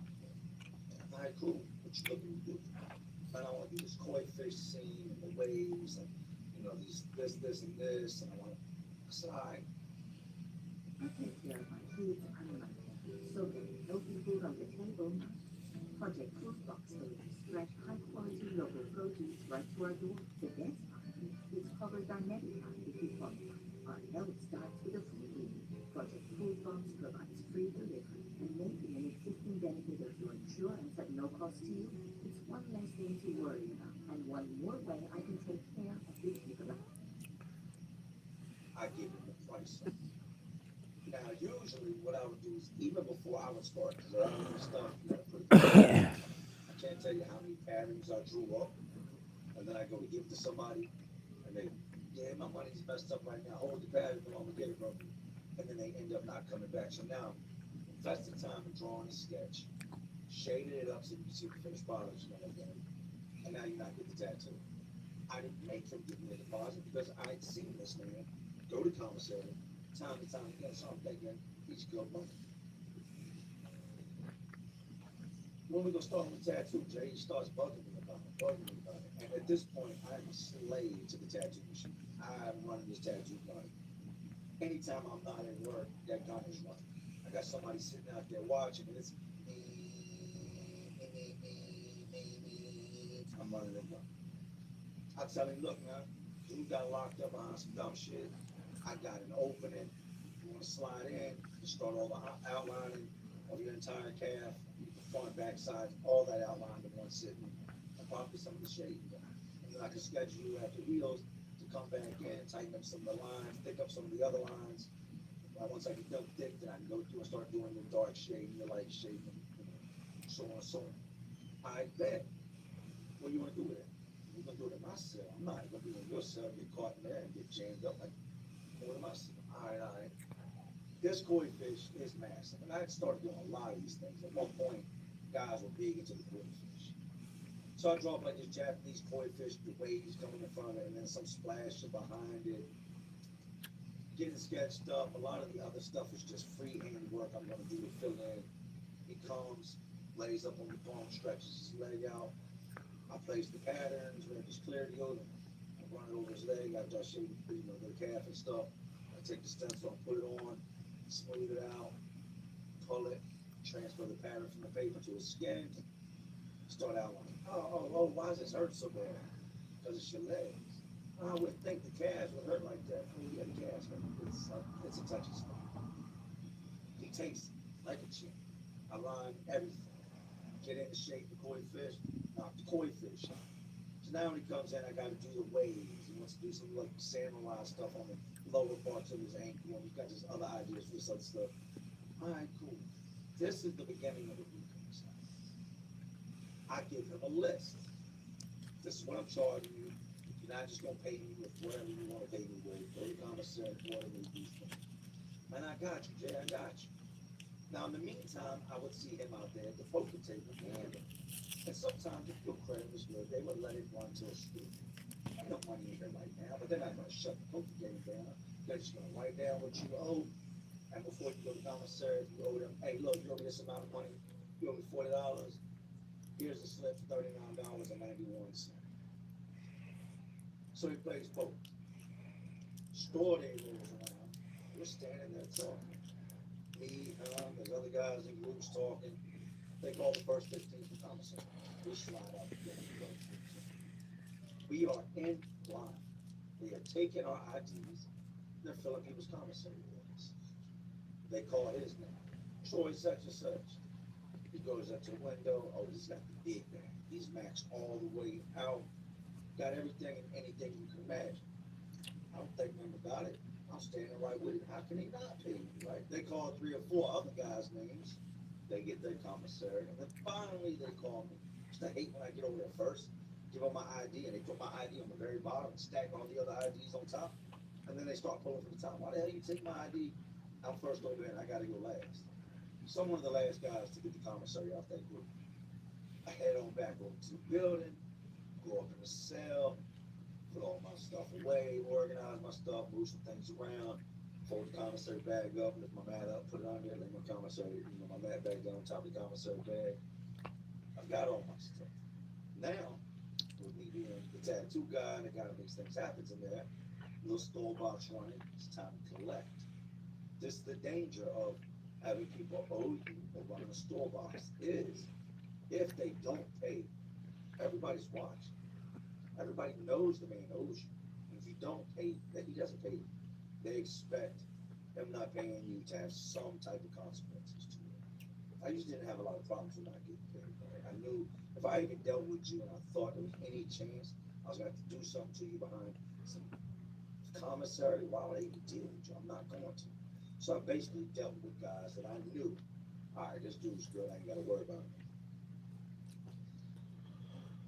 All right, cool. What you looking to do? And I want to do this koi fish scene and the waves and, this and this. And I said, all right. I take care of my kids and my family, so there is no food on the table. Project Food Box delivers fresh, high-quality local produce right to our door. The best part, it's covered on Medicare if you qualify. Our help starts with a food lead. Project Food Box provides free delivery and making an existing benefit of your insurance at no cost to you. It's one less thing to worry about and one more way I can take care of the people. I give him the price. Now, usually what I would do is, even before I would start drawing stuff, I can't tell you how many patterns I drew up, and then I go to give it to somebody, and they, yeah, my money's messed up right now, hold the pattern, I'm gonna get it from you, and then they end up not coming back. So now, invested time in drawing a sketch, shaded it up so you can see the finished product, and now you're not getting the tattoo. I didn't make him give me a deposit because I'd seen this man go to commissary time to time again, so I'm thinking he's good money. When we gonna start with the tattoo, Jay, he starts bugging me about it. And at this point, I'm a slave to the tattoo machine. I'm running this tattoo gun. Anytime I'm not at work, that gun is running. I got somebody sitting out there watching, and it's I'm running that gun. I tell him, look, man, dude got locked up behind some dumb shit. I got an opening. You want to slide in, you start all the outlining of your entire calf, the front, back, side, all that outlined in one sitting, and probably some of the shading. And then I can schedule you after wheels to come back in, tighten up some of the lines, pick up some of the other lines. Once I get done thick, then I can go through and start doing the dark shading, the light shading, so on and so on. I bet. What do you want to do with it? You're going to do it in my cell. I'm not going to do it in your cell, get caught in there and get jammed up like, what am I saying? All right. This koi fish is massive. And I had started doing a lot of these things. At one point, guys were big into the koi fish. So I draw up like this Japanese koi fish, the waves coming in front of it, and then some splash behind it. Getting sketched up. A lot of the other stuff is just freehand work I'm going to do to fill in. He comes, lays up on the palm, stretches his leg out. I place the patterns, we have this clear deal. I run it over his leg after I shave the calf and stuff. I take the stencil, put it on, smooth it out, pull it, transfer the pattern from the paper to his skin, start outlining. Oh, why does this hurt so bad? Because it's your legs. I wouldn't think the calves would hurt like that. Oh, yeah, the calves hurt. It's a touchy spot. He takes it like a chin. I line everything. Get into shape the koi fish, knock the koi fish out. So now when he comes in, I got to do the waves. He wants to do some like samurai stuff on the lower parts of his ankle. He's got just other ideas for this other stuff. All right, cool. This is the beginning of the weekend. I give him a list. This is what I'm charging you. You're not just gonna pay me with whatever you want to pay me with. Go to commissary, whatever these things. And I got you, Jay. I got you. Now, in the meantime, I would see him out there at the poker table gambling. And sometimes, if your credit was good, they would let it run to a street. Ain't no money in here right now, but they're not going to shut the poker game down. They're just going to write down what you owe. And before you go to commissary, you owe them, hey, look, you owe me this amount of money. You owe me $40. Here's the slip for $39.91. So he plays poker. Store day rolls around. We're standing there talking. Me, there's other guys in groups talking. They call the first 15 for commissary. We slide out the gate. We are in line. They are taking our IDs. They're filling people's commissary rooms. They call his name. Troy such and such. He goes up to the window. Oh, he's got the big bag. He's maxed all the way out. Got everything and anything you can imagine. I don't think nothing about it. I'm standing right with it. How can he not pay me, right? They call 3 or 4 other guys' names. They get their commissary. And then finally they call me. I hate when I get over there first, give them my ID, and they put my ID on the very bottom and stack all the other IDs on top. And then they start pulling from the top. Why the hell you take my ID? I'm first over there and I gotta go last. So I'm one of the last guys to get the commissary off that group. I head on back over to the building, go up in the cell, put all my stuff away, organize my stuff, move some things around, fold the commissary bag up, lift my mat up, put it on there, lay my commissary, my mat bag down on top of the commissary bag. I've got all my stuff. Now, with me being the tattoo guy, the guy that makes things happen in there, little store box running, it's time to collect. This is the danger of having people owe you or running a store box is if they don't pay, everybody's watching. Everybody knows the man owes you. And if you don't pay, that he doesn't pay you, they expect him not paying you to have some type of consequences to it. I usually didn't have a lot of problems with not getting paid. Right? I knew if I even dealt with you and I thought there was any chance I was going to have to do something to you behind some commissary, why would I even deal with you? I'm not going to. So I basically dealt with guys that I knew, all right, this dude's good, I ain't got to worry about him.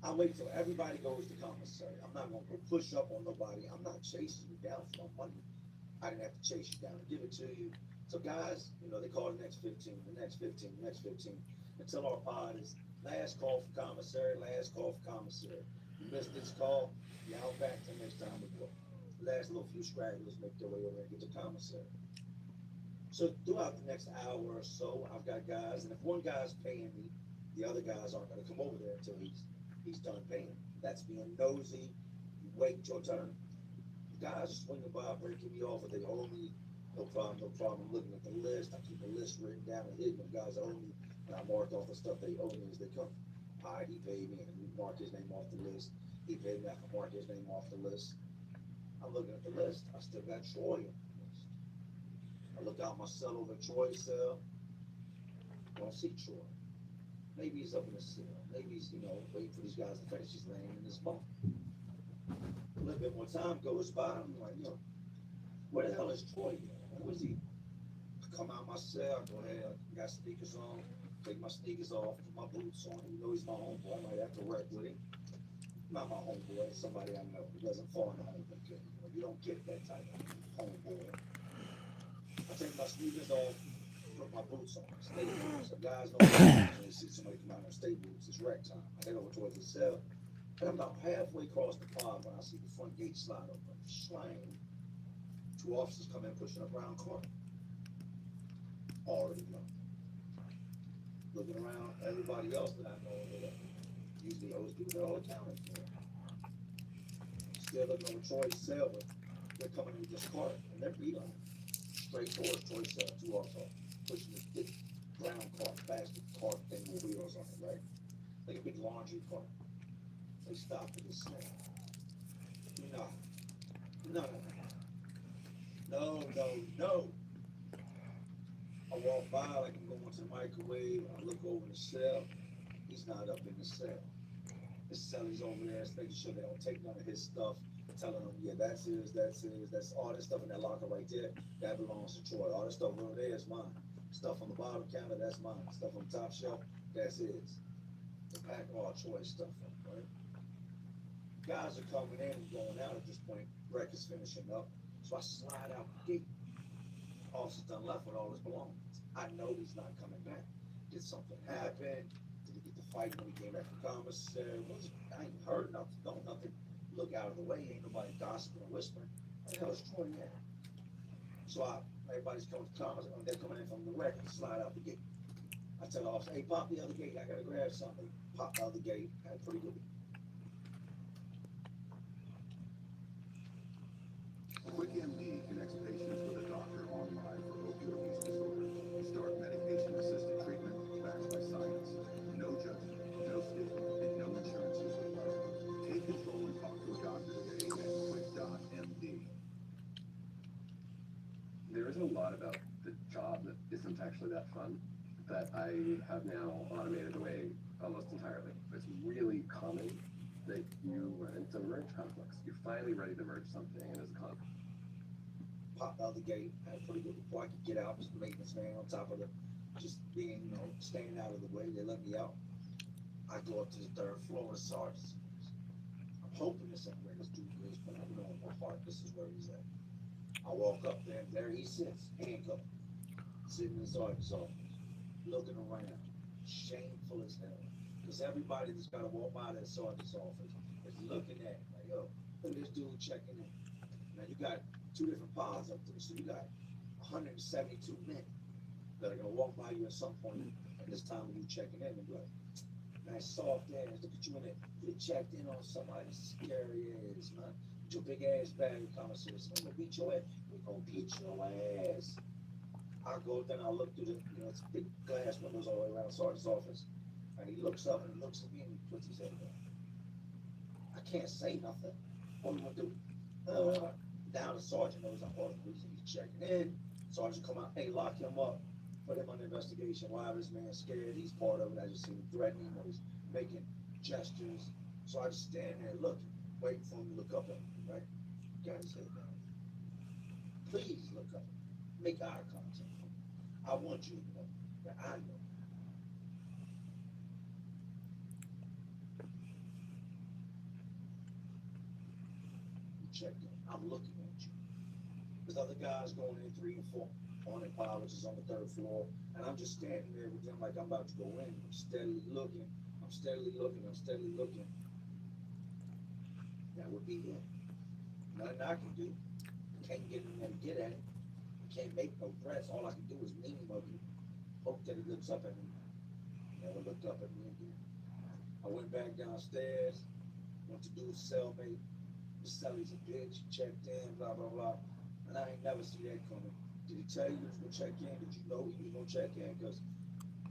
I'll wait till everybody goes to commissary. I'm not going to go push up on nobody. I'm not chasing you down for my money. I didn't have to chase you down and give it to you. So guys, they call the next 15, the next 15, the next 15, until our pod is last call for commissary, last call for commissary. You missed this call, now back to next time we go. Last little few stragglers make their way over and get to commissary. So throughout the next hour or so, I've got guys, and if one guy's paying me, the other guys aren't going to come over there until he's done paying. That's being nosy. You wait your turn. The guys swinging by, breaking me off, if they owe me, no problem, no problem. I'm looking at the list. I keep a list written down and hidden. The guys owe me, and I mark off the stuff they owe me as they come. All right, he paid me, and we mark his name off the list. He paid me, I can mark his name off the list. I'm looking at the list. I still got Troy on the list. I look out my cell over at Troy's cell. Don't see Troy. Maybe he's up in the cell. Maybe he's, waiting for these guys to finish his name in his phone. A little bit more time goes by. I'm like, where the hell is Troy? Where is he? I come out my cell. I go ahead. I got sneakers on. Take my sneakers off. Put my boots on. He's my homeboy. I might have to work with him. Not my homeboy. It's somebody I know. He doesn't fall in the homeboy kid. You don't get that type of homeboy. I take my sneakers off. Put my boots on, state boots. The guys know when they see somebody come out in state boots, it's wreck time. I head over towards the cell, and I'm about halfway across the pod when I see the front gate slide open. Slang. 2 officers come in pushing up around the corner. Already know. Looking around, everybody else that I know over there. Usually those people that all accounted for. Still looking over Troy's cell, but they're coming in with this cart, and they're beat on it. Straight towards Troy's cell, 2 officers. Pushing this big brown cart, plastic cart thing with wheels on it, right? Like a big laundry cart. They stop at this thing. No. I walk by like I'm going to the microwave. I look over the cell. He's not up in the cell. His celly's over there. It's making sure they don't take none of his stuff. Telling them, yeah, that's his, that's all this stuff in that locker right there. That belongs to Troy. All this stuff over there is mine. Stuff on the bottom counter, that's mine. Stuff on the top shelf, that's his. They pack all Troy's stuff up, right? Guys are coming in and going out at this point. Wreck is finishing up. So I slide out the gate. Officer's done left with all his belongings. I know he's not coming back. Did something happen? Did he get the fight when he came back from commissary? I ain't heard nothing, no nothing. Look out of the way, ain't nobody gossiping or whispering. What the hell is Troy at? So everybody's coming to commissary, they're coming in from the wreck and slide out the gate. I tell the officer, hey, pop the other gate, I gotta grab something. Pop the other gate, had a pretty good. QuickMD connects patients with a doctor on about the job that isn't actually that fun that I have now automated away almost entirely. It's really common that you run into merge conflicts. You're finally ready to merge something, and there's a conflict. Popped out the gate, had a pretty good before I could get out, just the maintenance man on top of the, just being, staying out of the way, they let me out. I go up to the third floor of the sergeant's. I'm hoping this ain't where this dude is, but I know in my heart this is where he's at. I walk up there, and there he sits, handcuffed, sitting in the sergeant's office, looking around, shameful as hell. Because everybody that's got to walk by that sergeant's office is looking at him, like, yo, look at this dude checking in. Now you got two different pods up there, so you got 172 men that are gonna walk by you at some point at this time when you checking in and be like, nice soft ass, look at you in it. You checked in on somebody scary ass, man. With your big ass bag of commissary. I'm gonna beat your ass. We're gonna beat your ass. I go, then I look through the, it's big glass windows all the way around the sergeant's office. And he looks up and he looks at me and he puts his head down. I can't say nothing. What am I gonna do? Now the sergeant knows I'm part of the reason he's checking in. Sergeant come out, hey, lock him up. Put him on investigation. Why this man scared? He's part of it. I just see him threatening or he's making gestures. So I just stand there looking, waiting for him to look up at me, right? Got his head down. Please look up. Make eye contact. I want you to know that I know. You checked in. I'm looking at you. There's other guys going in 3 and 4. On in Power, which is on the 3rd floor, and I'm just standing there with them like I'm about to go in. I'm steadily looking. I'm steadily looking. I'm steadily looking. That would be it. Nothing I can do. Can't get in there to get at it. Can't make no threats. All I can do is mean mug him. Hope that he looks up at me. Never looked up at me again. I went back downstairs. Went to do a cellmate. The celly's a bitch. Checked in. Blah blah blah. And I ain't never see that coming. Did he tell you he was going to check in? Did you know he was going to check in? Because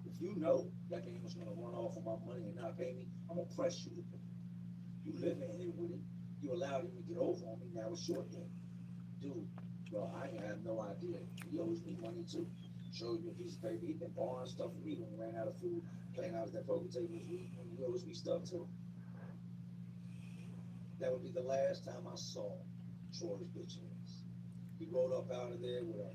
if you know that man was going to run off with my money and not pay me, I'm going to press you to pay. You live in here with it. You allowed him to get over on me. Now it's your thing. Dude, well, I have no idea. He owes me money too. Showed me a piece of paper. He'd been borrowing stuff from me when we ran out of food, playing out at that poker table. He owes me stuff too. That would be the last time I saw Troy's bitch ass. He rolled up out of there with a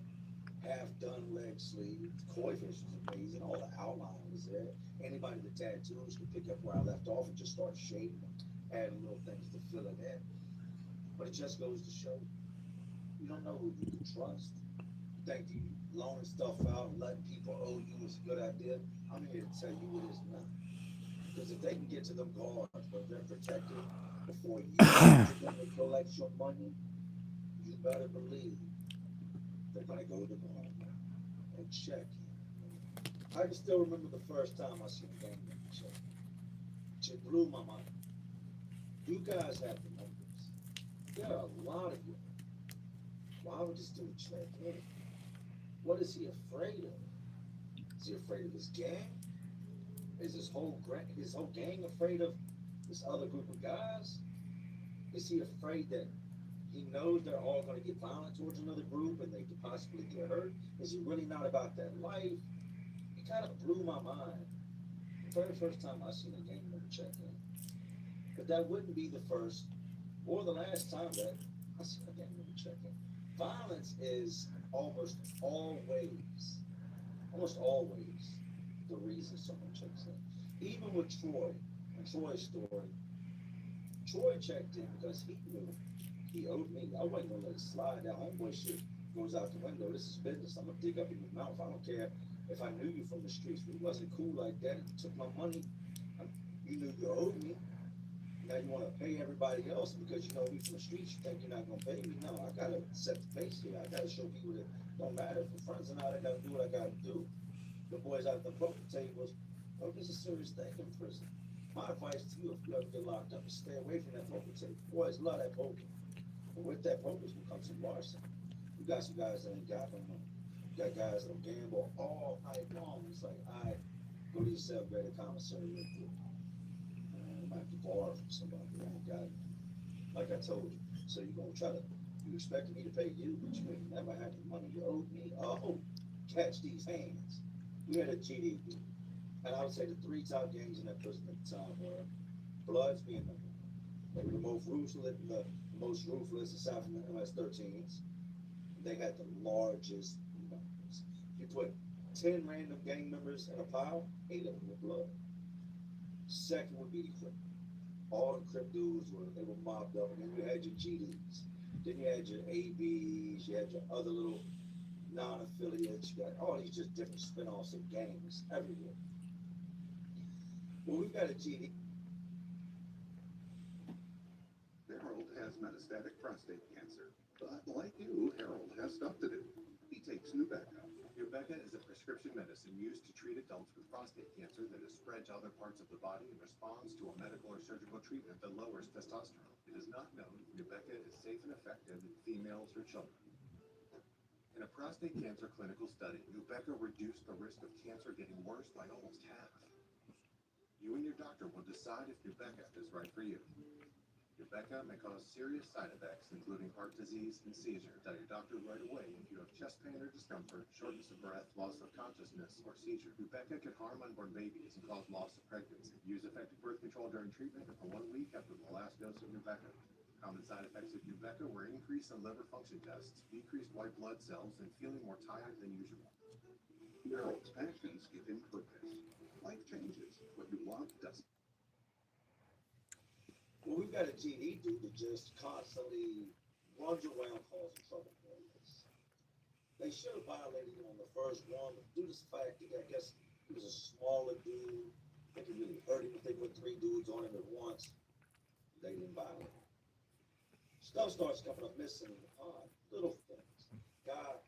half-done leg sleeve. The koi fish was amazing. All the outline was there. Anybody with tattoos could pick up where I left off and just start shading them, adding little things to fill it in. But it just goes to show you don't know who you can trust. You think you loaning stuff out and letting people owe you is a good idea. I'm here to tell you it is not. Because if they can get to them guards where they're protected before you collect your money, you better believe they're gonna go to the home and check. I can still remember the first time I seen a gang member check. It blew my mind. You guys have the numbers. There are a lot of you. Why would this dude check in? What is he afraid of? Is he afraid of his gang? Is his whole gang afraid of this other group of guys? Is he afraid that he knows they're all going to get violent towards another group and they could possibly get hurt? Is he really not about that life? It kind of blew my mind. The very first time I seen a gang member check in. But that wouldn't be the first or the last time that I seen a gang member check in. Violence is almost always the reason someone checks in. Even with Troy, and Troy's story, Troy checked in because he knew he owed me. I wasn't gonna let it slide. That homeboy shit goes out the window. This is business. I'm gonna dig up in your mouth. I don't care if I knew you from the streets. We wasn't cool like that. You took my money. You knew you owed me. Now you want to pay everybody else because you know me from the streets. You think you're not gonna pay me? No, I gotta set the pace here. I gotta show people that don't matter if we're friends or not. I gotta do what I gotta do. The boys out at the poker tables. Oh, this is a serious thing in prison. My advice to you, if you ever get locked up, is stay away from that poker table. Boys love that poker. But with that poker will come some larceny. You got some guys that ain't got no money. You got guys that'll gamble all night long. It's like, all right, go to your cell, grab a commissary real quick. I might have to borrow from somebody. I ain't got it. Like I told you. So you're gonna try to, you You expected me to pay you, but you ain't never had the money you owed me. Oh, catch these hands. We had a GD, and I would say the three top gangs in that prison at the time were Bloods being number one. They were the most ruthless aside from the MS-13s. They had the largest numbers. You put 10 random gang members in a pile, 8 of them were Blood. Second would be the Crip. All the Crip dudes were mobbed up, and then you had your GDs. Then you had your ABs, you had your other little non-affiliates, you got all these just different spin-offs of gangs everywhere. Well, we've got a GD. Harold has metastatic prostate cancer, but like you, Harold has stuff to do. He takes Nubeca. Nubeca is a prescription medicine used to treat adults with prostate cancer that is spread to other parts of the body and responds to a medical or surgical treatment that lowers testosterone. It is not known if Nubeca is safe and effective in females or children. In a prostate cancer clinical study, Nubeca reduced the risk of cancer getting worse by almost half. You and your doctor will decide if Nubeca is right for you. Nubeca may cause serious side effects, including heart disease and seizure. Tell your doctor right away if you have chest pain or discomfort, shortness of breath, loss of consciousness, or seizure. Nubeca can harm unborn babies and cause loss of pregnancy. Use effective birth control during treatment or for 1 week after the last dose of Nubeca. Common side effects of Nubeca were increase in liver function tests, decreased white blood cells, and feeling more tired than usual. Harold's passions give him purpose. Life changes. What you want doesn't. Well, we've got a GD dude that just constantly runs around causing trouble for us. They should have violated him on the first one, but due to the fact that I guess he was a smaller dude, they could really hurt him if they put 3 dudes on him at once. They didn't violate him. Stuff starts coming up missing in the pond. Little things. God,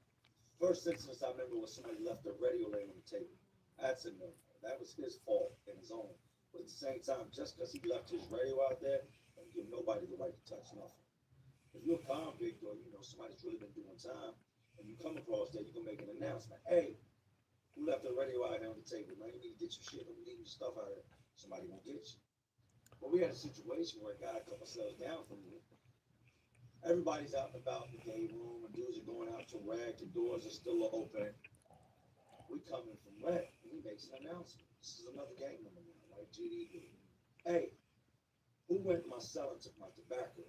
first instance I remember was somebody left their radio laying on the table. That's a no. That was his fault and his own. But at the same time, just because he left his radio out there, don't give nobody the right to touch nothing. If you're a convict or somebody's really been doing time, and you come across that, you can make an announcement. Hey, who left the radio out here on the table? Man, you need to get your shit, or we need your stuff out here. Somebody gonna get you. But we had a situation where a guy a couple cells down from me. Everybody's out and about in the day room, and dudes are going out to rec, the doors are still open. We come in from rec, and he makes an announcement. This is another gang member now, right? GD. Hey, who went in my cell and took my tobacco?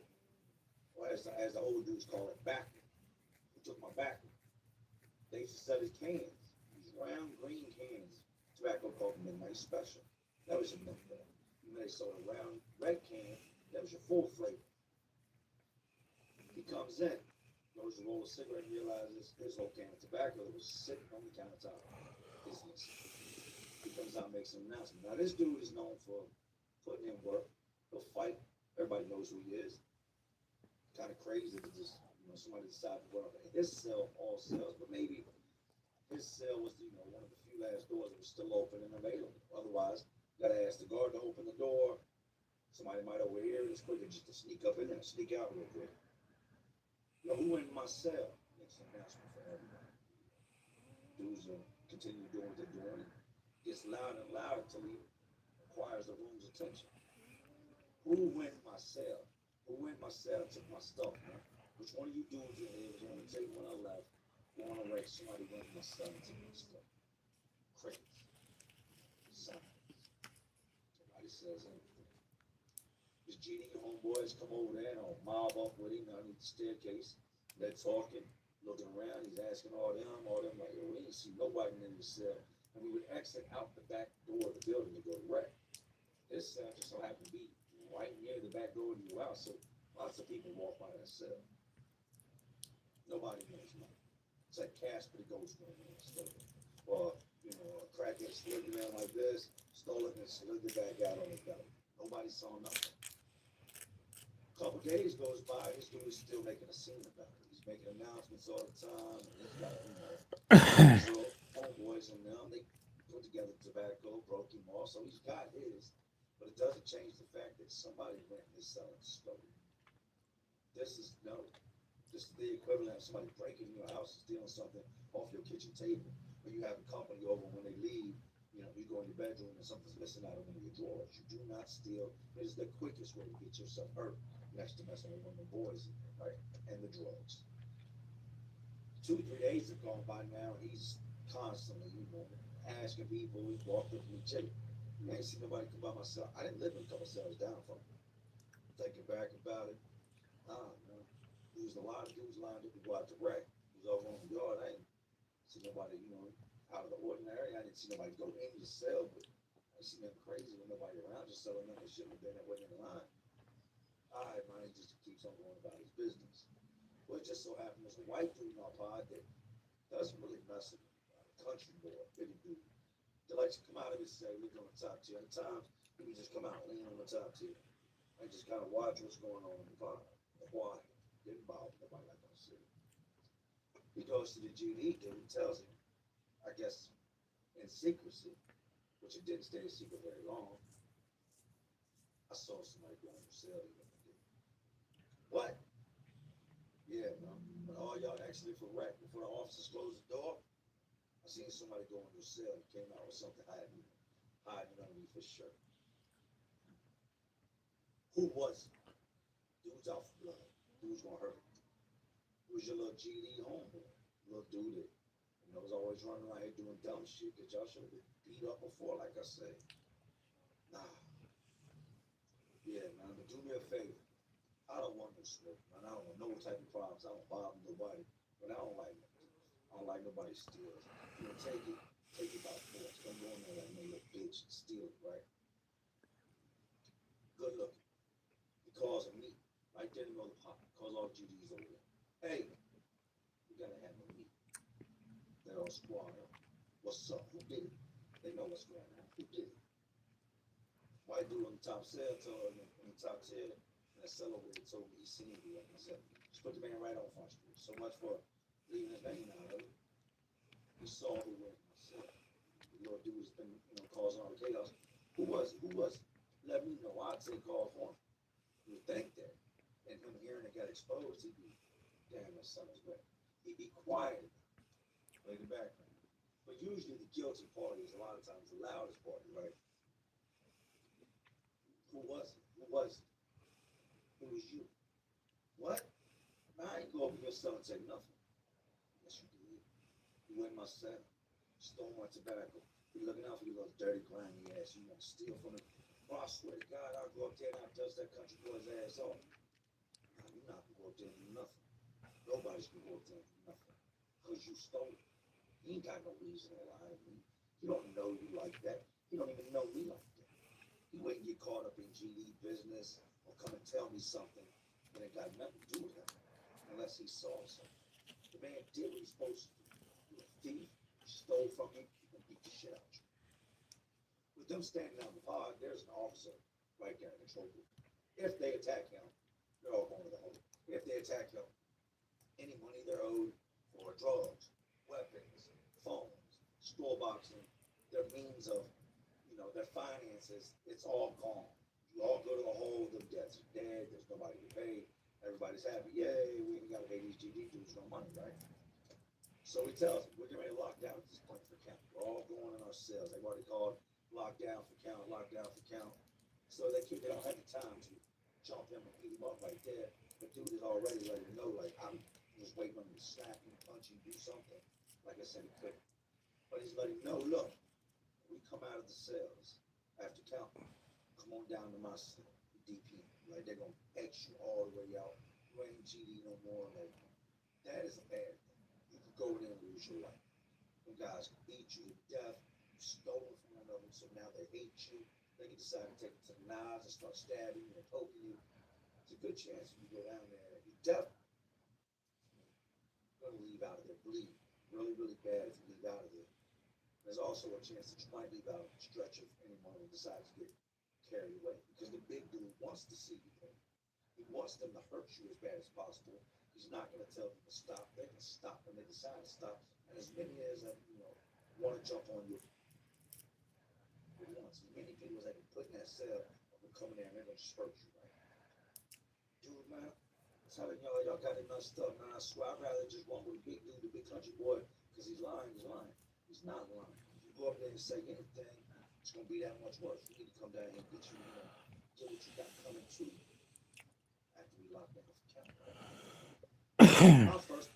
Or as the old dudes call it, backer. Who took my backer? They used to sell his cans, these round green cans, tobacco called Midnight Special. That was your midnight. And then they sold a round red can, that was your full flavor. He comes in, goes to roll a cigarette, and realizes his whole can of tobacco that was sitting on the countertop is missing. He comes out and makes an announcement. Now, this dude is known for putting in work. He'll fight. Everybody knows who he is. Kind of crazy to just, somebody decided to go up in his cell, all cells, but maybe his cell was, one of the few last doors that was still open and available. Otherwise, you got to ask the guard to open the door. Somebody might overhear it. It's quicker just to sneak up in there and sneak out real quick. Who went in my cell? Makes an announcement for everybody. Dudes continue doing what they're doing. Gets louder and louder until he acquires the room's attention. Who went in my cell? Who went in my cell and took my stuff, man? Which one of you dudes in here was on the table when I left? Going away, somebody went in my cell and took my stuff. Crazy. Silence. Nobody says anything. This GD homeboys come over there and I'll mob up with him underneath the staircase. They're talking, looking around. He's asking all them like, we ain't see nobody in the cell. And we would exit out the back door of the building to go to rec. This cell just so happened to be right near the back door of your house, so lots of people walk by that cell. Nobody knows nothing. It's like Casper the Ghost going in and stole it. Or, a crackhead slid around like this, stole it and slid it back out on his belly. Nobody saw nothing. A couple days goes by, this dude is still making a scene about it. He's making announcements all the time, and he's got, his little homeboys and them, they put together tobacco, broke him off, so he's got his. But it doesn't change the fact that somebody went and stole it. This is the equivalent of somebody breaking your house and stealing something off your kitchen table. Or you have a company over when they leave, you go in your bedroom and something's missing out of one of your drawers. You do not steal. It is the quickest way to get yourself hurt. next to messing with one of the boys, right? And the drugs. 2-3 days have gone by now, and he's constantly, asking people. He walked up to me, Jake, I ain't seen nobody come by my cell. I didn't live in a couple cells down from him. Thinking back about it, man. There was a lot of dudes lined up to go out to wreck. He was over on the yard. I ain't see nobody, out of the ordinary. I didn't see nobody go in the cell, but I see nothing crazy with nobody around just selling nothing. Shouldn't have been that way in the line. All right, man, he just keeps on going about his business. Well, it just so happened there's a white dude in our pod that doesn't really mess with country boy, big dude. They like to come out of his cell, look on the top tier. At times, he would just come out and lean on the top tier and just kind of watch what's going on in the pod. Why? Didn't bother nobody like I said. He goes to the GD dude and tells him, I guess in secrecy, which it didn't stay a secret very long, I saw somebody go in your cell. What? Yeah, man. When all y'all actually for wreck, before the officers closed the door, I seen somebody go in your cell and came out with something hiding underneath his shirt. Who was it? Dude's out for blood. Dude's gonna hurt him. It was your little GD homeboy, little dude that was always running around here doing dumb shit that y'all should have been beat up before, like I said. Nah. Yeah, man, but do me a favor. I don't want no smoke, man. I don't want no type of problems. I don't bother nobody, but I don't like it. I don't like nobody steals. Take it by force. Don't go in there like no little bitch and steal it, right? Good looking. He calls him meat. Right there in the other pocket. Calls all GDs over there. Hey, we gotta have no meat. They're all squad. What's up? Who did it? They know what's going on. Who did it? White dude on the top cell told him on the top tier. That cell over there told me he seen me. Like I said, just put the man right on Front Street. So much for leaving his name out of it. He saw who went myself. The little dude has been, causing all the chaos. Who was it? Who was it? Let me know. I'll take off on him. You would think that. And him hearing it got exposed, he'd be, damn, that son is wet. He'd be quiet. Play the background. But usually the guilty party is a lot of times the loudest party, right? Who was it? Who was it? It was you. What? Now I ain't go over your cell and take nothing. Yes, you did. You went in my cell. Stole my tobacco. You're looking out for your little dirty, grimy ass. You want to steal from it. Oh, I swear to God, I'll go up there and I'll dust that country boy's ass off. Now, you're not going to go up there and do nothing. Nobody's going to go up there and do nothing. Because you stole it. He ain't got no reason to lie to me. He don't know you like that. He don't even know me like that. He wouldn't get caught up in GD business or come and tell me something that ain't got nothing to do with him unless he saw something. The man did what he's supposed to do. He was a thief, stole from him, and beat the shit out of you. With them standing out in the pod, there's an officer right there in the control room. If they attack him, they're all going to the hole. If they attack him, any money they're owed for drugs, weapons, phones, store boxing, their means of, their finances, it's all gone. You all go to the hole, the debts are dead, there's nobody to pay, everybody's happy, yay, we ain't gotta pay these GD dudes no money, right? So he tells them, we're getting ready to lock down at this point for count. We're all going in our cells. They've already called lockdown for count, lockdown for count. So they don't have the time to jump him and beat him up right there. But dude is already letting him know, like, I'm just waiting on him to slap him, punch him, do something. Like I said, he couldn't. But he's letting him know, look, we come out of the cells after counting. Come on down to my cell, DP. Like, they're going to X you all the way out. You ain't GD no more. Like, that is a bad thing. You could go in and lose your life. Them guys can beat you to death. You stolen from one of them, so now they hate you. They can decide to take it to the knives and start stabbing you and poking you. It's a good chance if you go down there. You're definitely going to leave out of there bleeding. Really, really bad if you leave out of there. There's also a chance that you might leave out of the stretch if anyone decides to get carried away. Because the big dude wants to see you pain. He wants them to hurt you as bad as possible. He's not going to tell them to stop. They can stop when they decide to stop. And as many as want to jump on you, as many people as they can put in that cell will come in there and they're going to just hurt you, right? Dude, man, I'm telling y'all got it messed up, man. I swear I'd rather just walk with a big dude, the big country boy, because he's lying. He's not lying. If you go up there and say anything, it's going to be that much worse. You need to come down here and get what you got coming to you. After locked down for count. My first.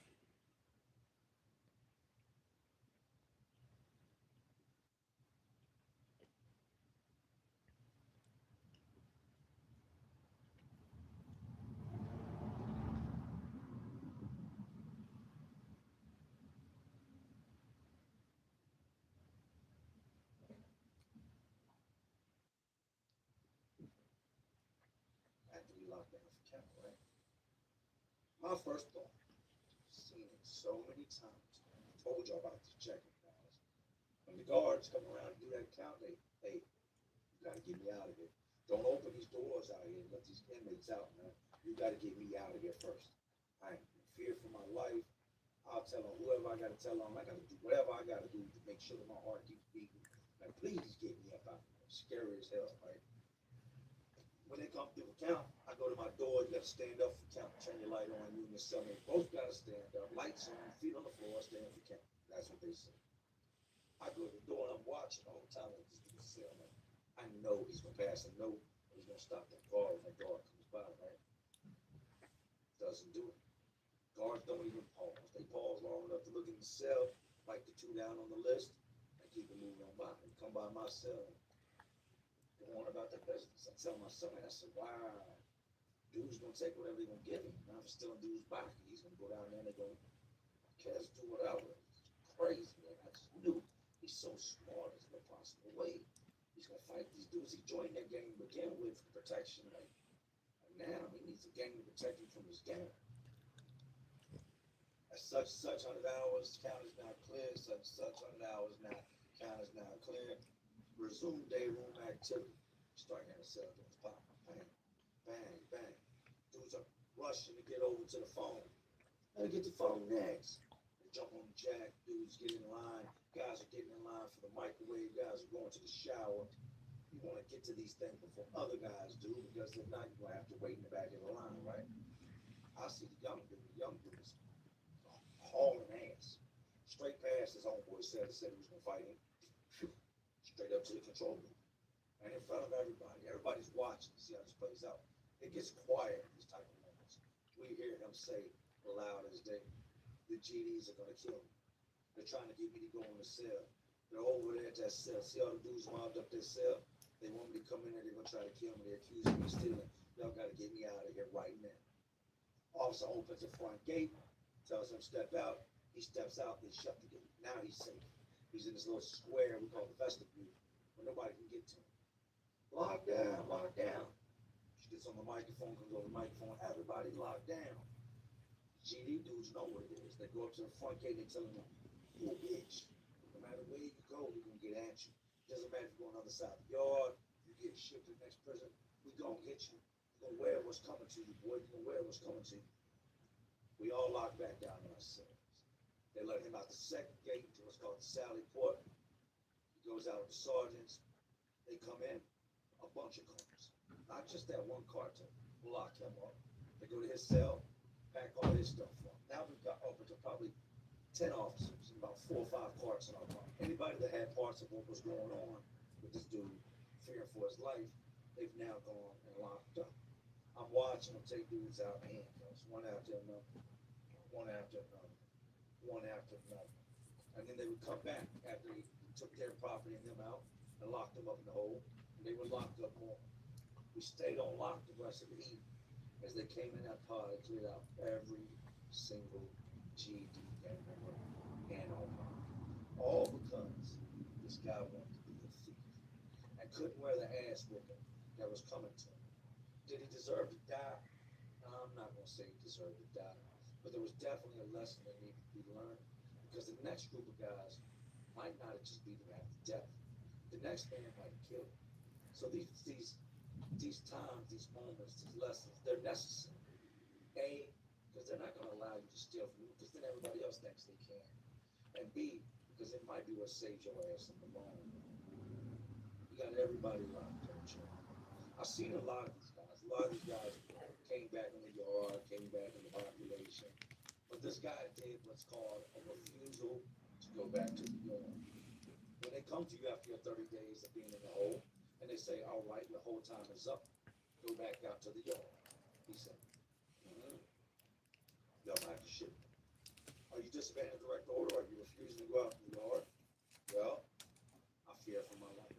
After we locked down for count, right? My first thought, seen it so many times. I told y'all about this checking guys. When the guards come around and do that count, hey, you gotta get me out of here. Don't open these doors out here and let these inmates out, man. You gotta get me out of here first. I am in fear for my life. I'll tell them whoever I gotta tell them. I gotta do whatever I gotta do to make sure that my heart keeps beating. Like, please get me up out of here. Scary as hell, right? When they come through the count, I go to my door. You gotta stand up for count. Turn your light on. You and your cellmate both gotta stand up. Lights on, feet on the floor, stand for count. That's what they say. I go to the door and I'm watching the whole time with this cellmate. I know he's gonna pass a note. He's gonna stop that guard when that guard comes by, right? Doesn't do it. Guards don't even pause. They pause long enough to look in the cell, like the two down on the list, and keep it moving on by. They come by my cell. Go on about their business. I tell my son, I said, wow, dude's gonna take whatever they're gonna give him. Now, if it's still in dude's pocket, he's gonna go down there and they're gonna cast do whatever. It's crazy, man. I just knew he's so smart, there's no possible way. He's gonna fight these dudes. He joined that gang to begin with for protection. Like, and now he needs a gang to protect him from his gang. At such 100 hours, count is now clear. Such 100 hours now, count is now clear. Resume day room activity. Start hearing the cell doors pop. Bang, bang, bang. Dudes are rushing to get over to the phone. Gotta get the phone next. They jump on the jack. Dudes get in line. Guys are getting in line for the microwave. Guys are going to the shower. You want to get to these things before other guys do, because if not, you're going to have to wait in the back of the line, right? I see the young dudes hauling ass. Straight past his homeboy said he was going to fight him. Straight up to the control room. And in front of everybody. Everybody's watching to see how this plays out. It gets quiet in these type of moments. We hear him say loud as day, the GDs are going to kill me. They're trying to get me to go in the cell. They're over there at that cell. See all the dudes mobbed up their cell? They want me to come in there. They're going to try to kill me. They're accusing me of stealing. Y'all got to get me out of here right now. Officer opens the front gate, tells him step out. He steps out. They shut the gate. Now he's safe. He's in this little square we call the vestibule, where nobody can get to him. Lock down, lock down. She gets on the microphone, comes over the microphone, everybody locked down. GD dudes know what it is. They go up to the front gate, they tell them, you a bitch. No matter where you go, we're gonna get at you. Doesn't matter if you go on the other side of the yard, you get shipped to the next prison, we gonna get you. You're gonna wear what's coming to you, boy. You're gonna wear what's coming to you. We all locked back down in our cells. They let him out the second gate to what's called the Sally Port. He goes out with the sergeants. They come in, a bunch of cars. Not just that one cartel. We'll lock him up. They go to his cell, pack all his stuff up. Now we've got up to probably 10 officers and about 4 or 5 parts in our car. Anybody that had parts of what was going on with this dude, fearing for his life, they've now gone and locked up. I'm watching them take dudes out in handcuffs, one after another, one after another. One after another. And then they would come back after they took their property and them out and locked them up in the hole. And they were locked up more. We stayed on lock the rest of the evening. As they came in that pod, they cleared out every single GD gang member and Omar. All because this guy wanted to be a thief and couldn't wear the ass whipping that was coming to him. Did he deserve to die? No, I'm not going to say he deserved to die. But there was definitely a lesson that needed to be learned, because the next group of guys might not have just beat him after death. The next man might have killed him. So these times, these moments, these lessons, they're necessary. A, because they're not going to allow you to steal from you, because then everybody else thinks they can. And B, because it might be what saves your ass in the long run. You got everybody locked up. I've seen a lot of these guys. A lot of these guys came back in the yard, came back in the population. But this guy did what's called a refusal to go back to the yard. When they come to you after your 30 days of being in the hole, and they say, all right, your whole time is up, go back out to the yard. He said, Yo, I have to ship. Are you disobeying a direct order? Are you refusing to go out in the yard? Well, I fear for my life.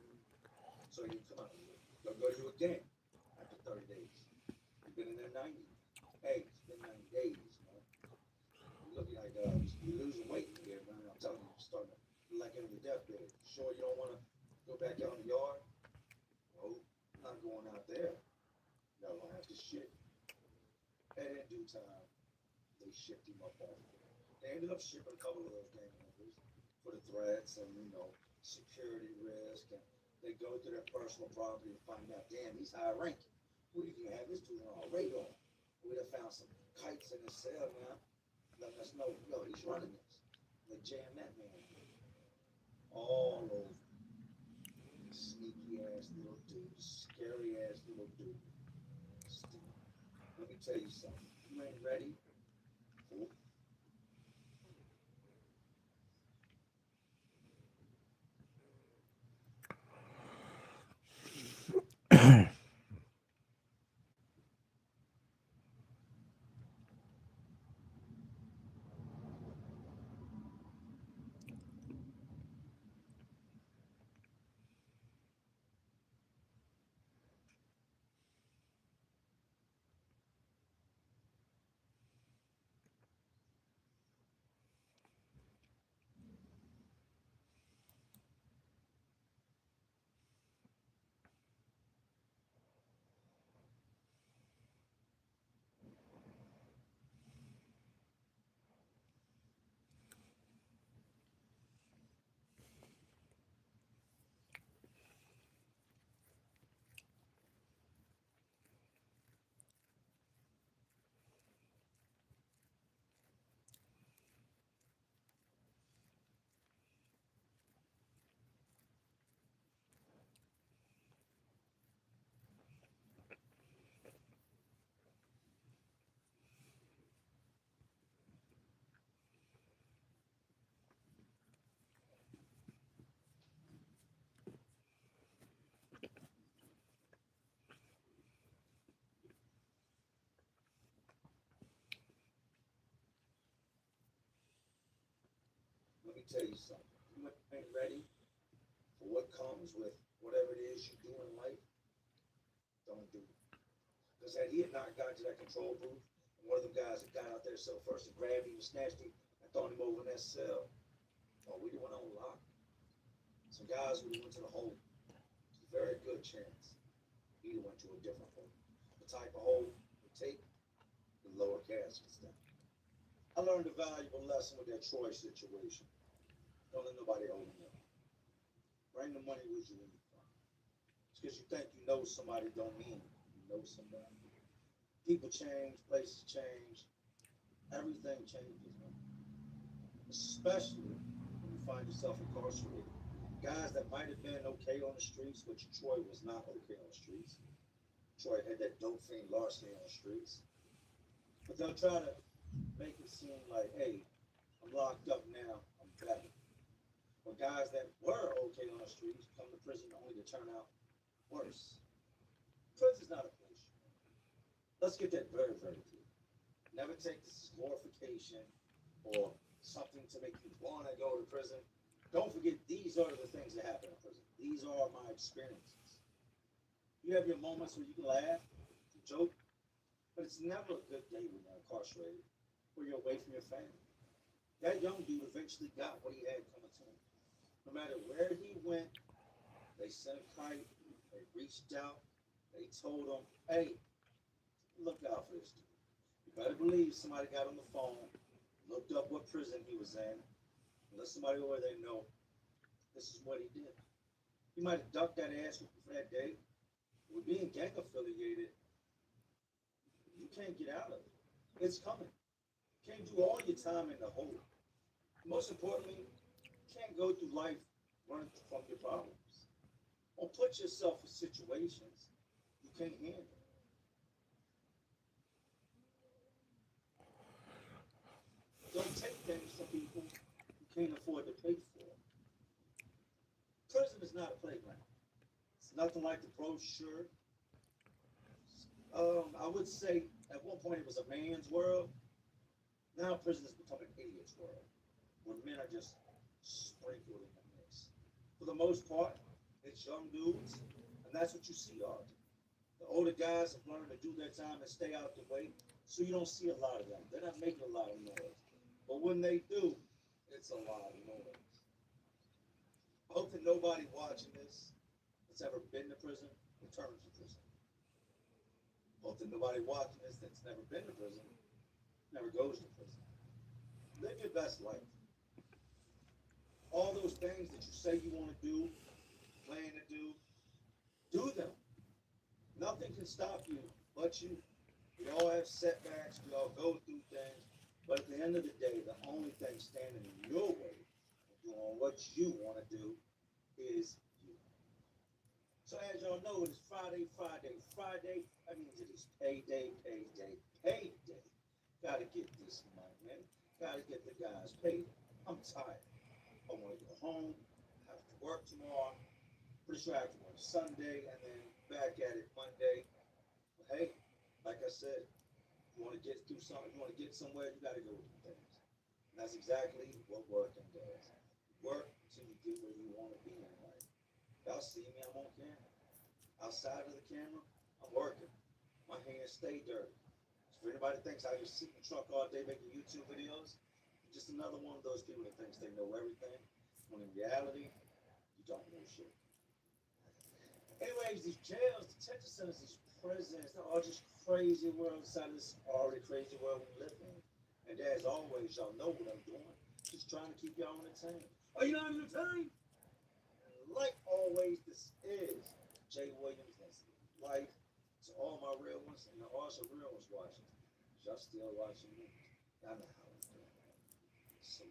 So you come out. They'll go to you again after 30 days. You've been in there 90. Hey, it's been 90 days, man. You're looking like you're losing weight here, man. I'm telling you, you're starting to be like in your deathbed. Sure you don't want to go back out in the yard? No, I'm not going out there. No, I have to ship. And in due time, they shipped him up off there. They ended up shipping a couple of those gang members for the threats and, security risk. And they go to their personal property and find out, damn, he's high ranking. What are you going to have this dude on our radar? We'd have found some kites in his cell now, letting us know, yo, he's running this. They jam that man all over. Sneaky ass little dude, scary ass little dude. Let me tell you something. You ain't ready. Let me tell you something. You ain't ready for what comes with whatever it is you do in life. Don't do it. Because had he had not gotten to that control booth, and one of them guys that got out there so first and grabbed him and snatched him and thrown him over in that cell, we'd have went on lock. Some guys would have went to the hole. It's a very good chance. He'd have went to a different hole. The type of hole would take the lower caskets down. I learned a valuable lesson with that Troy situation. Don't let nobody hold me up. Bring the money with you when you come. It's because you think you know somebody don't mean you know somebody. People change, places change, everything changes, man. Especially when you find yourself incarcerated. Guys that might have been okay on the streets, which Troy was not okay on the streets. Troy had that dope fiend larceny on the streets. But they'll try to make it seem like, hey, I'm locked up now, I'm better. But guys that were okay on the streets come to prison only to turn out worse. Prison's not a place. Let's get that very, very clear. Never take this as glorification or something to make you want to go to prison. Don't forget, these are the things that happen in prison. These are my experiences. You have your moments where you can laugh, you joke, but it's never a good day when you're incarcerated or you're away from your family. That young dude eventually got what he had coming to him. No matter where he went, they sent a kite, they reached out, they told him, hey, look out for this dude. You better believe somebody got on the phone, looked up what prison he was in, and let somebody over there know this is what he did. He might have ducked that ass for that day. With being gang affiliated, you can't get out of it. It's coming. You can't do all your time in the hole. Most importantly, you can't go through life running from your problems. Don't put yourself in situations you can't handle. Don't take things from people you can't afford to pay for. Prison is not a playground. It's nothing like the brochure. I would say at one point it was a man's world. Now prison has become an idiot's world, where men are just sprinkled in the mix. For the most part, it's young dudes, and that's what you see often. The older guys have learned to do their time and stay out the way, so you don't see a lot of them. They're not making a lot of noise. But when they do, it's a lot of noise. I hope that nobody watching this that's ever been to prison returns to prison. I hope that nobody watching this that's never been to prison never goes to prison. Live your best life. All those things that you say you want to do, plan to do them. Nothing can stop you but you. We all have setbacks, we all go through things, but at the end of the day, the only thing standing in your way of doing what you want to do is you. So as y'all know, it is Friday. That means it is payday. Gotta get this money, man. Gotta get the guys paid. I'm tired. I want to go home. I have to work tomorrow. Pretty sure I have to work Sunday and then back at it Monday. But hey, like I said, you want to get through something, you want to get somewhere, you got to go through things. And that's exactly what working does. Work until you get where you want to be in life. Y'all see me, I'm on camera. Outside of the camera, I'm working. My hands stay dirty. So for anybody that thinks I just sit in the truck all day making YouTube videos, I'm just another one of those people that thinks they know everything, when in reality, you don't know shit. Anyways, these jails, detention centers, these prisons, they're all just crazy world inside of this already crazy world we live in. And as always, y'all know what I'm doing. Just trying to keep y'all entertained. Are you not entertained? And like always, this is Jay Williams. That's life to all my real ones and also real ones watching. Y'all still watching me. Y'all know how I'm doing. So,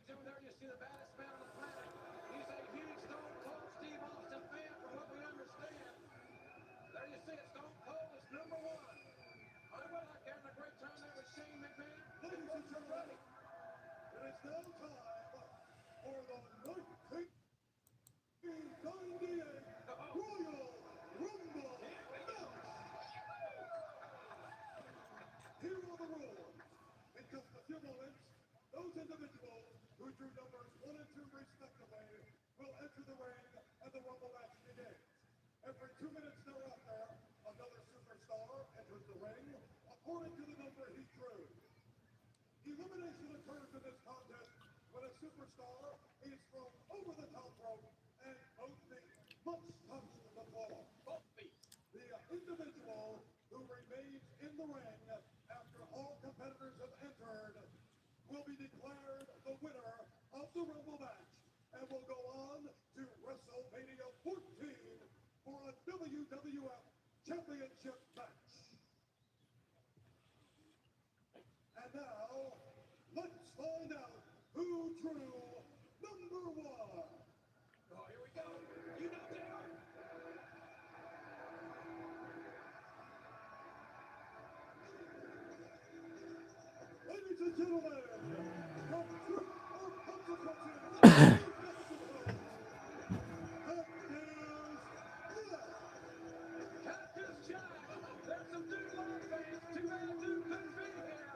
There you see the baddest man on the planet. He's a huge Stone Cold Steve Austin fan, from what we understand. There you see it, Stone Cold is number one. I went out there having a great time there with Shane McMahon. Ladies and gentlemen, it is now time for the 1998 Royal Rumble match. Here on the road, in just a few moments, those individuals who drew numbers 1 and 2 respectively will enter the ring and the Rumble match begins. Every 2 minutes thereafter, another superstar enters the ring according to the number he drew. Elimination occurs in this contest when a superstar is thrown over the top rope and both feet must touch the floor. Both feet. The individual who remains in the ring after all competitors have entered will be declared the winner of the Rumble match and will go on to WrestleMania 14 for a WWF Championship match. And now, let's find out who drew number 1. Oh, here we go. You know they are. Ladies and gentlemen, from Truth or Consequences, Cactus Jack. There's some Dude Live fans. Too bad Dude couldn't be here.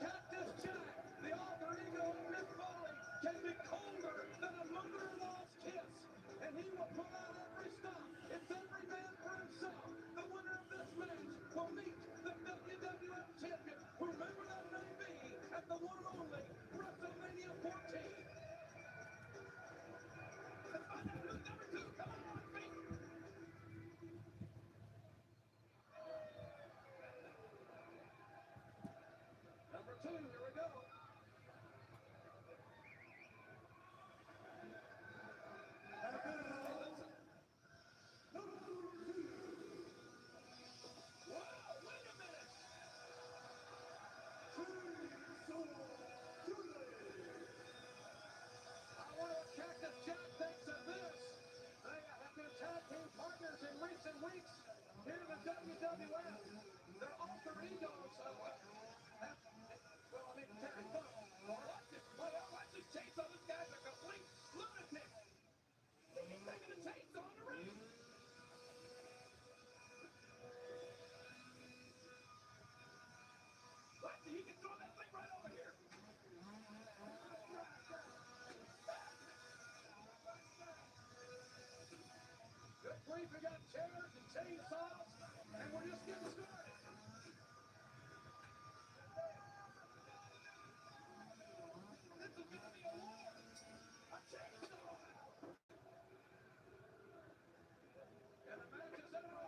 Cactus Jack, the alter ego of Mick Foley, can be colder than a mother-in-law's kiss, and he will pull out every stop. It's every man for himself. The winner of this match will meet the WWF champion, who may We got chairs and chainsaws, and we're just getting started. This is gonna be a war. A chainsaw. And the match is over.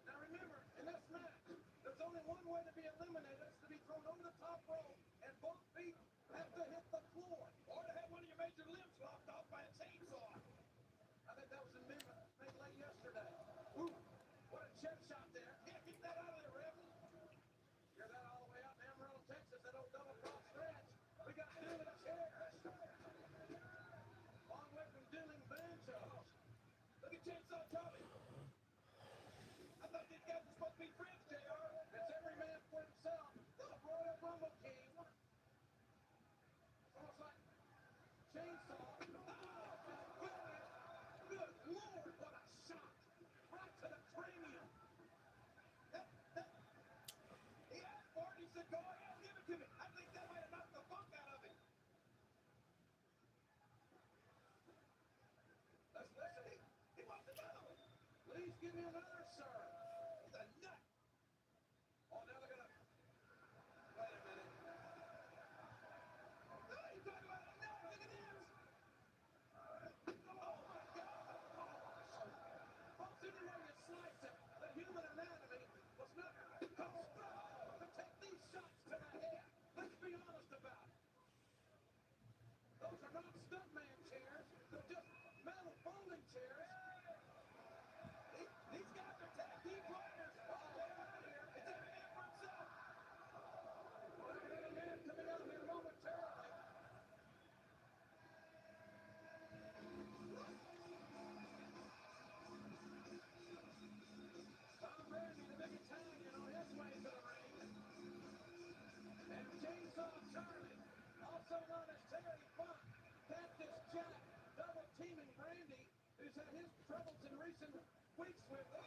Now remember, in this match, there's only one way to be eliminated. It's to be thrown over the top rope, and both feet have to hit the floor, or to have one of your major limbs lopped off by a chainsaw. I think that was an amendment made late yesterday. Ooh, what a chip shot there. Can't keep that out of there, Reb. Hear that all the way out in Amarillo, Texas, that old double cross stretch. We got dueling chairs. Long way from dueling banjos. Look at Chainsaw Charlie. I thought these guys were supposed to be friends, JR. It's every man for himself. The Royal Rumble King. It's almost like Chainsaw. Oh, goodness. Good Lord, what a shot. Right to the cranium. He asked for it. He said, go ahead, give it to me. I think that might have knocked the funk out of him. Listen, he wants another one. Please give me another, sir. He's a nut. Oh, now they're gonna. Wait a minute. No, you talking about a nut? Look at this. Oh my God. Folks, anywhere you slice it, the human anatomy was not constructed to take these shots to the head. Let's be honest about it. Those are not stuntman chairs. They're just metal folding chairs. These guys are tag team partners. Oh, they're out of here. It's every man for himself. We're going to have a man coming out here momentarily. Tom Brady, the big Italian, on his way to the ring. And Chainsaw Charlie, also known as Terry Funk, Cactus Jack, double teaming Brandy, who's had his troubles in recent weeks with the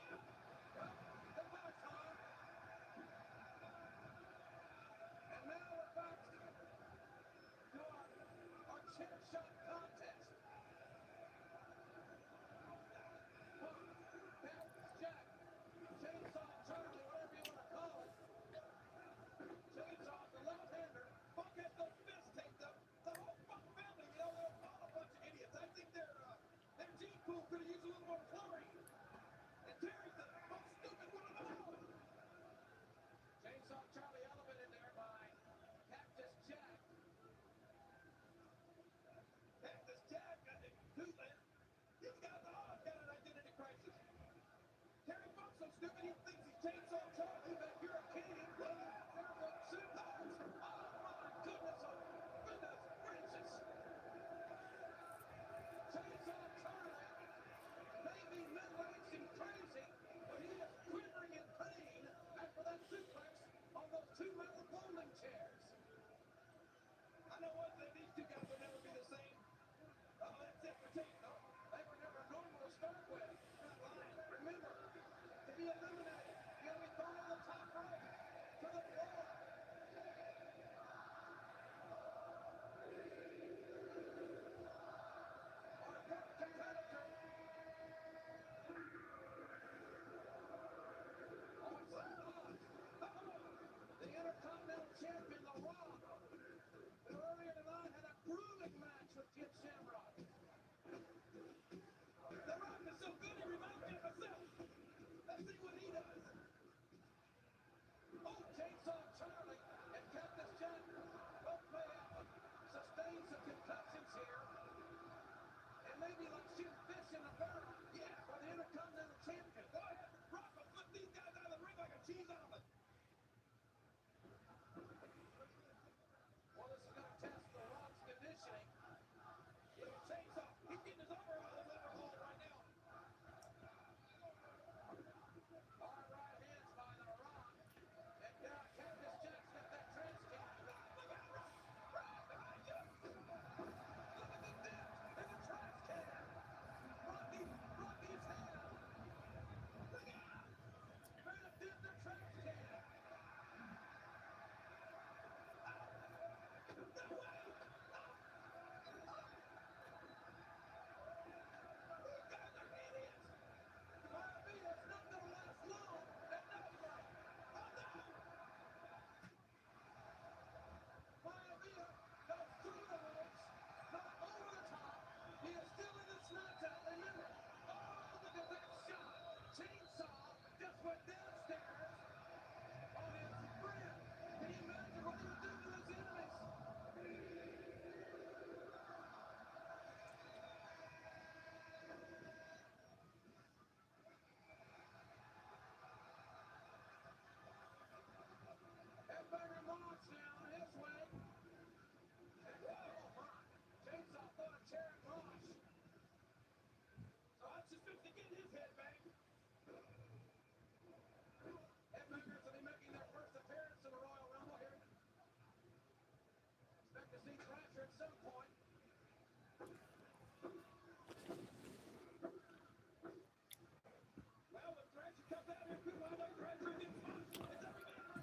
Peloton. And now we're back to our chair shot contest. Funk, Cactus Jack, Chainsaw Charlie, whatever you want to call it. Chainsaw, the left-hander. Funk has those fists taped up. The whole Funk family, they're all a bunch of idiots. I think their gene pool could have used a little more chlorine. And Terry's the most stupid one of them all. Chainsaw Charlie elevated there by Cactus Jack. Cactus Jack, Tootland. He's got an identity crisis. Terry Funk's so stupid he thinks he's Chainsaw Charlie, but you're a king. There's a suplex. Oh my goodness, goodness gracious. Chainsaw Charlie may be middle-aged and crazy, but he is quivering in pain after that suplex on those two metal folding chairs. I know one thing, these two guys will never be the same. That's it for Chainsaw. They were never normal to start with. Remember, to be eliminated, you gotta be thrown on the top rope to the floor. Our first competitor. The Intercontinental Champion, The Rock, who earlier tonight had a grueling match with Ken Shamrock. The Rock is so good he reminds me of himself. Let's see what he does.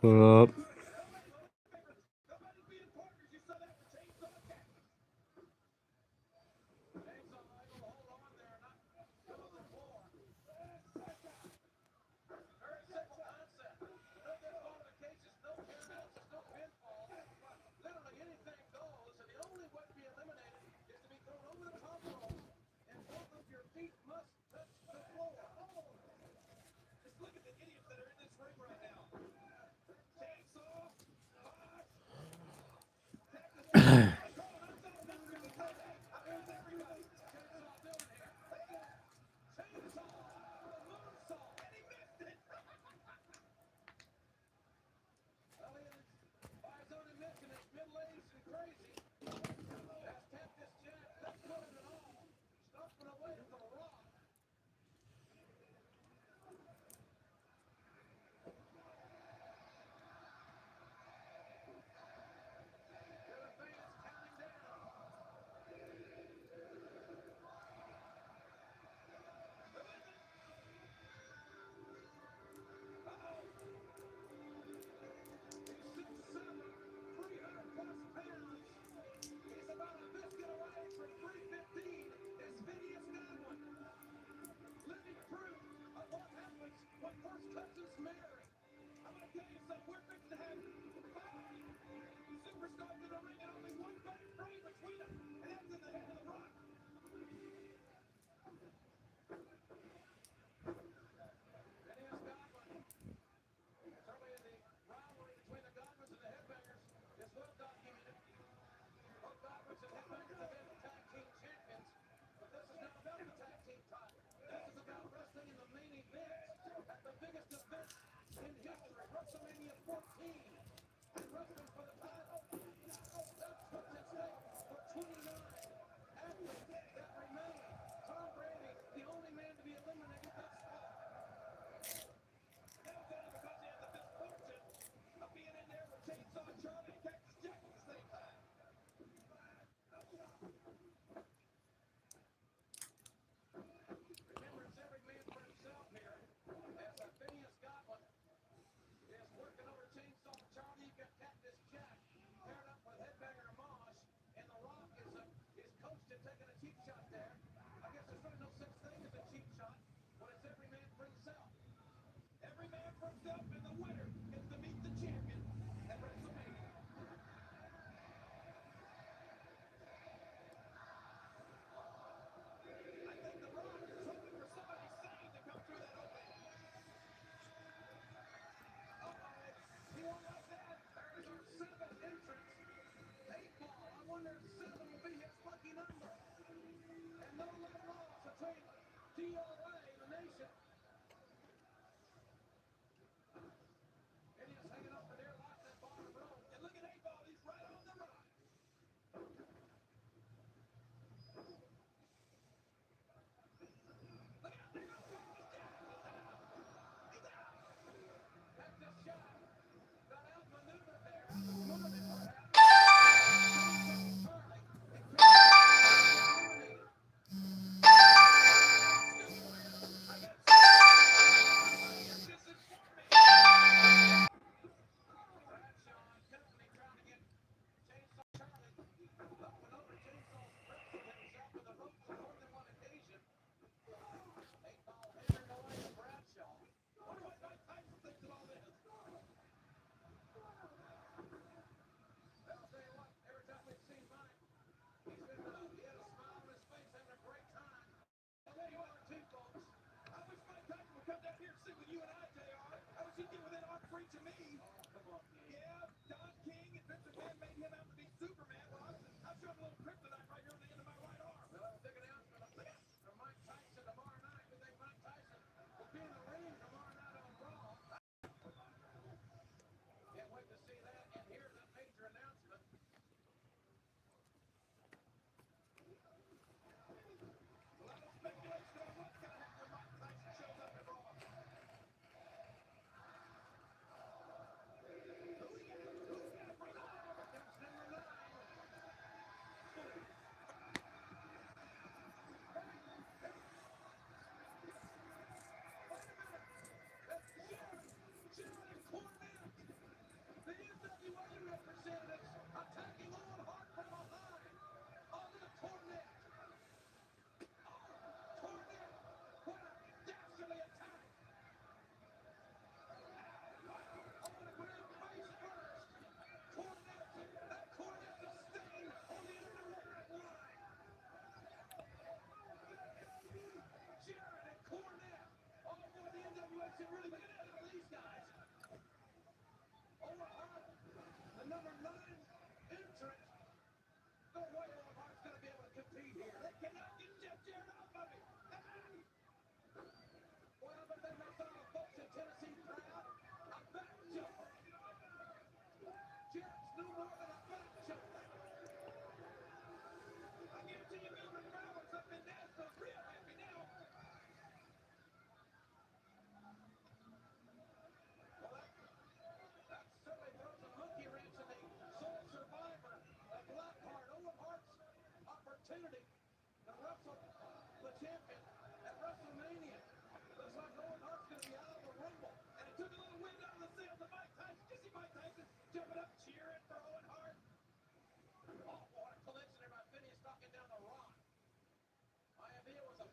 What up?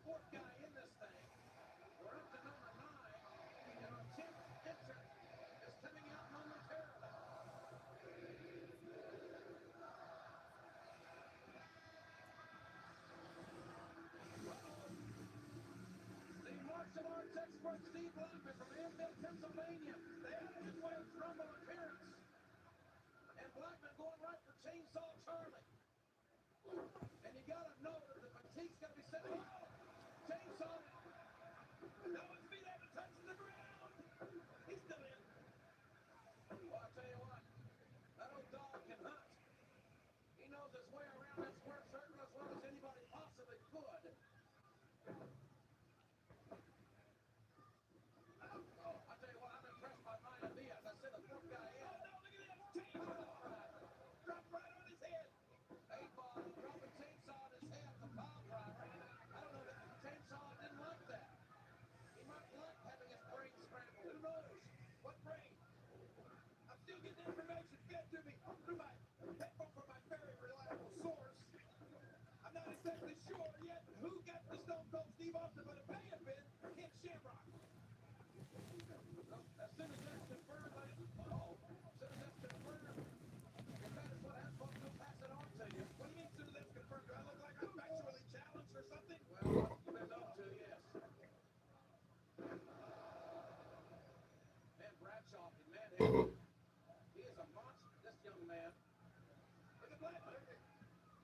fourth guy in this thing. We're up to number 9, and our 10th entrant is coming out momentarily. The martial arts expert Steve Blackman from Annville, Pennsylvania. They had his Royal Rumble appearance. And Blackman going right for Chainsaw Charlie. And you gotta know that the fatigue's gotta be set. Oh! Chainsaw! Now his feet haven't touched the ground! He's still in. Well, I'll tell you what, that old dog can hunt. He knows his way around that square circle as well as anybody possibly could. I'll tell you what, I'm impressed by Maya Diaz. I said the fourth guy in. Oh, no, look at that! Dropped right on his head. 8-ball, dropping Chainsaw on his head, the pile driver. I don't know that Chainsaw didn't like that. He might like having his brain scrambled. Who knows? What brain? I'm still getting information fed to me through my headphone from my very reliable source. I'm not exactly sure yet who got the Stone Cold Steve Austin, but it may have been Ken Shamrock. As soon as that's confirmed, as soon as that's confirmed, if that is what has folks will pass it on to you. What do you mean, as soon as that's confirmed? Do I look like I'm factually challenged or something? Well, you've been up to, yes. Man, Bradshaw and Manhattan, he is a monster, this young man. Look at Blackman.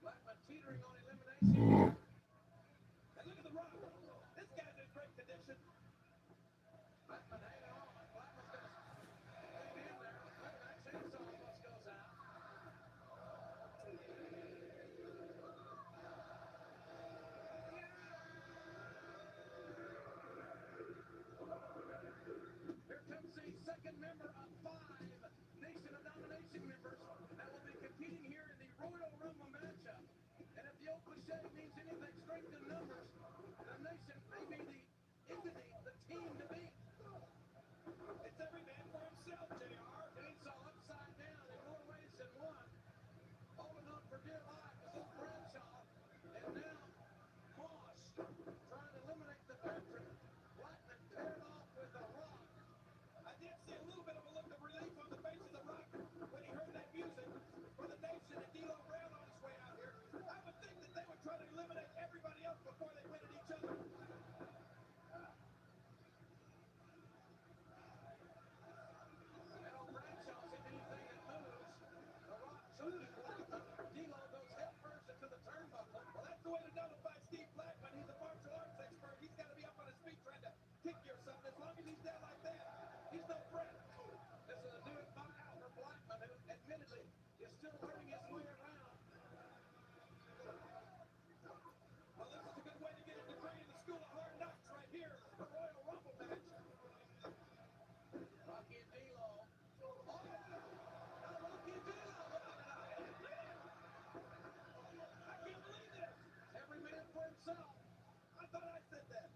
Blackman teetering on elimination. And look at the Rock. This guy's in great condition. Blackman hanging on. Blackman's gonna hang in there. Look at that Chainsaw almost goes out. Here comes the second member of 5 Nation of Domination members that will be competing here in the Royal Rumble matchup. And if the old cliche means anything, strength in numbers, the Nation may be the entity, the team to beat. It's every man for himself, JR. Chainsaw upside down in more ways than one. Holding on for dear life is old Bradshaw. And now, Moss trying to eliminate the veteran. Blackman paired off with the Rock. I did see a little bit of a look of relief on the face of the Rock when he heard that music for the Nation and D'Lo Brown on his way out here. I would think that they would try to eliminate everybody else before they went at each other. And old Bradshaw's in anything that moves. The Rock choking Blackman. D'Lo goes head first into the turnbuckle. Well, that's the way to nullify Steve Blackman. He's a martial arts expert. He's got to be up on his feet trying to kick you or something. As long as he's down like that, he's no threat. This is a new file for Blackman, who admittedly is still learning his way around. Well, this is a good way to get him to train in the School of Hard Knocks right here. The Royal Rumble match. Rocky and D'Lo. Oh, now Rocky and D'Lo. I can't believe this. Every man for himself. I thought I said that.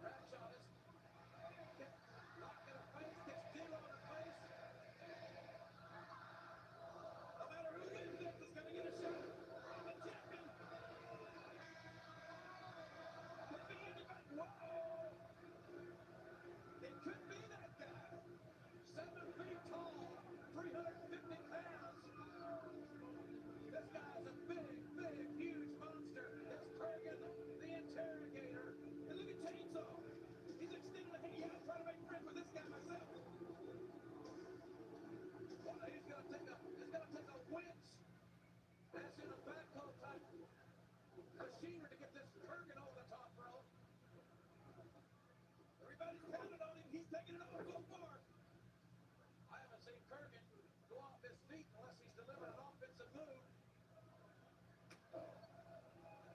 Bradshaw is Rock in the face, gets D'Lo in the face. No matter who wins this is going to get a shot. I'm a champion. Could be anybody. Whoa! It could be that guy. 7 feet tall, 350 pounds. This guy's a big, huge monster. It's Kurgan, the interrogator. And look at Chainsaw. He's extending a hand. Yeah, I'm trying to make friends with this guy myself. Well, he's gonna take a winch. That's in a backhoe type machinery to get this Kurgan over the top rope. Everybody's counting on him. He's taking it all so far. I haven't seen Kurgan go off his feet unless he's delivered an offensive move.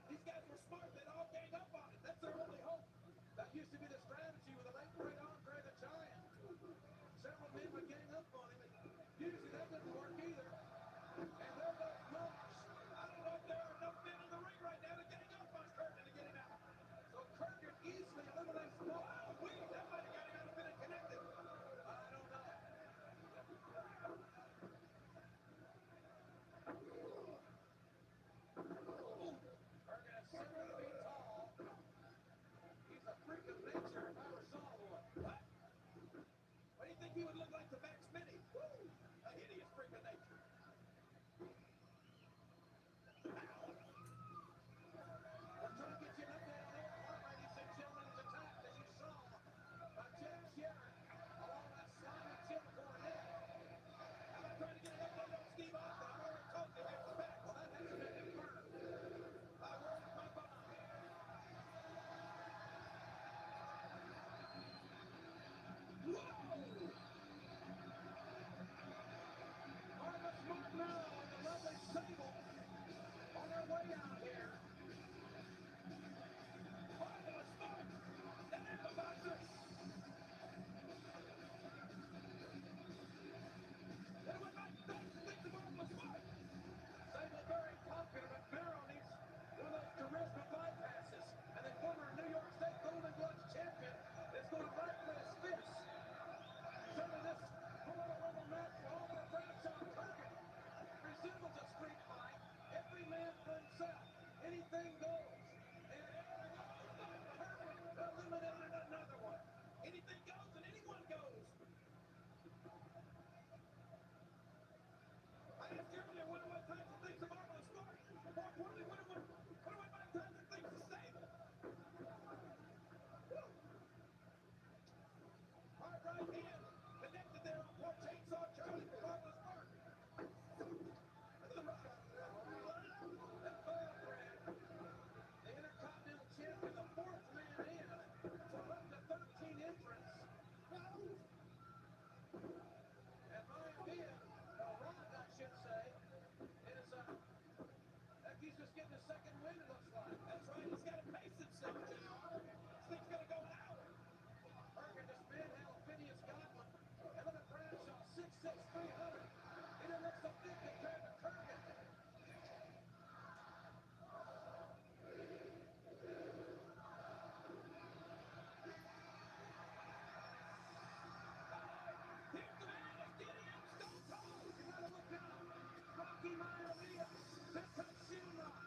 These guys were smart. They'd all gang up on it. That's their only hope. That used to be the strategy with the late great Andre the Giant. Several men would gang up on him, and usually that didn't work either. And there goes Moss. I don't know if there are enough men in the ring right now to gang up on Kurgan to get him out. So Kurgan easily eliminates Moss. Oh, wait, that might have got him out of it and connected. a second wind, it looks like. That's right, he's got to pace himself, JR. This thing's going to go an hour. Bergen just manhandled Phineas Godwin. And look at Bradshaw, 6'6", 300. He didn't look so big compared to Kurgan. Rocky Maivia, here comes Shamrock.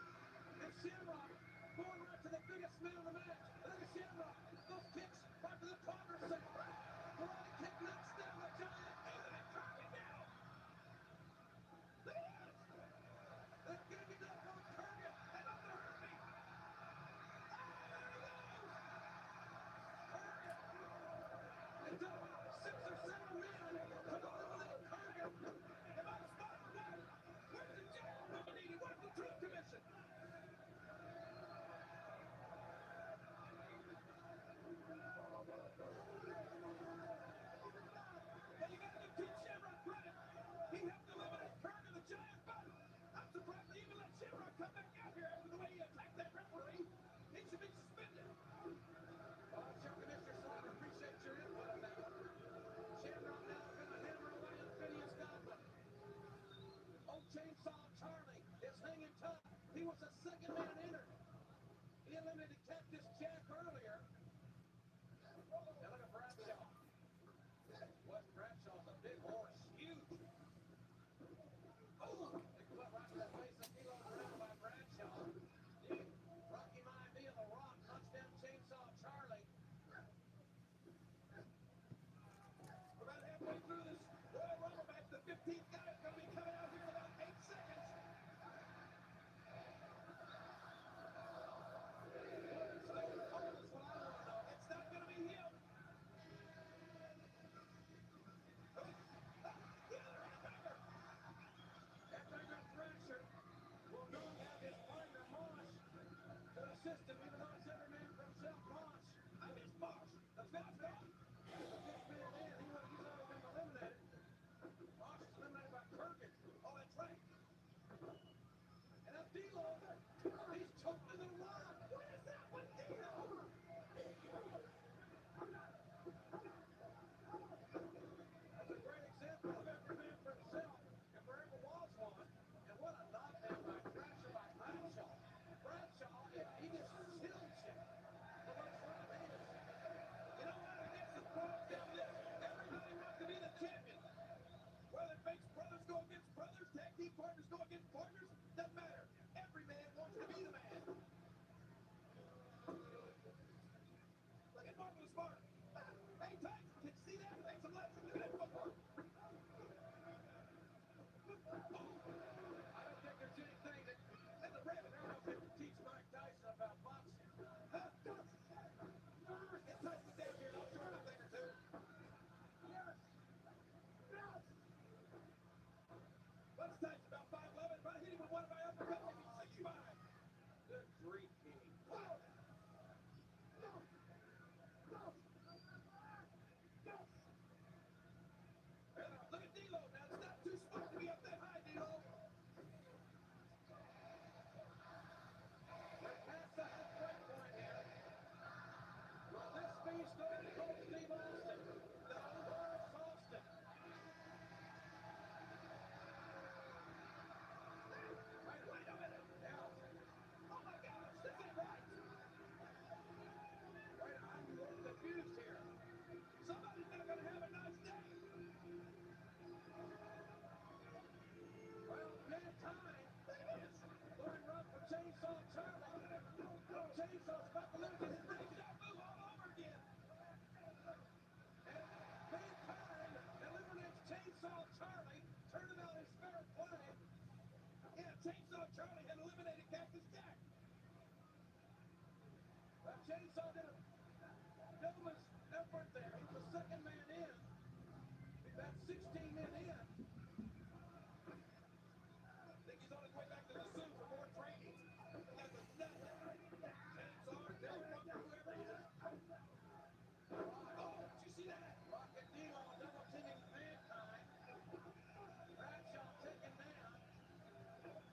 And Shamrock going right to the biggest man in the match. Look at Shamrock. Those kicks right to the quadricep. Karate kick knocks down the giant. Even at Kurgan now. Look at this. They're giving up on Kurgan. And on the Herbie. Oh, there he goes. Kurgan. It took about 6 or 7 men to eliminate Kurgan. Am I spot on? Where's the jail? Where's the truth commission? But you gotta give Ken Shamrock credit. He helped eliminate Kurgan the Giant, but I'm surprised they even let Shamrock come back out here after the way he attacked that referee. He should be suspended. Well, I'm sure Commissioner Slaughter appreciates your input on that one. Shamrock now gonna hammer away at Phineas Godwin. Old Chainsaw Charlie is hanging tough. He was the second man entered. He eliminated Cactus Jack earlier. Now look at Bradshaw. Wes Bradshaw's a big horse. Huge. Oh, big foot right to the face of Kilo around by Bradshaw. Rocky Maivia, The Rock, knocks down Chainsaw Charlie. We're about halfway through this Royal Rumble match. The 15th guy is going to be coming out here in about 8 seconds. It's not going to be him. Headbanger Thrasher will not have his partner Mosh to assist him, even though it's every man for himself. Mosh, I miss Mosh. The fifth man. The fifth man in. He's already been eliminated. Mosh is eliminated by Kurgan. Oh, that's right. And now D'Lo, he's choked to the rock. What is that with D'Lo? That's a great example of every man for himself, if there ever was one. And what a knockdown by Thrasher by Bradshaw. Bradshaw, he just killed him. But what's right is, you know what? I guess it boils down to this. Everybody wants to be the champion. Whether it makes brothers go against brothers, tag team partners go against partners, doesn't matter. Every man wants to be the man. Look at Marvelous Mark. Hey, Tyson, can you see that? Make some legs. Look at that footwork. I don't think there's anything that the Raven Arrow can teach Mike Tyson about boxing. Get Tyson down here. I'll show him a thing or two. What's Tyson, about 5'11"? If I hit him with one of my uppercuts, he'd be 6'5". Good grief, King. Wow. Look at D'Lo now. It's not too smart to be up that high, D'Lo. We're past the halfway point here. Will this be Stone Cold Steve Austin? The Boris Austin. Wait a minute. Now. Oh my gosh, this ain't right. Wait, I'm a little confused here. Somebody's not going to have a nice day. Well, mankind, look at this. Going rough for Chainsaw Charlie. Chainsaw's about to lose his deja vu all over again. And mankind eliminates Chainsaw Charlie, turning out his fair play. Yeah, Chainsaw Charlie had eliminated Cactus Jack. Well, Chainsaw did a gentleman's effort there. He's the second man in. We've had 16 men in. I think he's on his way back to the zoo for more training. That's a nothing. Chainsaw, Del Bunker, whoever he is. Oh, did you see that? Rocket D'Lo double teaming Mankind. Bradshaw taken down.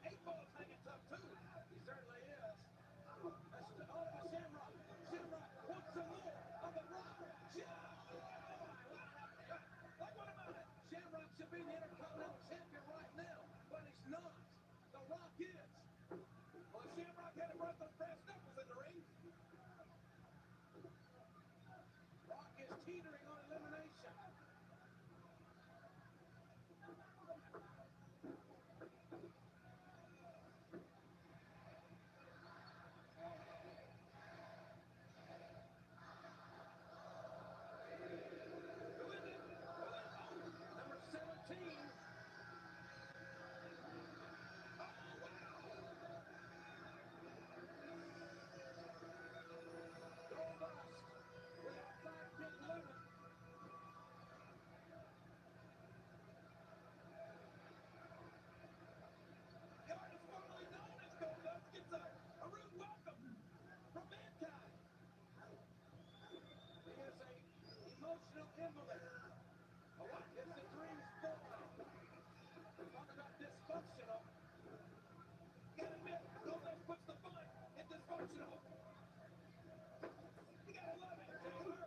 8 Ball's hanging tough too. He certainly invalid. A what? It's the dream's fallout. Talk about dysfunctional. Gotta admit, Gomez puts the fun in dysfunctional. You gotta love it, Taylor.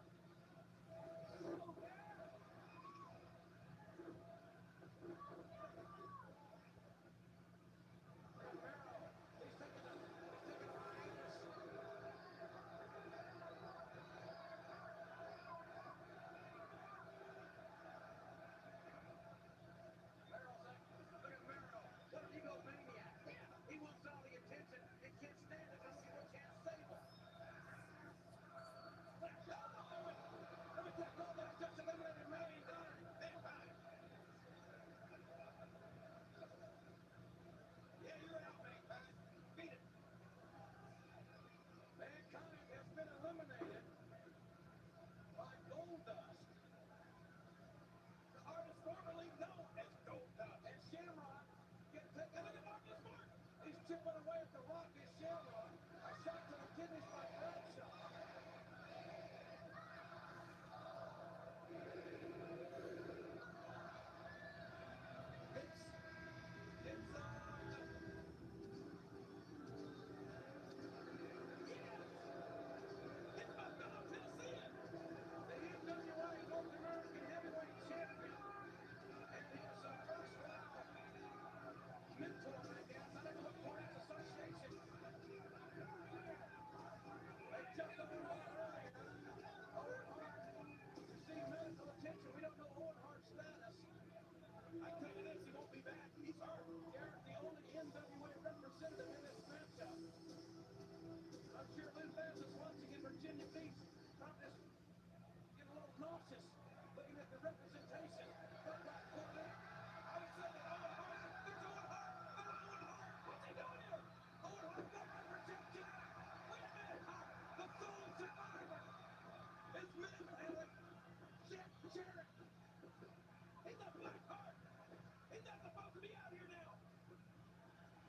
Look at Merrill. What an egomaniac. He wants all the attention and can't stand it because he can't save him. Let me take all that just eliminated mankind. Mankind. Yeah, you're out, mankind. Beat it. Mankind has been eliminated by Goldust, the artist formerly known as Goldust. And Shamrock gets taken. Look at Marcus Martin. He's chipping away at the Rock is Shamrock. A shot to the kidneys by Bradshaw. It's my fellow Tennessean, the NWA North American Heavyweight Champion, and his first round mentor, I guess. I don't know what Cornette's association. They jumped on Hart earlier. Owen Hart received medical attention. We don't know Owen Hart's status. I tell you this, he won't be back. He's hurt. Garrett, the only NWA representative in this matchup. I'm sure Lou Vaz is watching in Virginia Beach. Probably just get a little nauseous looking at the representation. But by Cornette, I would say that Owen Hart, there's Owen Hart. There's Owen Hart. What's he doing here? Owen Hart, no representation. Wait a minute. The sole survivor is manhandling Jeff Jarrett. He's a black heart. He's not supposed to be out here now.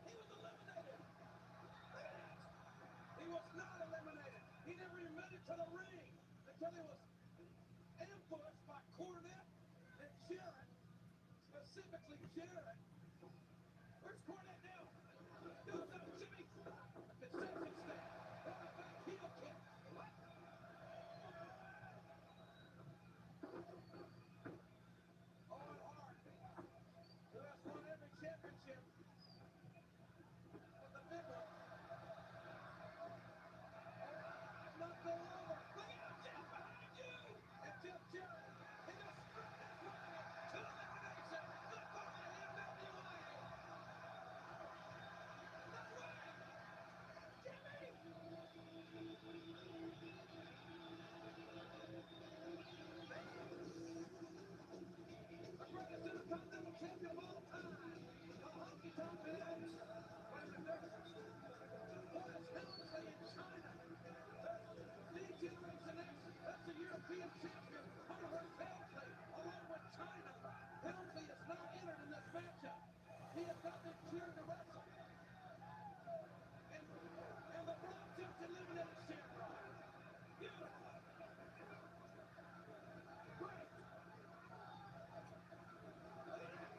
He was eliminated. Look at that. He was not eliminated. He never even made it to the ring until he was ambushed by Cornette and Jarrett, specifically Jarrett. Where's Cornette now? Doing that Jimmy concession stand. What a back heel kick. What? Owen Hart, who has won every championship, but the big one. Not go over. Look out, Jeff, behind you! And Jeff Jarrett, he just struck that flag to elimination. The part of NWA. No way! Jimmy! The greatest Intercontinental Champion of all time. The Honky Tonk Man. Wait a minute. What is Helmsley in China? D-Generation X, that's the European champion, Hunter Helmsley, along with China. Helmsley is not entered in this matchup. He has not been cleared to wrestle. And the Block just eliminated Shamrock. Beautiful. Great. Look at that.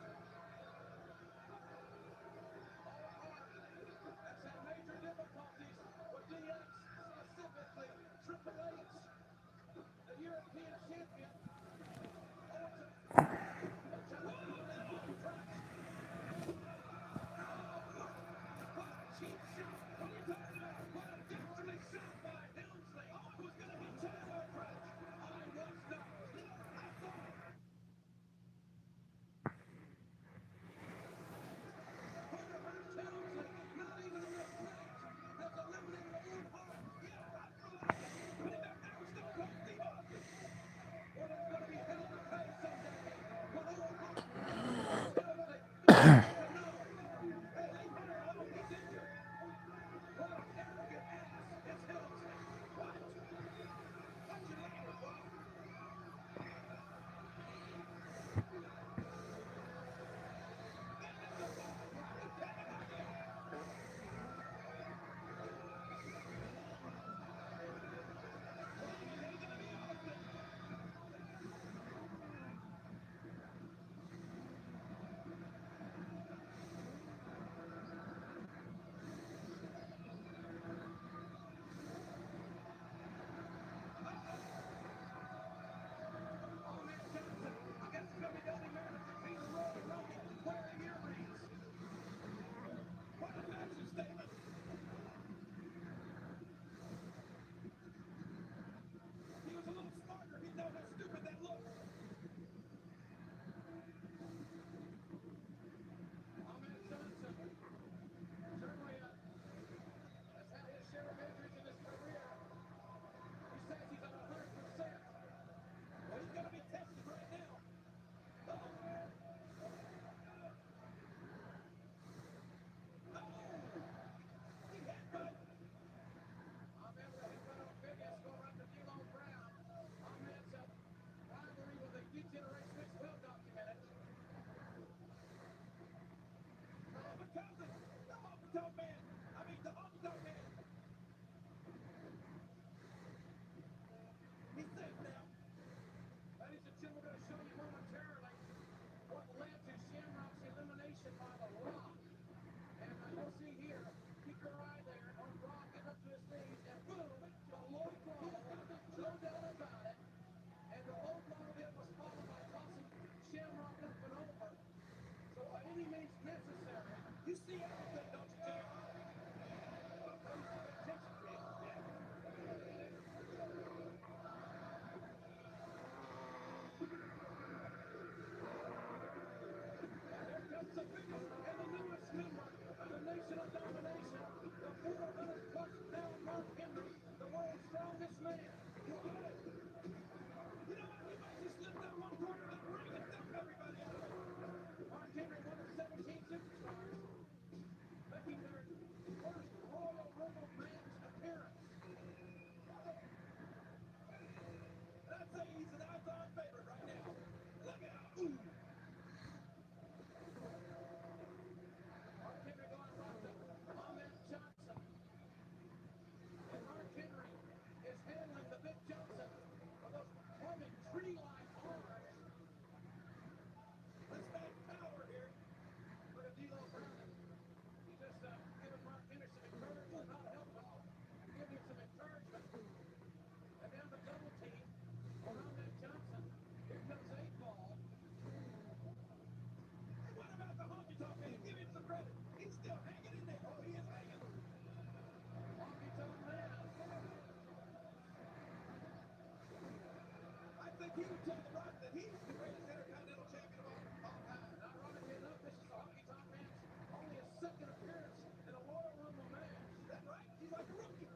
he would tell The Rock that he's the greatest intercontinental champion of all time. Ironically enough, this is the Honky Tonk Man's only his second appearance in a Royal Rumble match. That's right. He's like a rookie.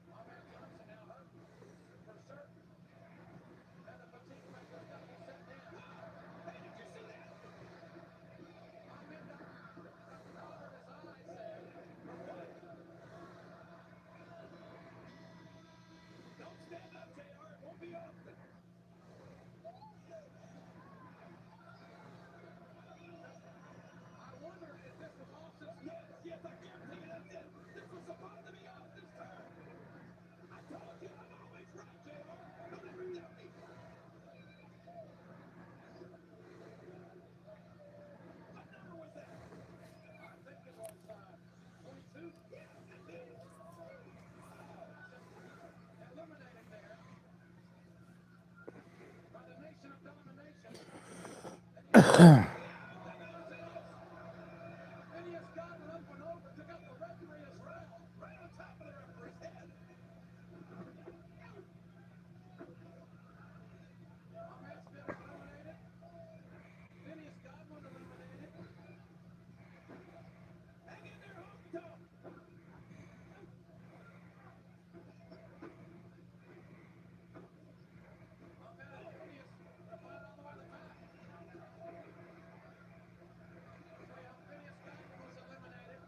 My man Johnson now hurt for certain. And the fatigue maker's got to be set down. Hey, did you see that? My man got covered his eyes there. For what? Don't stand up, JR. It won't be often. I wonder if this was Austin's. Yes, I guarantee you that's it. This was supposed to be Austin's turn. I told you I'm always right, JR. Don't ever doubt me. What number was that? I think it was 22. Yeah, that's it. Eliminated there by the Nation of Domination. Phineas got it up and over, took out the referee as well, right on top of the referee's head. Ahmed Spinner eliminated. Phineas Godwin eliminated. Hang in there, Honky Tonk. Ahmed and Phineas are fighting all the way to the back. Phineas Godwin was eliminated.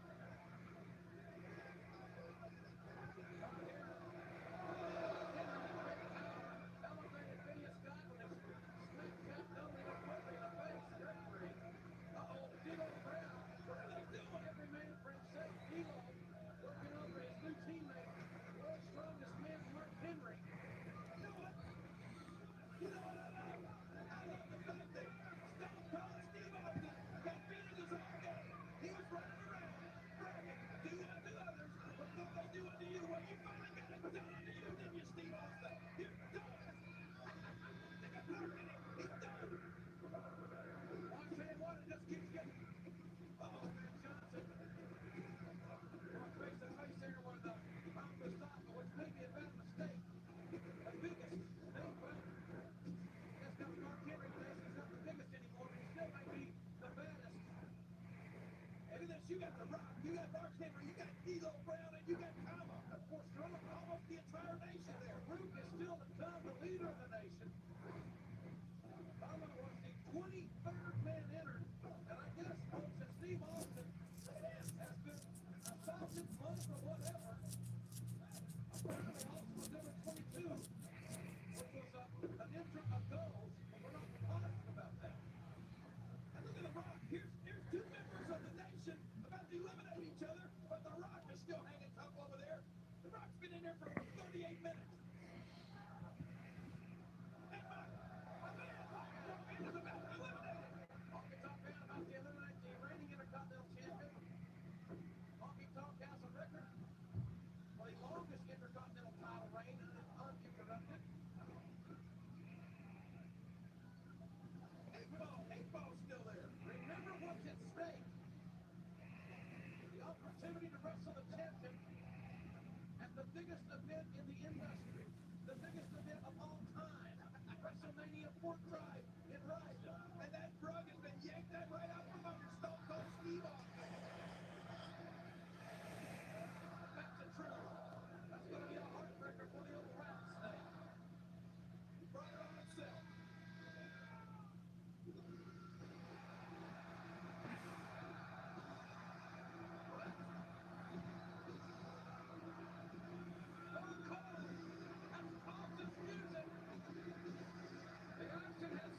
Elevated Phineas Godwin is smacked Jeff Dudley quickly in the face. Referee. Uh-oh, D'Lo Brown. What are they doing? Every man for himself. D'Lo working over his new teammate, world's strongest man, Mark Henry. You know what? You know what I love? I love the fact that Stone Cold Steve Austin got beat in his own game. He was running around, bragging, do unto others before they do unto you. Well, you finally got it done unto you, didn't you, Steve Austin? You're done. They got power in him. He's done. Well, I tell you what, it just keeps getting. Oh, man, Johnson. Going face to face here with Mount Mustafa, which may be a bad mistake. The biggest name fighter. That's got Mark Henry today. He's not the biggest anymore, but he still may be the baddest. And in this, you got The Rock, you got Mark Henry, you got D'Lo Brown, and you got Kama. Of course, throwing almost the entire nation there. Rook is still to come, the leader of the nation. Kama was the 23rd man entered. And I guess, folks, that Steve Austin has been assaulted, mugged, or whatever. Apparently, Austin was number 22, which was an interim of goals, but we're not positive about that. And look at The Rock. Here's two members of the nation about to eliminate each other, but The Rock is still hanging tough over there. The Rock's been in there for 38 minutes. Hey, Mike, my man, Honky Tonk Man is about to eliminate him. Honky Tonk Man about to eliminate the reigning Intercontinental Champion. Honky Tonk has a record for the longest Intercontinental title reign uninterrupted. Eight-ball's still there. Remember what's at stake. The opportunity to wrestle the champion at the biggest event in the industry. The biggest event of all time. WrestleMania 4 Drive in Rice. And that drug has been yanked that right out from under Stone Cold Steve Austin. That's the truth. That's going to be a heartbreaker for the old rattlesnake. He brought it on himself. Stone Cold has caused this music. The action has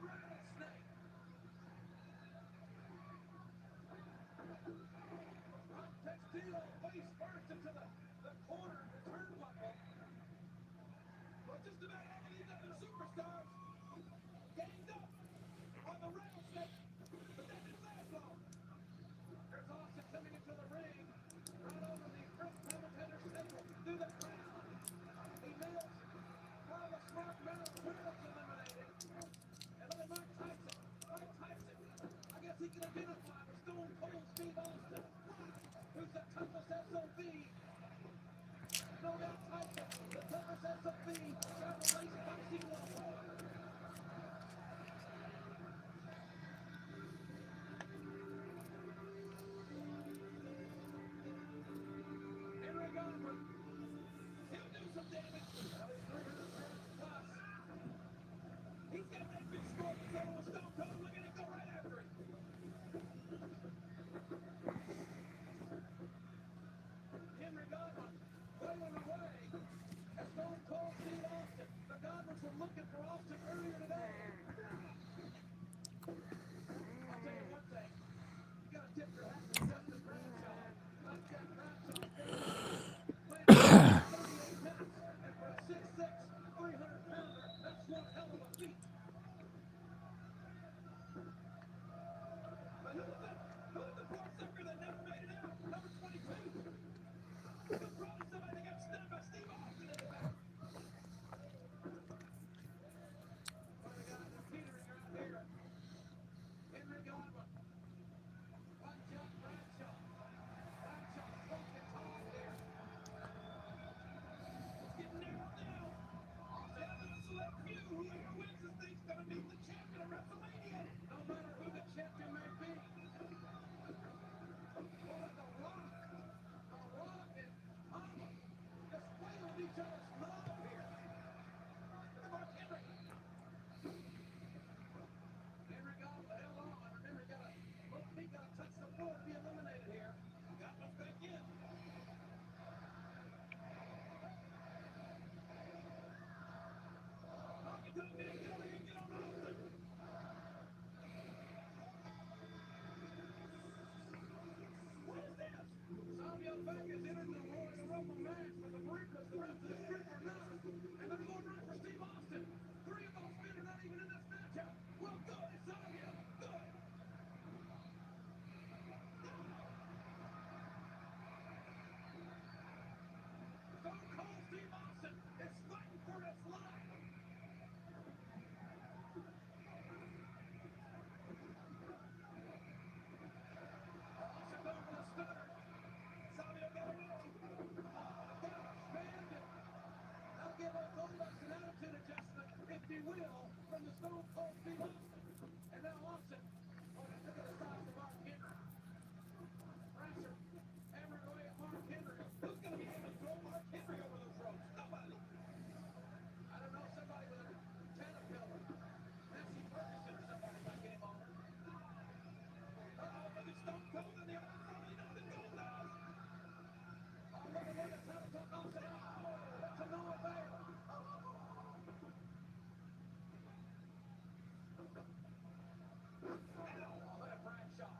rattlesnake. Textile face first into the corner of the turnbuckle. But just about all of these other superstars ganged up on the rattlesnake, but that didn't last long. There's Austin coming into the ring, right over the front commentator's table, through the crowd. He nails Carlos Smart Meadows eliminated. And then Mike Tyson, I guess he can identify with Stone Cold Steve Austin, who's the toughest SOB. No doubt Tyson, the toughest SOB, trying to raise boxing level. Henry Godwin, he'll do some damage. Now he's 300 pounds plus. He's got that big scorpion soul with Stone Cold. Look at him go right after him. Henry Godwin pulling away as Stone Cold Steve Austin. The Godwins were looking for Austin earlier today. I'll tell you one thing. You got to tip your hat to Justin Bradshaw. Not Jack Bradshaw. Playing 38 minutes. And for a 6'6", 300-pounder, that's one hell of a feat. But who's the fourth sucker that never made it out? Number 22. Probably somebody that got stunned by Steve Austin in the back. What a guy that's teetering right here. Henry Godwin. Watch out, Bradshaw. Bradshaw smoking hot here. It's getting narrowed down. Down to a select few. Whoever wins this thing's going to be the champion of WrestleMania. No matter who the champion may be. Boy, The Rock and Honda just play with each other's love here. Mark Henry. Henry got the hell on. Remember, got to touch the floor to be eliminated here. Got us back in. Knock it to the big, get over here, get on Austin. What is this? Savio Vega is entered the Royal Rumble match with the Reapers, the rest of the Street are not. And they're going right for Steve Austin. Three of those men are not even in this matchup. Well, good, Savio, good. Stone Cold Steve Austin is fighting for his life. Austin going for the stunner. Savio got away. That'll give us Goldust an attitude adjustment, if you will, from the Stone Cold Steve Austin. And now Austin, look at the size of Mark Henry. Pressure, hammering away at Mark Henry. Who's going to be able to throw Mark Henry over those ropes? Nobody. I don't know, somebody with a caterpillar. Nancy Ferguson or somebody might get him over. Uh-oh, look at Stone Cold in the other front. He knows the Goldust. Oh, look at that's how to talk Austin. Oh, to no avail. Look at Bradshaw.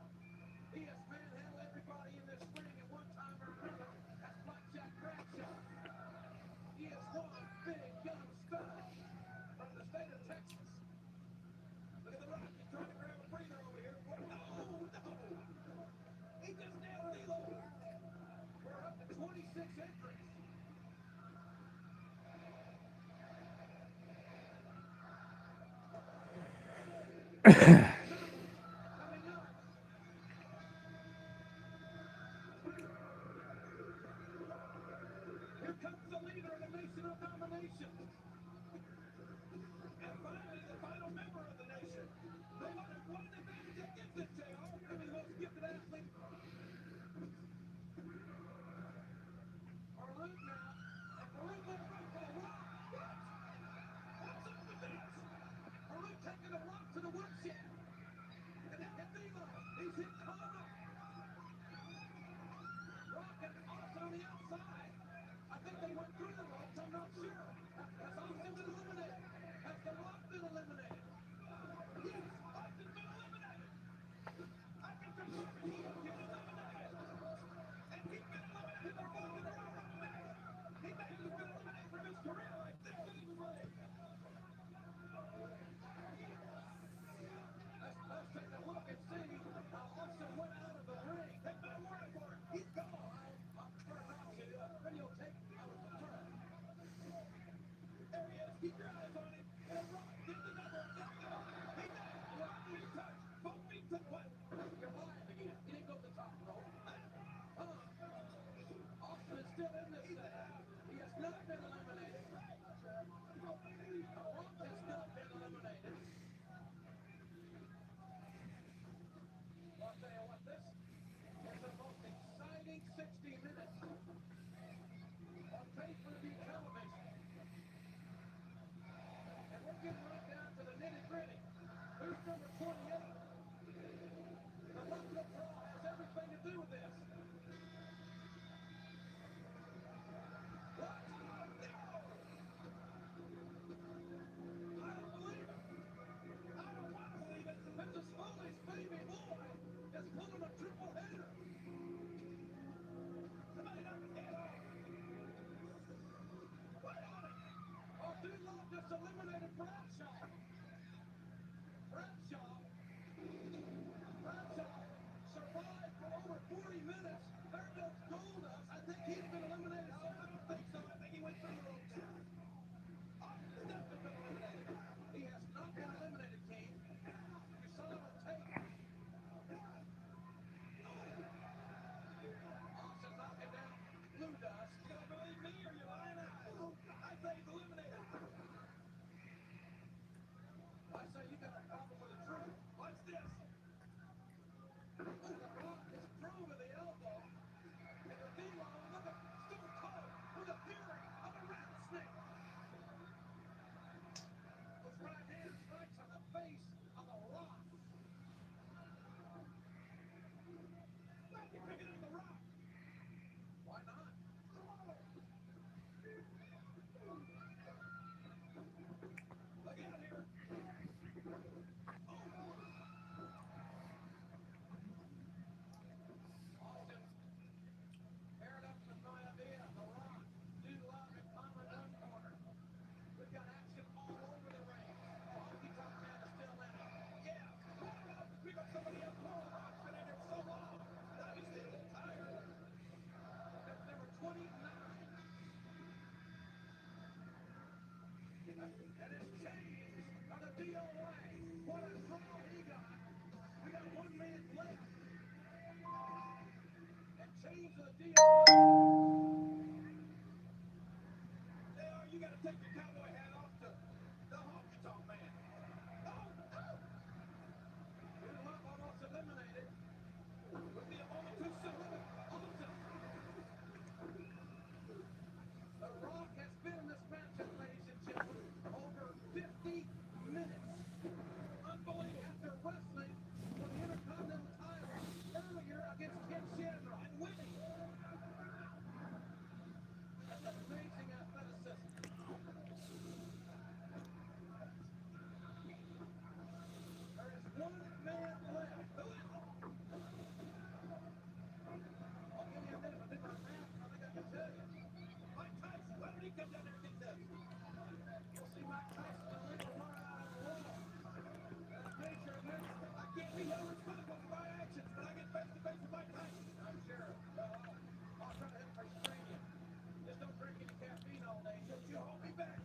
He has manhandled everybody in this ring at one time or another. That's Blackjack Bradshaw. He is one big young stud from the state of Texas. Look at the Rock. He's trying to grab a breather over here. No. He just nailed D'Lo. We're up to 26 entries. Coming up. Here comes the leader of the Nation of Domination. And finally, the final member of the nation. They might have won the advantage against it, JR. I mean, most gifted athlete. Farouk now. And Farouk with a right for the Rock. What? What's up with this? Farouk taking the Rock to the woodshed. eliminated Bradshaw. Bradshaw survived for over 40 minutes. There goes Goldust. I think he's been eliminated. I don't think so. I think he went through the ropes. Austin's definitely been eliminated. He has not been eliminated, King. You saw it on tape. Austin knocking down Blue Dust. You gonna believe me or your lying eyes? I say he's eliminated. I say you got a problem with the truth. Watch this. The Rock is through with the elbow. And the D-Lo, look at Stone Cold with the fury of a rattlesnake. His right hand strikes on the face of the Rock. You're picking on the Rock. Why not? Look out here. Austin paired up with Maivia, The Rock, Dude Love, and Mama Gun Corner. We've got action all over the ring. The Honky Tonk Man is still in it. Yeah, pull it up. We got somebody else. Pull it up. Been in here so long. Now he's getting tired. That's number 29. And it's Chains on the DOA. What a draw he got. We got 1 minute left. And Chains of the DOA. There, you gotta take your cowboy hat off to the Honky Tonk Man. Oh! Good luck, almost eliminated. With the only too soon. Austin. The Rock has been in this matchup, ladies and gentlemen, over 50 minutes. Unbelievable. After wrestling for the Intercontinental title earlier against Ken Shamrock and winning. That's amazing athleticism. There is 1 man left. Who is it? I'll give you a minute. I think my math, I think I can tell you. Mike Tyson, why don't he come down there and get this? You'll see Mike Tyson deliver right out of the wall. And a major event. I can't be held responsible for my actions, but I get face to face with Mike Tyson. I'm sure. I'll try to help restrain you. Just don't drink any caffeine all day. You hold me back.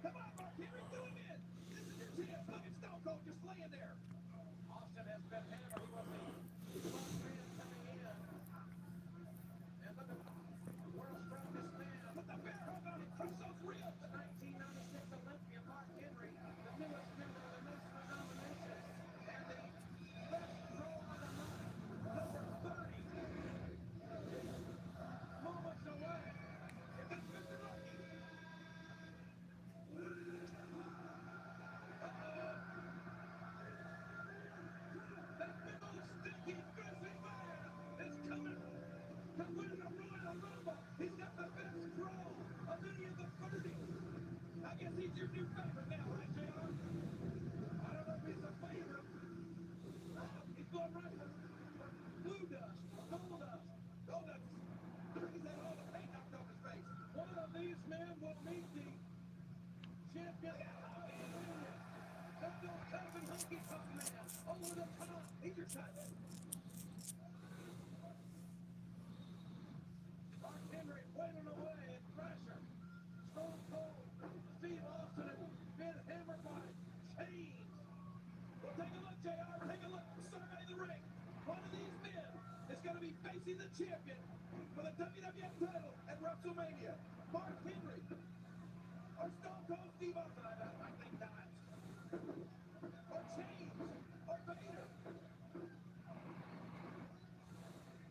Come on, Mark Henry, do him in. This is your chance. Look at Stone Cold just laying there. Austin has been hammered. He was the last man coming in. And look at the world's strongest man. Put the bear hug on him. Crush those ribs. The 1996 Olympian Mark Henry, the newest member of the Nation of Domination. And the best draw of the night, number 30. Moments away. Is this Mr. Lucky? That big old stinky grizzly bear is coming to win the Royal Rumble. He's got the best draw of any of the 30. I guess he's your new favorite now, right, JR? I don't know if he's a favorite. He's going right for Blue Dust, Goldust. Goldust. He's had all the paint knocked off his face. One of these men will meet the champion of the Union. That's the Calvin Honky Tonk Man. Over the top. He's your title. Mark Henry wailing away at Thrasher. Stone Cold, Steve Austin, and been hammered by Chains. Well, take a look, JR. Take a look. Survey the ring. One of these men is going to be facing the champion for the WWF title at WrestleMania. Mark Henry. Or Stone Cold Steve Austin. I think times. Or Chains. Or Vader.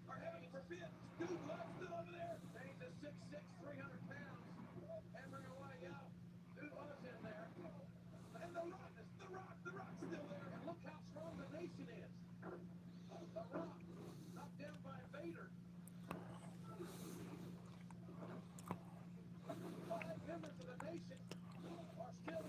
Or heaven forbid, Dude Love still over there. Chains is 6'6", 300 pounds. Hammering away out. Dude Love's in there. And The Rock's still there. And look how strong the Nation is. The Rock knocked down by Vader. 5 members of the Nation are still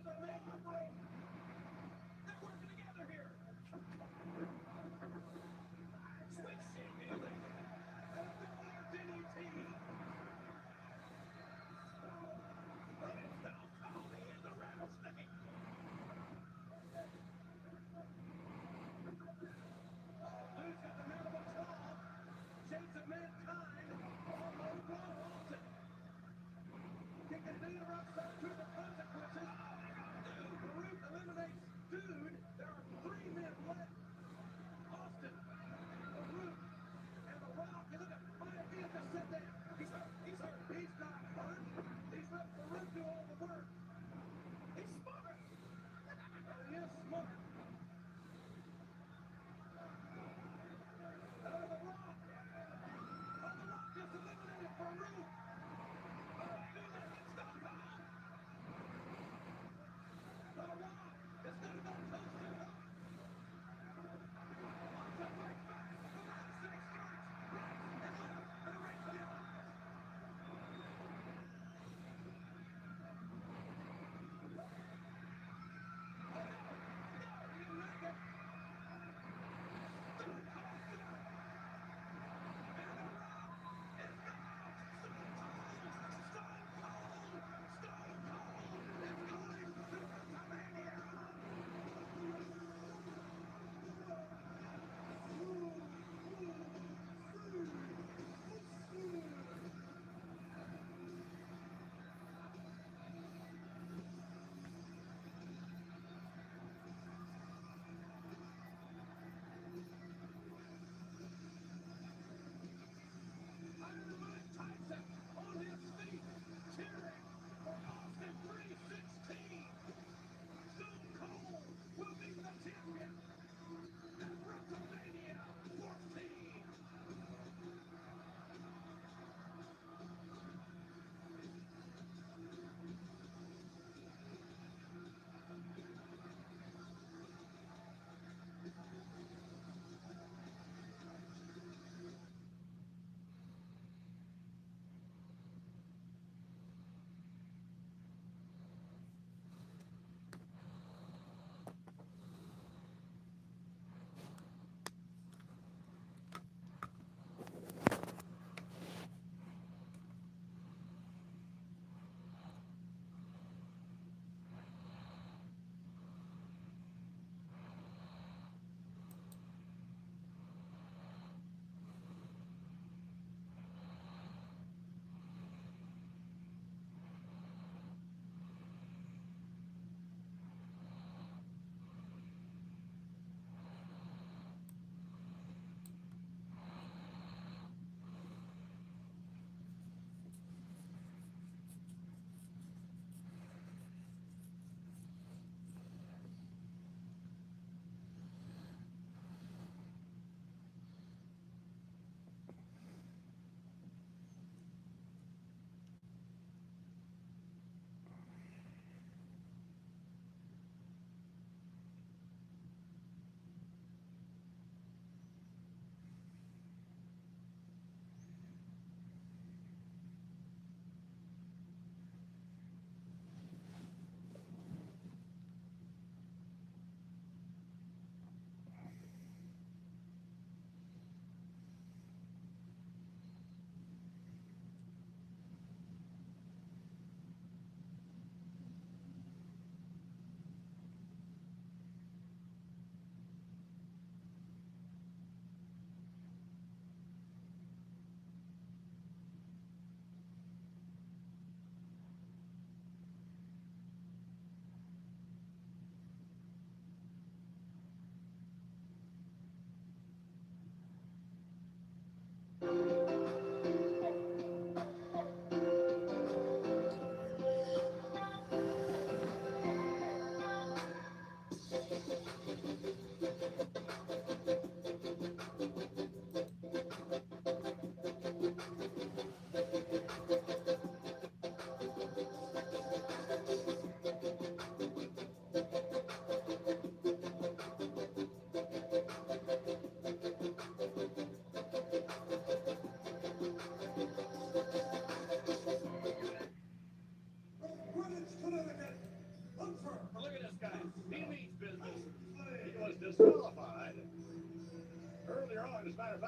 the man from Rome. They're working together here. Switch shit music. And the DDT.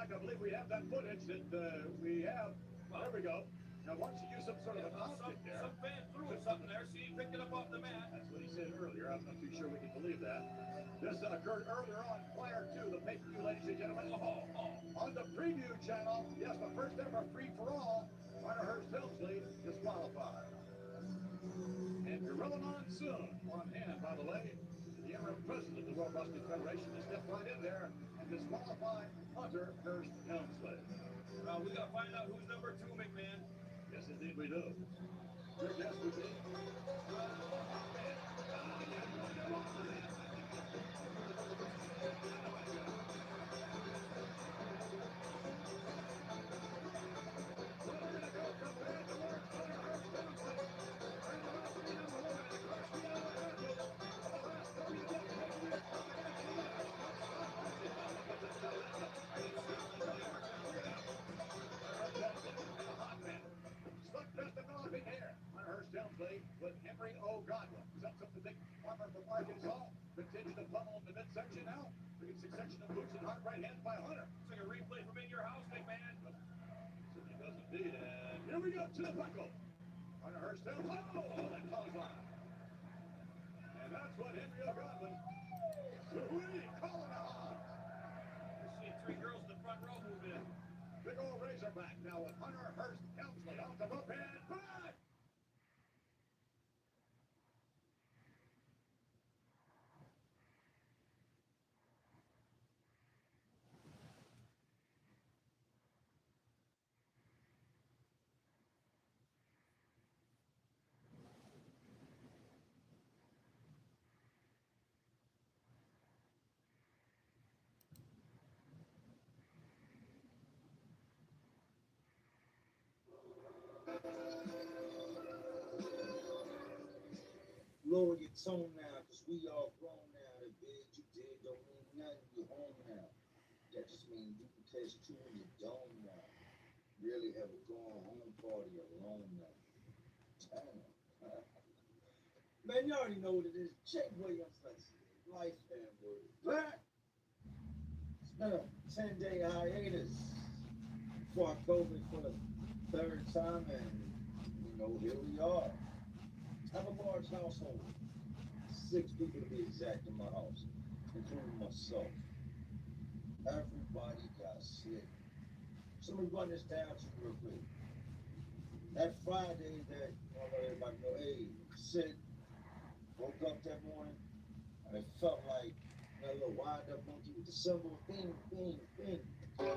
fact, I believe we have that footage that we have. There we go. Now, why don't you use some sort of an optic there? Some fan threw something there, so he picked it up off the mat. That's what he said earlier. I'm not too sure we can believe that. This occurred earlier on, prior to the pay-per-view, ladies and gentlemen. On the preview channel, yes, the first ever free-for-all, Hunter Hearst Helmsley disqualified. And Gorilla Monsoon on hand, by the way. The interim president of the World Wrestling Federation has stepped right in there and disqualified Hunter Hearst Helmsley. We gotta find out who's number 2, McMahon. Yes, indeed we do. Your guess would be? With Henry O. Godwin. Sets up the big armor from Arkansas. Continues to pummel in the midsection now. Big succession of boots and heart right hand by Hunter. It's like a replay from in your house, McMahon. Certainly does indeed. And here we go to the buckle. Hunter Hearst down. Oh, that clothesline. And that's what Henry O. Godwin. Sweet, calling a hog. We're seeing 3 girls in the front row move in. Big old Razorback now with Hunter Hearst Helmsley off the rope and back. Lower your tone now, cause we all grown now. The bid you did don't mean nothing, you're home now. That just means duplication 2 in your dome now. Really have a going home party alone now. Damn. Man, you already know what it is. Jake Williams, let's see. Life and word. Back. It's been a 10-day hiatus before I COVID for the 3rd time, and you know, here we are. I have a large household, 6 people to be exact in my house, including myself. Everybody got sick. So let me run this down to you real quick. That Friday that I let everybody know, hey, sick, woke up that morning, and it felt like that little wind up monkey with the symbol, bing, bing, bing. That's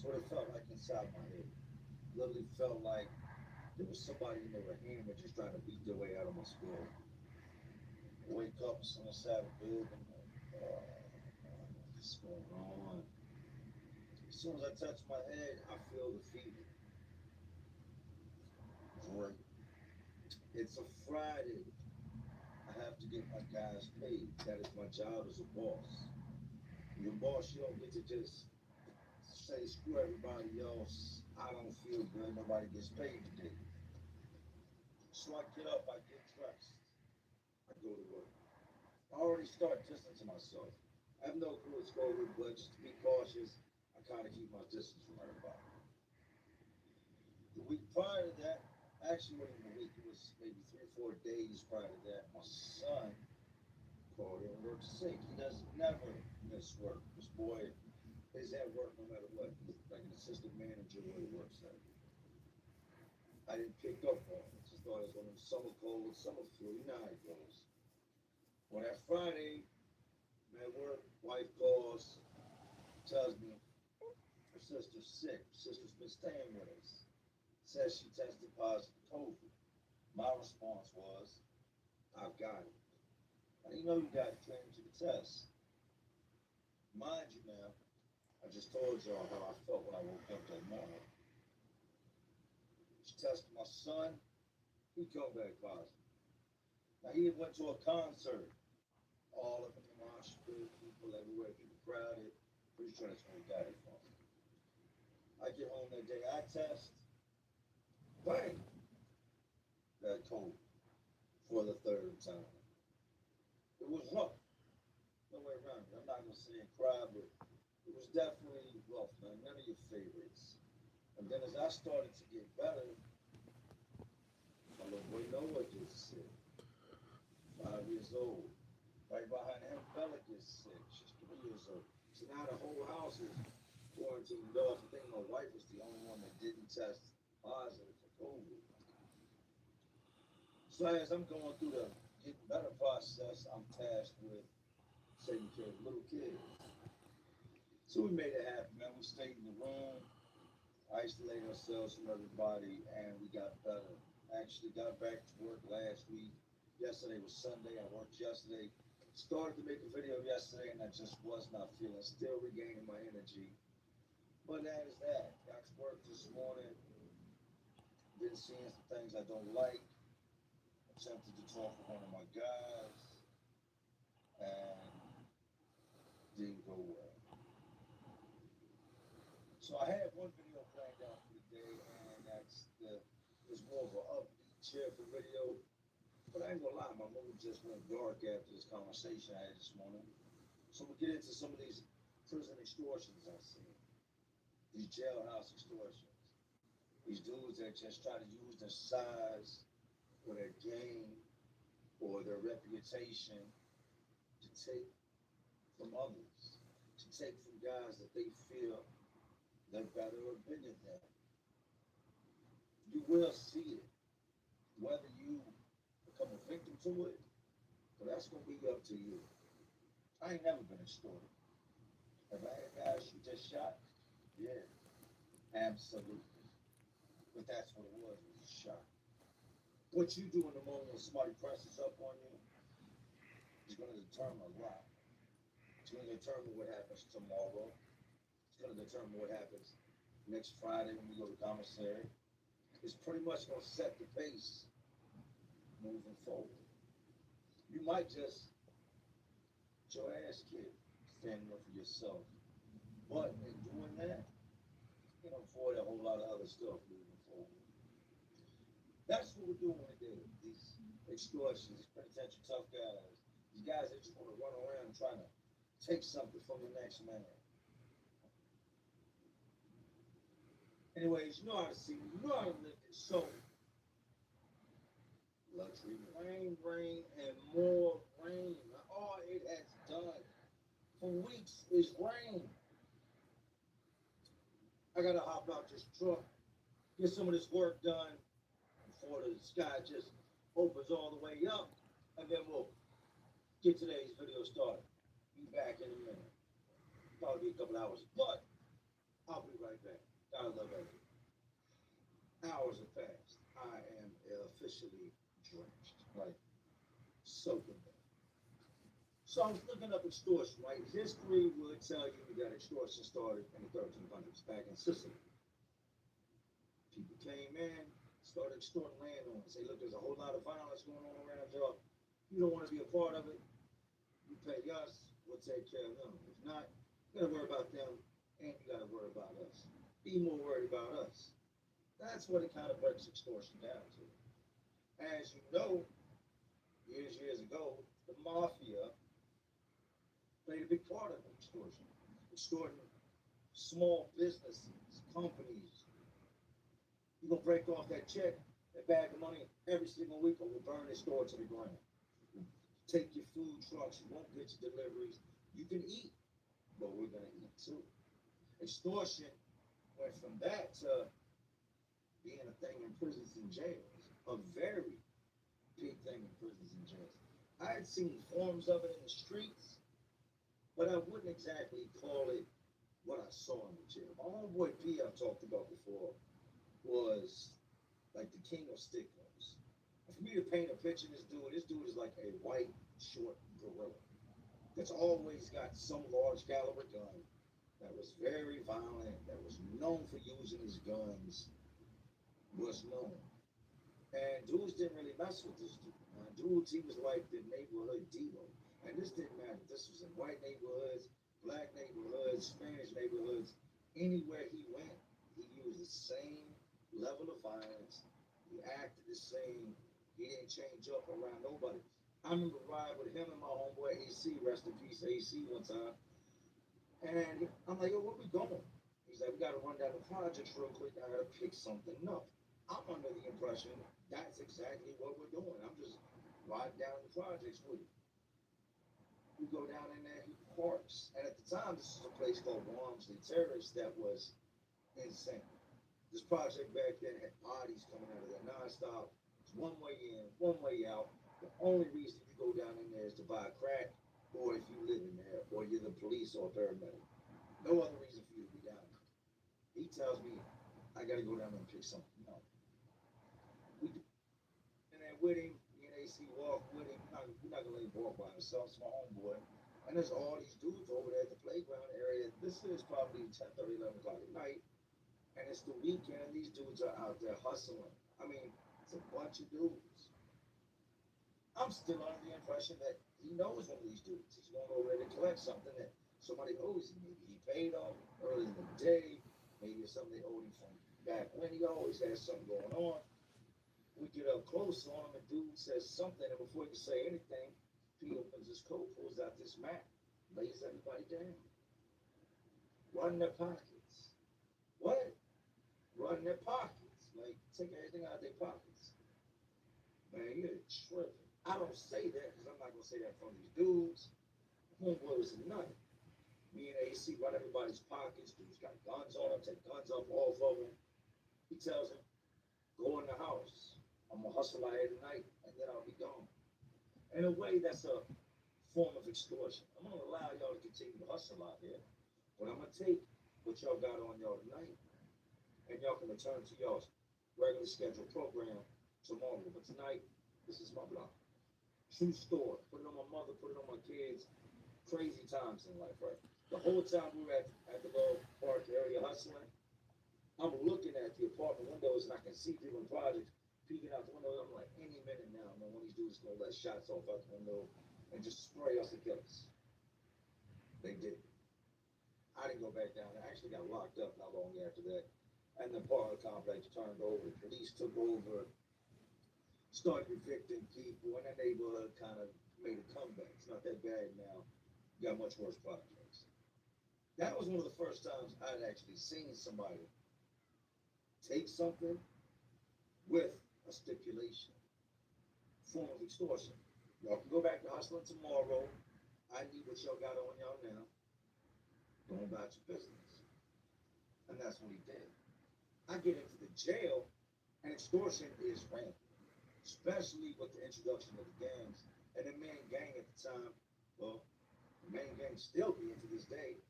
what it felt like inside my head. Literally felt like there was somebody in there with a hammer just trying to beat their way out of my skull. I wake up on the side of the bed and I'm like, what's going on? As soon as I touch my head, I feel the fever. Great. It's a Friday. I have to get my guys paid. That is my job as a boss. Your boss, you don't get to just say, screw everybody else. I don't feel good. Nobody gets paid today. So I get up, I get dressed, I go to work. I already start distancing myself. I have no clue what's going on, but just to be cautious, I kind of keep my distance from everybody. The week prior to that, actually wasn't even a week, it was maybe 3 or 4 days prior to that, my son called in work sick. He doesn't never miss work. This boy is at work no matter what. He's like an assistant manager where he works at. I didn't pick up on it. Just thought it was one of them summer colds, summer flu. You know how it goes. Well, that Friday, I'm at work, wife calls, tells me her sister's sick. Her sister's been staying with us. Says she tested positive for COVID. My response was, I've got it. How do you know you got it? Claim to the test. Mind you now, I just told y'all how I felt when I woke up that morning. She tested my son, he come back positive. Now he went to a concert, all up in the mosh pit, people everywhere, people crowded. Pretty sure that's where he got it from. I get home that day, I test, bang, got COVID for the 3rd time. It was rough. no way around it. I'm not gonna say and cry, but it was definitely rough, man. None of your favorites. And then as I started to get better, my little boy Noah gets sick. 5 years old. Right behind him, Bella gets sick. She's 3 years old. So now the whole house is quarantined off. I think my wife was the only one that didn't test positive for COVID. So as I'm going through the getting better process, I'm tasked with taking care of little kids. So we made it happen, man. We stayed in the room, isolated ourselves from everybody, and we got better. Actually got back to work last week. Yesterday was Sunday. I worked yesterday. Started to make a video yesterday, and I just was not feeling. Still regaining my energy. But that is that. Got to work this morning. Been seeing some things I don't like. Attempted to talk with one of my guys, and didn't go well. So I had one video planned out for the day, and it's more of an upbeat, cheerful video. But I ain't gonna lie, my mood just went dark after this conversation I had this morning. So we'll get into some of these prison extortions I've seen. These jailhouse extortions. These dudes that just try to use their size or their game or their reputation to take from others, to take from guys that they feel they're better or bigger than. You will see it, whether you become a victim to it, but that's gonna be up to you. I ain't never been extorted. Have I had guys you just shot? Yeah, absolutely. But that's what it was a shot. What you do in the moment when somebody presses up on you is going to determine a lot. It's going to determine what happens tomorrow. It's going to determine what happens next Friday when we go to commissary. It's pretty much going to set the pace moving forward. You might just get your ass kicked standing up for yourself. But in doing that, you can avoid a whole lot of other stuff moving forward. That's what we're doing today. These extortions, these penitentiary tough guys, these guys that just want to run around trying to take something from the next man. Anyways, you know how to see, you know how to live it. So, luxury, rain, and more rain. All it has done for weeks is rain. I gotta hop out this truck, get some of this work done before the sky just opens all the way up, and then we'll get today's video started. Be back in a minute. Probably be a couple hours, but I'll be right back. Gotta love everything. Hours have passed. I am officially drenched, right? Soaking wet. So I was looking up extortion, right? History would tell you that extortion started in the 1300s back in Sicily. People came in, started extorting landowners. Say, look, there's a whole lot of violence going on around y'all. You don't want to be a part of it. You pay us, we'll take care of them. If not, you gotta worry about them, and you gotta worry about us. Be more worried about us. That's what it kind of breaks extortion down to. As you know, years ago, the mafia played a big part of extortion. Extorting small businesses, companies. You're gonna break off that check, that bag of money every single week, or we'll burn this store to the ground. Take your food trucks, you won't get your deliveries. You can eat, but we're gonna eat too. Extortion went from that to being a thing in prisons and jails, a very big thing in prisons and jails. I had seen forms of it in the streets, but I wouldn't exactly call it what I saw in the jail. My homeboy P I've talked about before was like the king of stickers. And for me to paint a picture of this dude is like a white, short gorilla that's always got some large caliber gun, that was very violent, that was known for using his guns, was known. And dudes didn't really mess with this dude. Dudes, he was like the neighborhood diva. And this didn't matter. This was in white neighborhoods, black neighborhoods, Spanish neighborhoods. Anywhere he went, he used the same level of violence. He acted the same. He didn't change up around nobody. I remember riding with him and my homeboy AC, rest in peace AC, one time. And I'm like, yo, where we going? He's like, we gotta run down the projects real quick. I gotta pick something up. I'm under the impression that's exactly what we're doing. I'm just riding down the projects with him. We go down in there, he parks. And at the time, this is a place called Walmsley Terrace that was insane. This project back then had bodies coming out of there nonstop. It's one way in, one way out. The only reason you go down in there is to buy crack, or if you live in there, or you're the police or paramedic. No other reason for you to be down there. He tells me, I gotta go down there and pick something up. We do. And then with him, me and AC walk with him. We're not gonna let him walk by himself. It's my homeboy. And there's all these dudes over there at the playground area. This is probably 10:30, 11 o'clock at night. And it's the weekend, and these dudes are out there hustling. I mean, it's a bunch of dudes. I'm still under the impression that he knows one of these dudes. He's going over there to collect something that somebody owes him. Maybe he paid them early in the day. Maybe it's something they owed him from back when. He always has something going on. We get up close on him, and dude says something, and before he can say anything, he opens his coat, pulls out this map, lays everybody down. Run their pockets. What? Run their pockets. Like, take everything out of their pockets. Man, you're tripping. I don't say that because I'm not going to say that from these dudes. Homeboy was a nut. Me and AC run everybody's pockets. Dudes got guns on them, take guns up off of them. He tells him, go in the house. I'm going to hustle out here tonight, and then I'll be gone. In a way, that's a form of extortion. I'm going to allow y'all to continue to hustle out here, but I'm going to take what y'all got on y'all tonight, and y'all can return to y'all's regular scheduled program tomorrow. But tonight, this is my block. True story. Put it on my mother, put it on my kids. Crazy times in life, right? The whole time we were at the little park area hustling, I'm looking at the apartment windows and I can see people in projects peeking out the window. I'm like, any minute now, man, one of these dudes is going to let shots off out the window and just spray us and kill us. They did. I didn't go back down. I actually got locked up not long after that. And the apartment complex turned over. Police took over, started evicting people, and the neighborhood kind of made a comeback. It's not that bad now. Got much worse projects. That was one of the first times I'd actually seen somebody take something with a stipulation. Form of extortion. Y'all can go back to hustling tomorrow. I need what y'all got on y'all now. Go about your business. And that's what he did. I get into the jail, and extortion is rampant, especially with the introduction of the gangs. And the main gang at the time, well, the main gang still be into this day,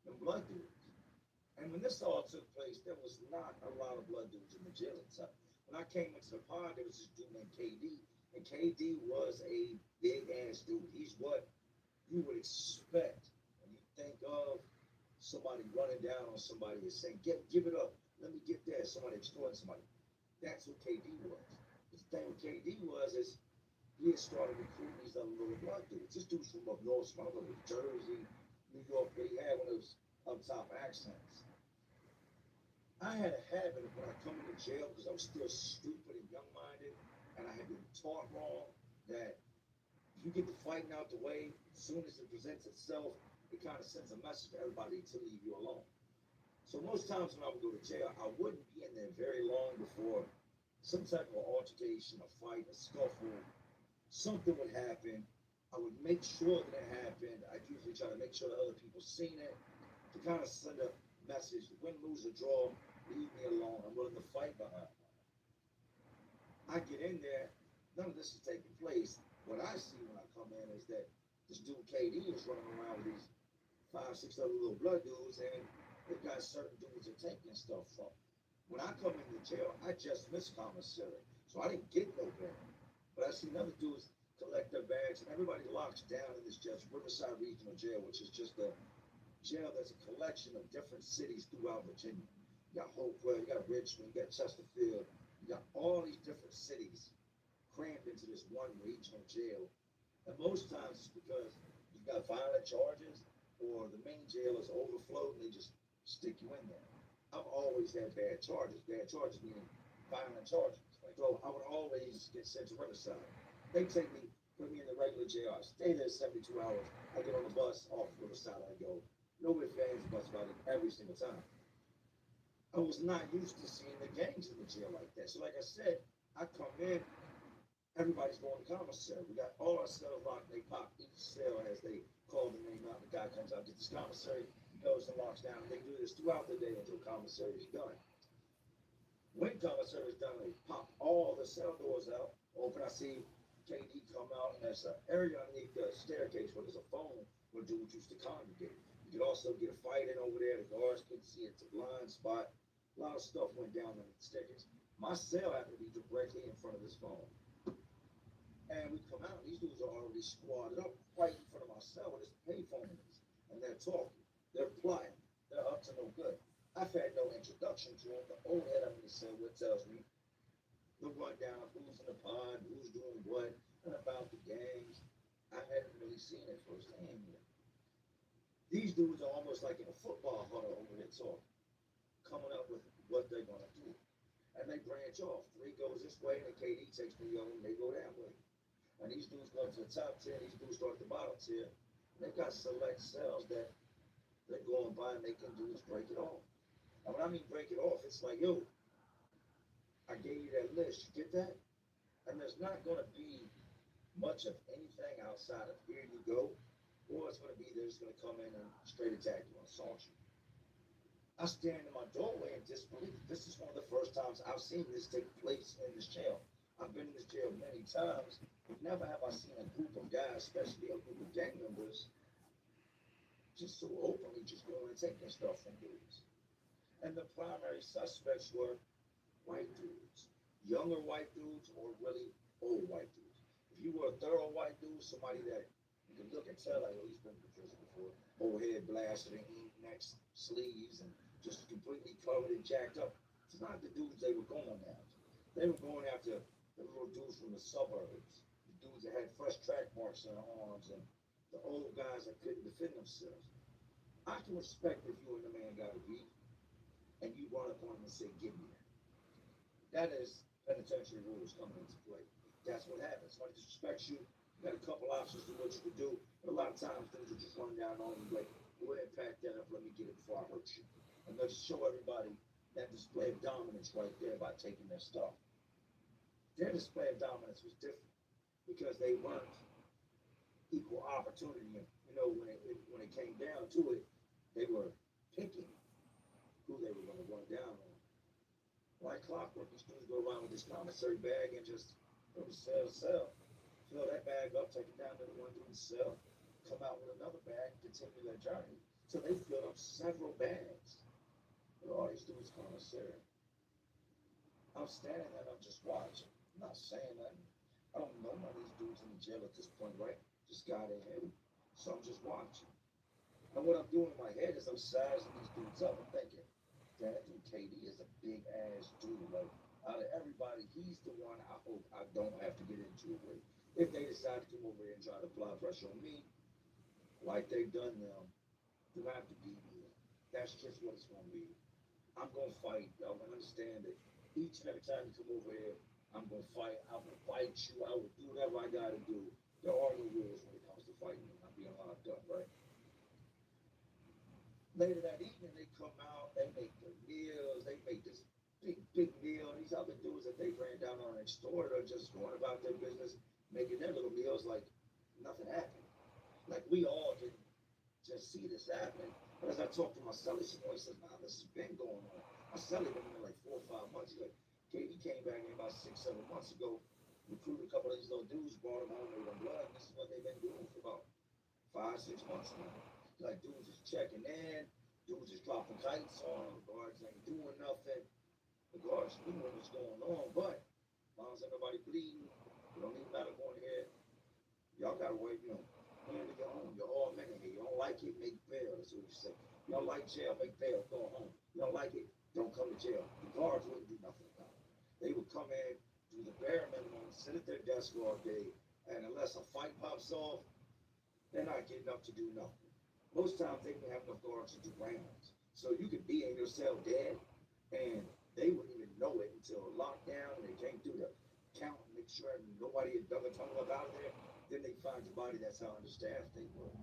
the blood dudes. And when this all took place, there was not a lot of blood dudes in the jail at the time. When I came into the pod, there was this dude named KD, and KD was a big ass dude. He's what you would expect when you think of somebody running down on somebody and saying, give it up, let me get that, somebody extorting somebody. That's what KD was. The thing with KD was is he had started recruiting these other little blood dudes. This dude's from up north, from New Jersey, New York, but he had one of those up top accents. I had a habit of when I come into jail, because I was still stupid and young-minded, and I had been taught wrong, that if you get the fighting out the way, as soon as it presents itself, it kind of sends a message to everybody to leave you alone. So most times when I would go to jail, I wouldn't be in there very long before some type of altercation, a fight, a scuffle, something would happen. I would make sure that it happened. I'd usually try to make sure that other people seen it to kind of send a message, win, lose, or draw, leave me alone. I'm willing to fight behind it. I get in there, none of this is taking place. What I see when I come in is that this dude KD is running around with these 5, 6 other little blood dudes, and they've got certain dudes they're taking stuff from. When I come into jail, I just missed commissary, so I didn't get no bag. But I see other dudes collect their bags, and everybody locks down in this just Riverside Regional Jail, which is just a jail that's a collection of different cities throughout Virginia. You got Hopewell, you got Richmond, you got Chesterfield, you got all these different cities crammed into this one regional jail. And most times it's because you've got violent charges or the main jail is overflowed and they just stick you in there. I've always had bad charges meaning violent charges. Like, so I would always get sent to Riverside. They take me put me in the regular jail. I stay there 72 hours. I get on the bus, off Riverside I go. Nobody fans bus about it every single time. I was not used to seeing the gangs in the jail like that. So like I said, I come in, everybody's going to commissary. We got all our cells locked. They pop each cell as they call the name out. The guy comes out, gets his commissary, goes and locks down. They do this throughout the day until commissary is done. When commissary is done, they pop all the cell doors out, open. I see KD come out, and there's an area underneath the staircase where there's a phone where dudes used to congregate. You could also get a fight in over there. The guards couldn't see it's a blind spot. A lot of stuff went down on the staircase. My cell happened to be directly in front of this phone. And we come out, these dudes are already squatted up right in front of my cell where this payphone is. And they're talking. They're plotting. They're up to no good. I've had no introduction to them. The old head up in the cell what tells me the rundown of who's in the pod, who's doing what, and about the gangs. I hadn't really seen it firsthand yet. These dudes are almost like in a football huddle over there talking, coming up with what they're going to do. And they branch off. 3 goes this way, and the KD takes the young, and they go that way. And these dudes go to the top 10, these dudes start at the bottom 10. They've got select cells that they're going by and they can do is break it off. And when I mean break it off, it's like, yo, I gave you that list, you get that? And there's not going to be much of anything outside of here you go, or it's going to be they're just going to come in and straight attack you and assault you. I stand in my doorway in disbelief. This is one of the first times I've seen this take place in this jail. I've been in this jail many times, but never have I seen a group of guys, especially a group of gang members, just so openly just going and taking stuff from dudes. And the primary suspects were white dudes, younger white dudes, or really old white dudes. If you were a thorough white dude, somebody that you could look and tell, like, oh, he's been to prison before, old head blasted and necks, sleeves, and just completely covered and jacked up. It's not the dudes they were going after. They were going after the little dudes from the suburbs, the dudes that had fresh track marks on their arms, and the old guys that couldn't defend themselves. I can respect if you and the man got a beat, and you run up on him and say, "Give me that." That is penitentiary rules coming into play. That's what happens. Somebody disrespects you, you got a couple options to what you can do, but a lot of times things will just run down on you like, go ahead and pack that up, let me get it before I hurt you. And let's show everybody that display of dominance right there by taking their stuff. Their display of dominance was different because they weren't equal opportunity. You know, when it came down to it, they were picking who they were going to run down on. Like clockwork, these dudes go around with this commissary bag and just go to cell to cell, fill that bag up, take it down to the one dude's cell, come out with another bag, continue their journey. So they filled up several bags with all these dudes commissary. I'm standing there and I'm just watching. I'm not saying nothing. I don't know none of these dudes in the jail at this point, right? Just got in here. So I'm just watching. And what I'm doing in my head is I'm sizing these dudes up. I'm thinking, damn, that dude KD is a big ass dude. Like, out of everybody, he's the one I hope I don't have to get into it with. If they decide to come over here and try to apply pressure on me, like they've done them, they're gonna have to beat me. That's just what it's gonna be. I'm gonna fight. Y'all gonna understand that each and every time you come over here, I'm gonna fight. I will fight you. I will do whatever I gotta do. There are no rules when it comes to fighting me. I'm being locked up, right? Later that evening, they come out, they make their meals, they make this big meal. These other dudes that they ran down on next door are just going about their business, making their little meals like nothing happened. Like we all didn't just see this happening. But as I talked to my celly, he says, nah, this has been going on. My celly been in like 4 or 5 months ago. Katie came back in about 6, 7 months ago, recruited a couple of these little dudes, brought them home with them blood. This is what they've been doing for about 5, 6 months now. Like dudes is checking in, dudes is dropping kites on them, the guards ain't doing nothing. The guards knew what was going on, but as long as ain't nobody bleeding, it don't even matter going ahead. Y'all gotta wait, you know, hand to your own. You're all men in here. You don't like it, make bail. That's what you say. You don't like jail, make bail, go home. You don't like it, don't come to jail. The guards wouldn't do nothing about it. They would come in, do the bare minimum, sit at their desk all day, and unless a fight pops off, they're not getting up to do nothing. Most times they didn't have enough guards to do rounds. So you could be in your cell dead, and they wouldn't even know it until lockdown, and they came through the count and make sure nobody had dug a tunnel up out of there. Then find your body, that's how understaffed they were.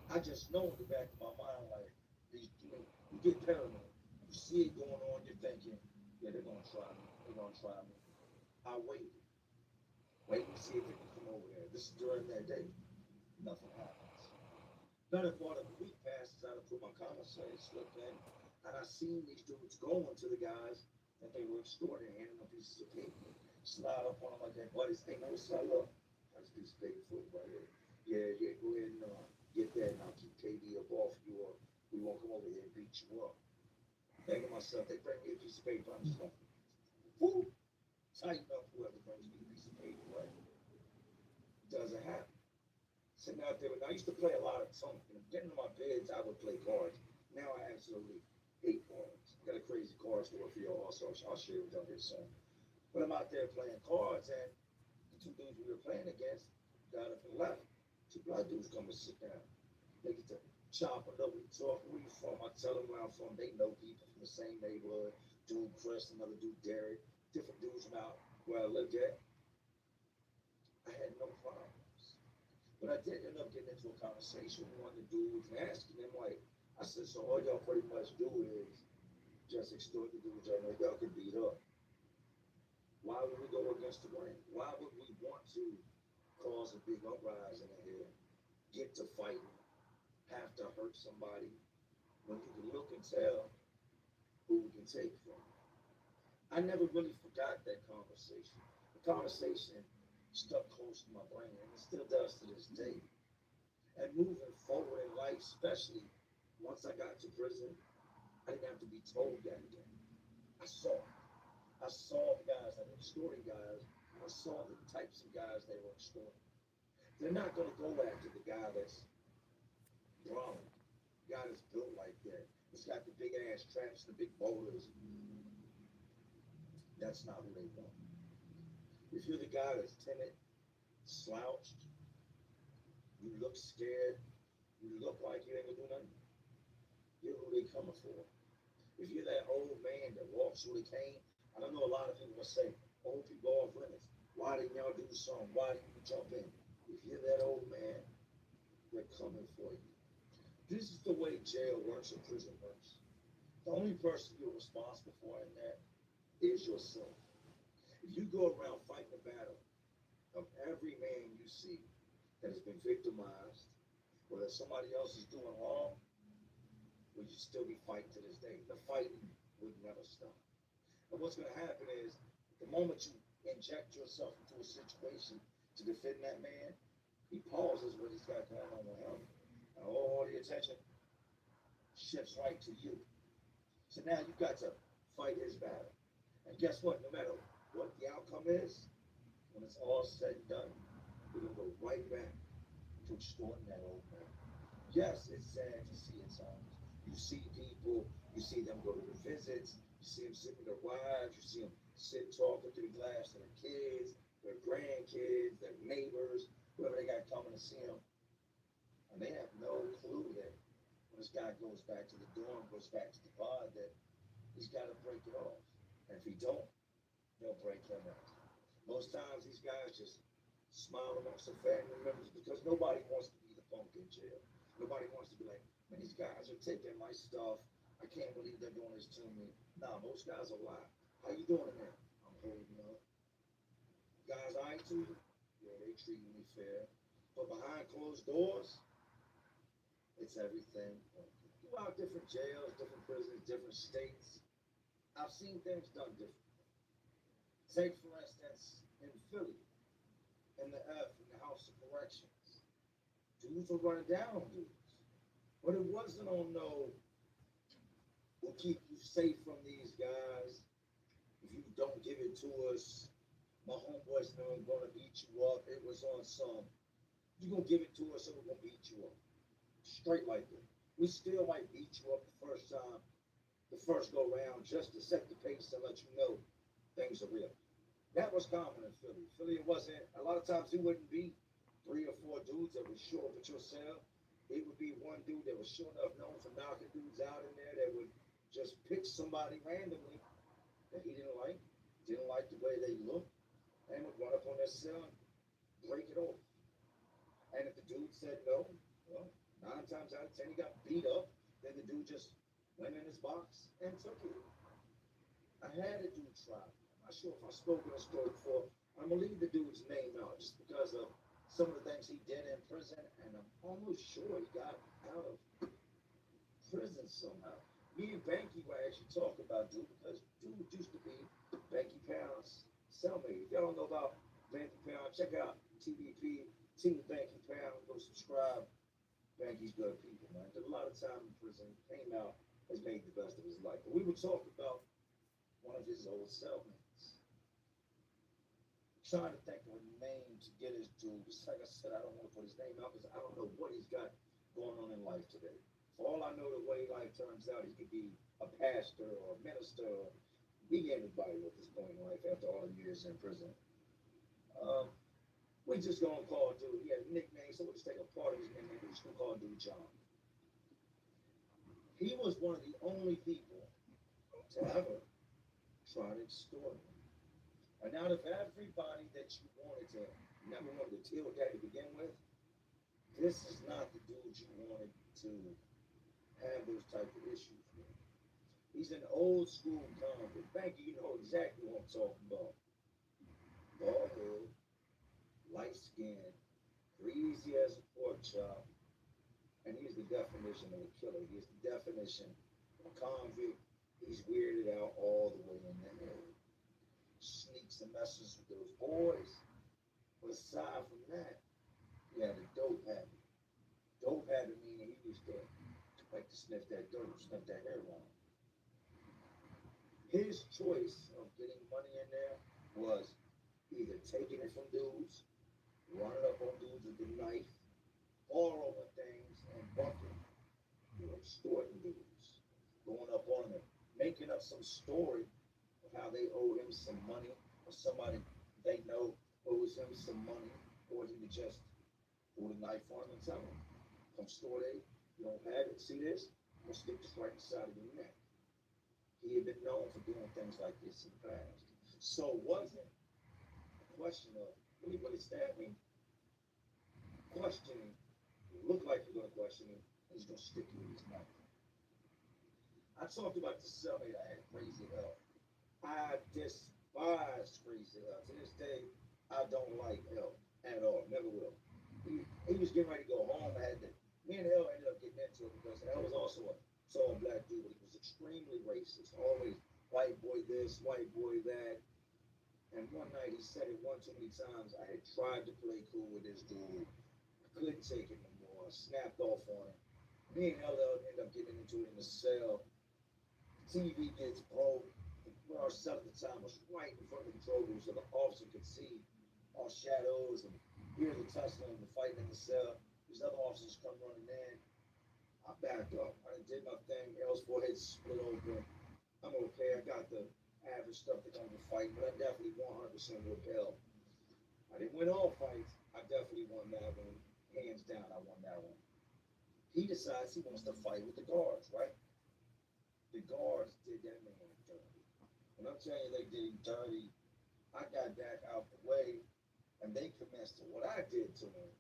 I just know in the back of my mind, like, these, you get paranoid. You see it going on, you're thinking, yeah, they're gonna try me. They're gonna try me. I waited. Wait and see if they can come over there. This is during that day. Nothing happens. Better part of a week passes, I put my commissary slip in, and I seen these dudes going to the guys that they were extorting, handing them pieces of paper. Slide up on them like that, buddies. Hey, no, slide up. That's a piece of paper for you right here. Yeah, go ahead and get that, and I'll keep KD up off you, or we won't come over here and beat you up. Thinking to myself, they bring me a piece of paper, I'm just going, whoo, tighten up whoever brings me a piece of paper, right? Doesn't happen. Sitting out there, I used to play a lot of songs. Getting to my bids, I would play cards. Now I absolutely hate cards. Got a crazy card store for y'all also. I'll share with y'all here soon. But I'm out there playing cards, and the two dudes we were playing against got up and left. Two black dudes come and sit down. They get to chop it up. We talk, where you from? I tell them where I'm from. They know people from the same neighborhood. Dude Chris, another dude Derek. Different dudes from out where I lived at. I had no problems. But I did end up getting into a conversation with one of the dudes and asking him, like, I said, so all y'all pretty much do is just extort the dudes y'all know y'all can beat up. Why would we go against the grain? Why would we want to cause a big uprising in here, get to fighting, have to hurt somebody, when you can look and tell who we can take from? I never really forgot that conversation. The conversation stuck close to my brain, and it still does to this day. And moving forward in life, especially once I got to prison, I didn't have to be told that again. I saw it. I saw the guys that were extorting guys. I saw the types of guys they were extorting. They're not going to go after the guy that's brawling, the guy that's built like that. It's got the big ass traps, the big boulders. That's not who they want. If you're the guy that's timid, slouched, you look scared, you look like you ain't gonna do nothing, you're who they coming for. If you're that old man that walks with a cane, I don't know, a lot of people will say, old people off limits. Why didn't y'all do something? Why didn't you jump in? If you're that old man, they're coming for you. This is the way jail works and prison works. The only person you're responsible for in that is yourself. If you go around fighting the battle of every man you see that has been victimized, or that somebody else is doing wrong, will you still be fighting to this day? The fighting would never stop. And what's going to happen is, the moment you inject yourself into a situation to defend that man, he pauses what he's got going on with him. And all the attention shifts right to you. So now you've got to fight his battle. And guess what? No matter what the outcome is, when it's all said and done, we're going to go right back to extorting that old man. Yes, it's sad to see at times. You see people, you see them go to the visits, you see them sit with their wives, you see them sit talking through the glass to their kids, their grandkids, their neighbors, whoever they got coming to see them. And they have no clue that when this guy goes back to the dorm, goes back to the pod, that he's got to break it off. And if he don't, they'll break him off. Most times these guys just smile amongst their family members because nobody wants to be the punk in jail. Nobody wants to be like, man, these guys are taking my stuff. I can't believe they're doing this to me. Nah, most guys are lying. How you doing in there? I'm holding up. Guys I to you? Yeah, they treating me fair. But behind closed doors, it's everything. Throughout different jails, different prisons, different states, I've seen things done differently. Take, for instance, in Philly, in the House of Corrections. Dudes were running down on dudes. But it wasn't on no, we'll keep you safe from these guys. If you don't give it to us, my homeboys know I'm gonna beat you up. It was on some, you're gonna give it to us or we're gonna beat you up. Straight like that. We still might beat you up the first time, the first go round, just to set the pace and let you know things are real. That was common in Philly. Philly, it wasn't, a lot of times it wouldn't be 3 or 4 dudes that would show up at your cell. It would be one dude that was sure enough known for knocking dudes out in there that would just pick somebody randomly that he didn't like the way they looked, and would run up on their cell and break it off. And if the dude said no, well, 9 times out of 10 he got beat up. Then the dude just went in his box and took it. I had a dude try. I'm not sure if I've spoken this story before. I'm gonna leave the dude's name out just because of some of the things he did in prison, and I'm almost sure he got out of prison somehow. Me and Banky were actually talking about dude because dude used to be Banky Pound's cellmate. If y'all don't know about Banky Pound, check out TVP, Team Banky Pound. Go subscribe. Banky's good people, man. Did a lot of time in prison. Came out, has made the best of his life. But we were talking about one of his old cellmates. Trying to think of a name to get his dude. Just like I said, I don't want to put his name out because I don't know what he's got going on in life today. For all I know, the way life turns out, he could be a pastor or a minister or be anybody at this point in life after all the years in prison. We just gonna call dude. He had a nickname, so we'll just take a part of his nickname. We're just gonna call dude John. He was one of the only people to ever try to extort him. And out of everybody that you wanted to, never wanted to deal with that to begin with, this is not the dude you wanted to have those type of issues with. He's an old school convict. Thank you, you know exactly what I'm talking about. Bald head, light skin, greasy as a pork chop, and he's the definition of a killer. He's the definition of a convict. He's weirded out all the way in the head. Sneaks and messes with those boys. But aside from that, he had a dope habit. Dope habit meaning he used to like to sniff that dope, sniff that heroin. His choice of getting money in there was either taking it from dudes, running up on dudes with a knife, borrowing things and bumping, extorting dudes, going up on them, making up some story of how they owe him some money, or somebody they know owes him some money, or he would just pull a knife on him and tell him, come store they, you don't have it, see this? I'm gonna stick this right inside of your neck. He had been known for doing things like this in the past. So it wasn't a question of really what is that mean? Questioning, it looked like you're gonna question him, and he's gonna stick you with his knife. I talked about the cellmate I had, Crazy L. I despise Crazy L. To this day, I don't like L at all. Never will. He was getting ready to go home. Me and L ended up getting into it because L was also a tall black dude, but he was extremely racist. Always white boy this, white boy that. And one night he said it one too many times. I had tried to play cool with this dude. I couldn't take it no more. I snapped off on him. Me and L ended up getting into it in the cell. TV gets broke. Our cell at the time was right in front of the control room so the officer could see our shadows and hear the tussling and the fighting in the cell. These other officers come running in. I backed up. I did my thing. L's forehead split open. I'm okay. I got the average stuff that comes with fighting, but I definitely 100% with L. I didn't win all fights. I definitely won that one. Hands down, I won that one. He decides he wants to fight with the guards, right? The guards did that man dirty. When I'm telling you they did him dirty, I got back out the way, and they commenced to what I did to him.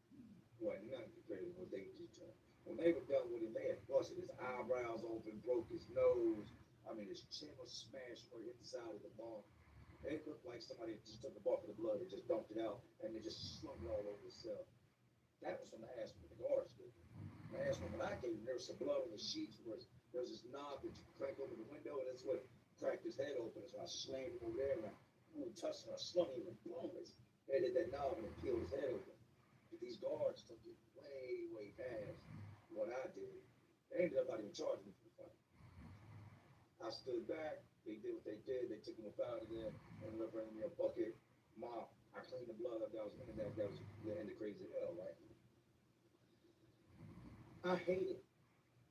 Wasn't nothing compared to what they did to him. When they were done with him, they had busted his eyebrows open, broke his nose. I mean, his chin was smashed where it hit the side of the bone. It looked like somebody just took a bucket of blood and just dumped it out, and they just slung it all over the cell. That was from the ass when the guards did. The ass when I gave him, there was some blood on the sheets. There was this knob that you crank open the window, and that's what cracked his head open. So I slammed him over there, and I touched him, I slung him, and boom, his head hit that knob, and it peeled his head open. But these guards took it way, way past what I did. They ended up not even charging me for the fight. I stood back, they did what they did, they took him up out of there, ended up bringing me a bucket, mop. I cleaned the blood up that was in that was the end of Crazy L, right? I hated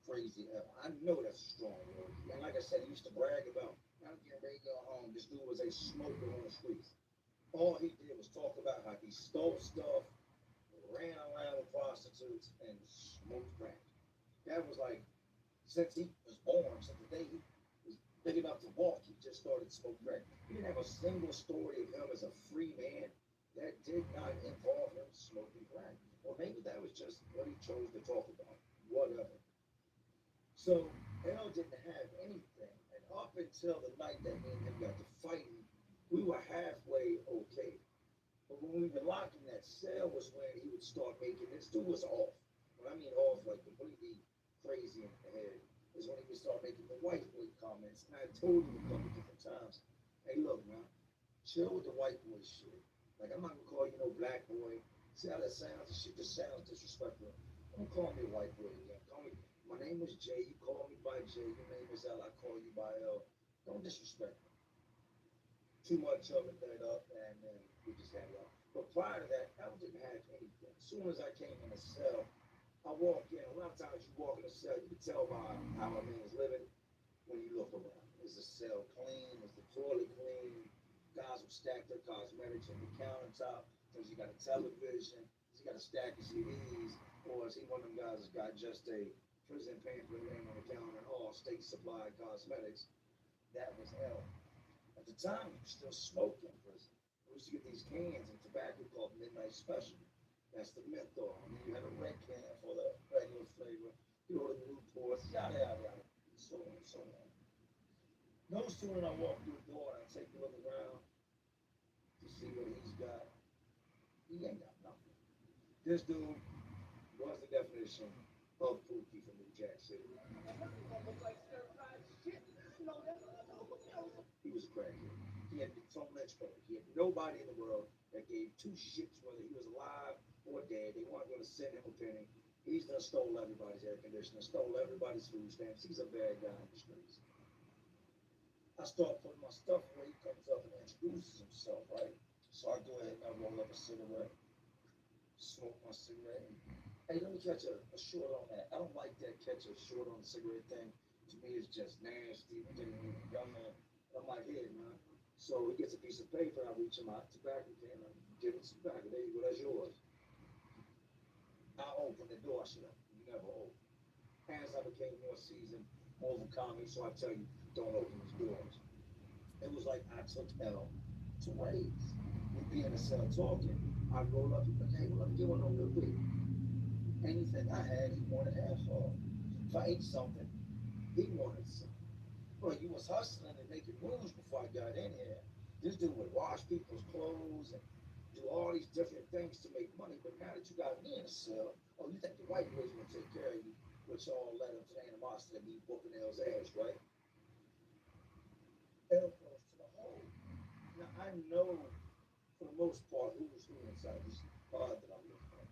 Crazy L. I know that's a strong word. And like I said, he used to brag about, I'm getting ready to go home. This dude was a smoker on the streets. All he did was talk about how he stole stuff, ran around with prostitutes, and smoked crack. That was like, since he was born, since the day he was big enough to walk, he just started smoking crack. He didn't have a single story of him as a free man that did not involve him smoking crack. Or maybe that was just what he chose to talk about. Whatever. So L didn't have anything. And up until the night that me and him got to fighting, we were halfway okay. But when we were locked in that cell was when he would start making this dude was off. When I mean off, like completely crazy in the head, is when he would start making the white boy comments. And I told him a couple different times, hey look man, chill with the white boy shit. Like I'm not gonna call you no black boy. See how that sounds? This shit just sounds disrespectful. Don't call me a white boy again. Call me my name is Jay, you call me by Jay, your name is L, I call you by L. Don't disrespect me. Too much of it that up and then we just had it up. But prior to that, I didn't have anything. As soon as I came in the cell, I walk in. A lot of times you walk in the cell, you can tell by how a man is living when you look around. Is the cell clean? Is the toilet clean? Guys will stack their cosmetics on the countertop. Does he got a television? Has he got a stack of CDs? Or is he one of them guys that's got just a prison pamphlet name on the counter and all state supplied cosmetics? That was L. At the time, you still smoked in prison. We used to get these cans of tobacco called Midnight Special. That's the menthol. And then you had a red can for the regular flavor. You order the Newports, yada, yada, yada, and so on and so on. No sooner than I walk through the door and I take a look around to see what he's got, he ain't got nothing. This dude was the definition of Pookie from New Jack City. He was a crackhead. He had so much money. He had nobody in the world that gave two shits whether he was alive or dead. They weren't going to send him a penny. He's done stole everybody's air conditioner, stole everybody's food stamps. He's a bad guy in the streets. I start putting my stuff away. He comes up and introduces himself, right? So I go ahead and I roll up a cigarette, smoke my cigarette. And, hey, let me catch a short on that. I don't like that catch a short on the cigarette thing. To me, it's just nasty. I'm getting young man. I'm like, here, man. So he gets a piece of paper. I reach him out, tobacco can. I give him some tobacco. There you go. That's yours. I open the door. I should have never opened. As I became more seasoned, more of a comic, so I tell you, don't open these doors. It was like I took L to ways. We'd be in the cell talking. I'd roll up. He'd be like, hey, well, let me get one on real quick. Anything I had, he wanted half of. If I ate something, he wanted some. Well, you was hustling and making moves before I got in here. This dude would wash people's clothes and do all these different things to make money. But now that you got me in the cell, oh, you think the white boys gonna take care of you, which all led him to the animosity of me whooping L's ass, right? L goes to the hole. Now I know for the most part who's who inside this pod that I'm looking at.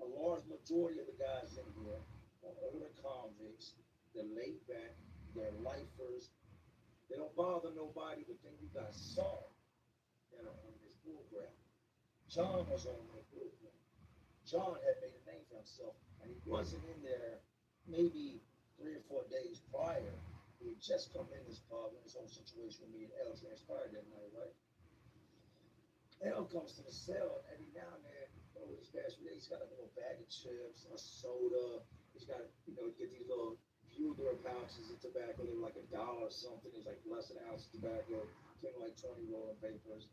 A large majority of the guys in here are older convicts. They're laid back. They're lifers. They don't bother nobody, but then you got Saul that are on this bullcrap. John was on that bullcrap. John had made a name for himself, and he wasn't in there maybe 3 or 4 days prior. He had just come in this pub in his whole situation with me and L transpired that night, right? L comes to the cell, and every now and then, over these past few days, he's got a little bag of chips, a soda. He's got, you get these little Bueller pouches of tobacco. They were like $1 or something. It was like less than an ounce of tobacco. Came like 20 rolling papers.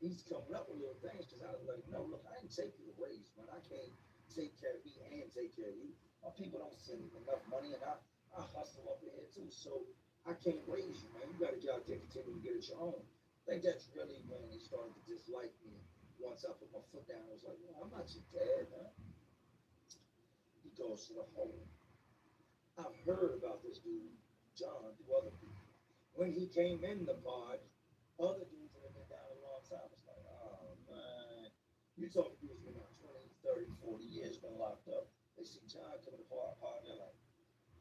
He's coming up with little things because I was like, no, look, I didn't take you to raise, man. I can't take care of me and take care of you. My people don't send me enough money, and I hustle up in here too. So I can't raise you, man. You got to get out there and continue to get it your own. I think that's really when they started to dislike me. Once I put my foot down, I was like, well, I'm not your dad, man. He goes to the hole. I've heard about this dude, John, to other people. When he came in the pod, other dudes that have been down a long time was like, oh, man. You talking to dudes been out 20, 30, 40 years, been locked up. They see John coming to pod, they're like,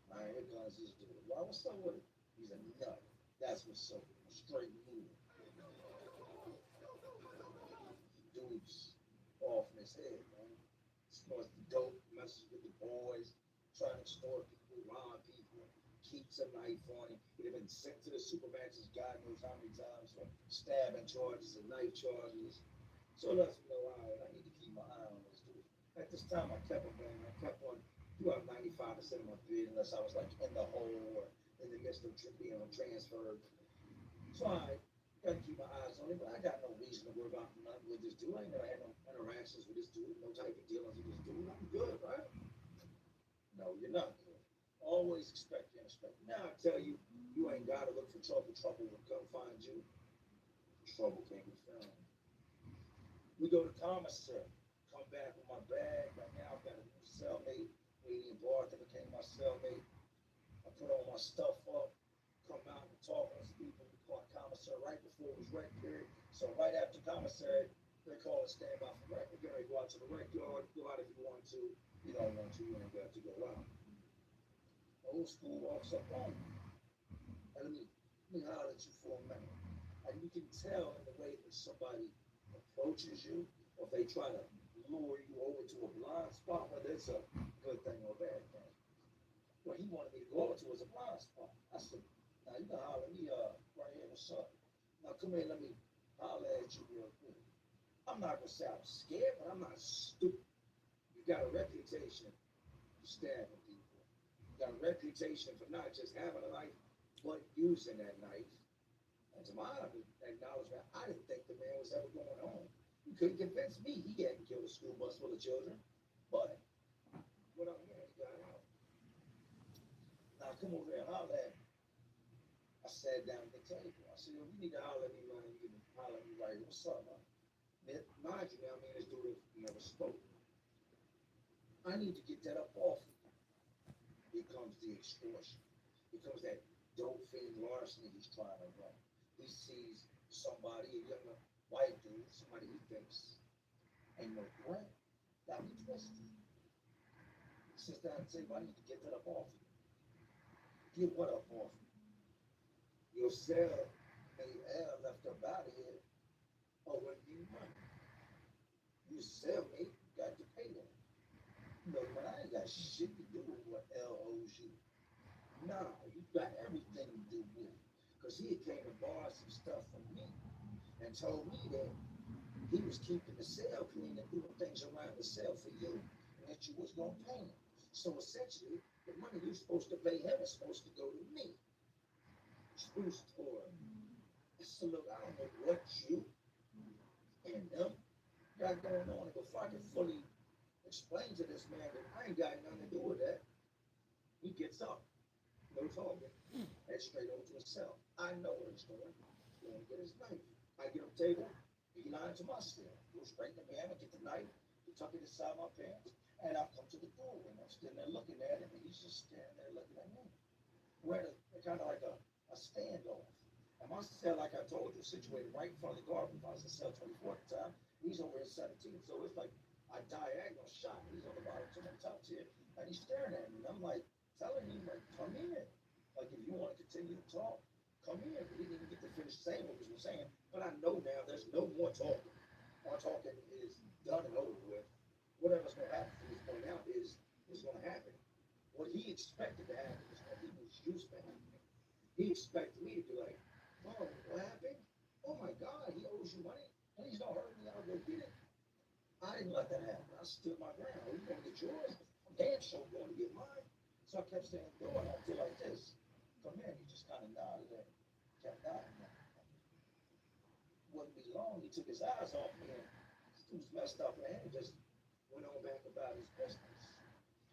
man, here comes this dude. Why, what's up with him? He's a nut. That's what's up with him. Straight move. Dude's off in his head, man. Snorts the dope, messes with the boys, trying to extort people, rob people, keeps a knife on him. He'd have been sent to the supermatches God knows how many times for stabbing charges and knife charges. So it lets me know, all right, I need to keep my eye on this dude. At this time, I kept on playing. I kept on doing 95% of my bid unless I was like in the hole or in the midst of being transferred. So I got to keep my eyes on him, but I got no reason to worry worry about nothing with this dude. I ain't never had no interactions with this dude, no type of dealings with this dude. I'm good, right? No, you're not good. Always expect the unexpected. Now I tell you, you ain't gotta look for trouble. Trouble will come find you. Trouble can't be found. We go to commissary. Come back with my bag. Right now I've got a new cellmate. Lady in bar that became my cellmate. I put all my stuff up. Come out and talk to people. We call it commissary right before it was rec period. So right after commissary, they call it stand by for rec. We're gonna go out to the rec yard. Go out if you want to. You don't want to. You ain't got to go out. Old school walks up on me. And let me holler at you for a minute. And you can tell in the way that somebody approaches you, or if they try to lure you over to a blind spot, whether it's a good thing or a bad thing. What he wanted me to go over to was a blind spot. I said, now you can holler at me right here, what's up? Now come here, let me holler at you real quick. I'm not gonna say I'm scared, but I'm not stupid. You got a reputation for stabbing people. You got a reputation for not just having a knife, but using that knife. And to my acknowledgement, I didn't think the man was ever going home. He couldn't convince me he hadn't killed a school bus full of children. But what I'm hearing, he got out. Now come over here and holler at me. I sat down at the table. I said, you need to holler at me, man. You can holler at me right. What's up, man? Mind you, now, me and this dude never spoke. I need to get that up off of you. Here comes the extortion. Here comes that dope fiend larceny he's trying to run. He sees somebody, a younger white dude, somebody he thinks ain't no threat. Got me twisted. He sits down and says, I need to get that up off you. Get what up off you? Your cell made air left up out of here. Oh, when you money. You sell me, you got to pay them. No, man, I ain't got shit to do with what L owes you. Nah, you got everything to do with it. Because he came and borrowed some stuff from me and told me that he was keeping the cell clean and doing things around the cell for you and that you was going to pay him. So essentially, the money you're supposed to pay him is supposed to go to me. True story. So look, I don't know what you and them got going on. And before I can fully explain to this man that I ain't got nothing to do with that, he gets up. No talking. Head straight over to his cell. I know where he's going. He's going to get his knife. I get up table, he line to my cell. Go straight to me, I get the knife, tuck it inside my pants, and I come to the door and I'm standing there looking at him and he's just standing there looking at me. We're at a kind of like a standoff. And my cell, like I told you, situated right in front of the guard. I was in cell 24 at the time. He's over at 17. So it's like a diagonal shot. He's on the bottom, to the top tier. And he's staring at me. And I'm like, telling him, like, come in. Like, if you want to continue to talk, come in. But he didn't even get to finish saying what he was saying. But I know now there's no more talking. Our talking is done and over with. Whatever's going to happen from this point out is going to happen. What he expected to happen is what he was used to happening. He expected me to be like, oh, what happened? Oh my God, he owes you money. Please don't hurt me. I'll go get it. I didn't let that happen. I stood my ground. Are you going to get yours? I'm damn sure going to get mine. So I kept saying, go on, I'll do like this. Come in. He just kind of nodded and kept nodding. Wouldn't be long. He took his eyes off me and he was messed up and he just went on back about his business.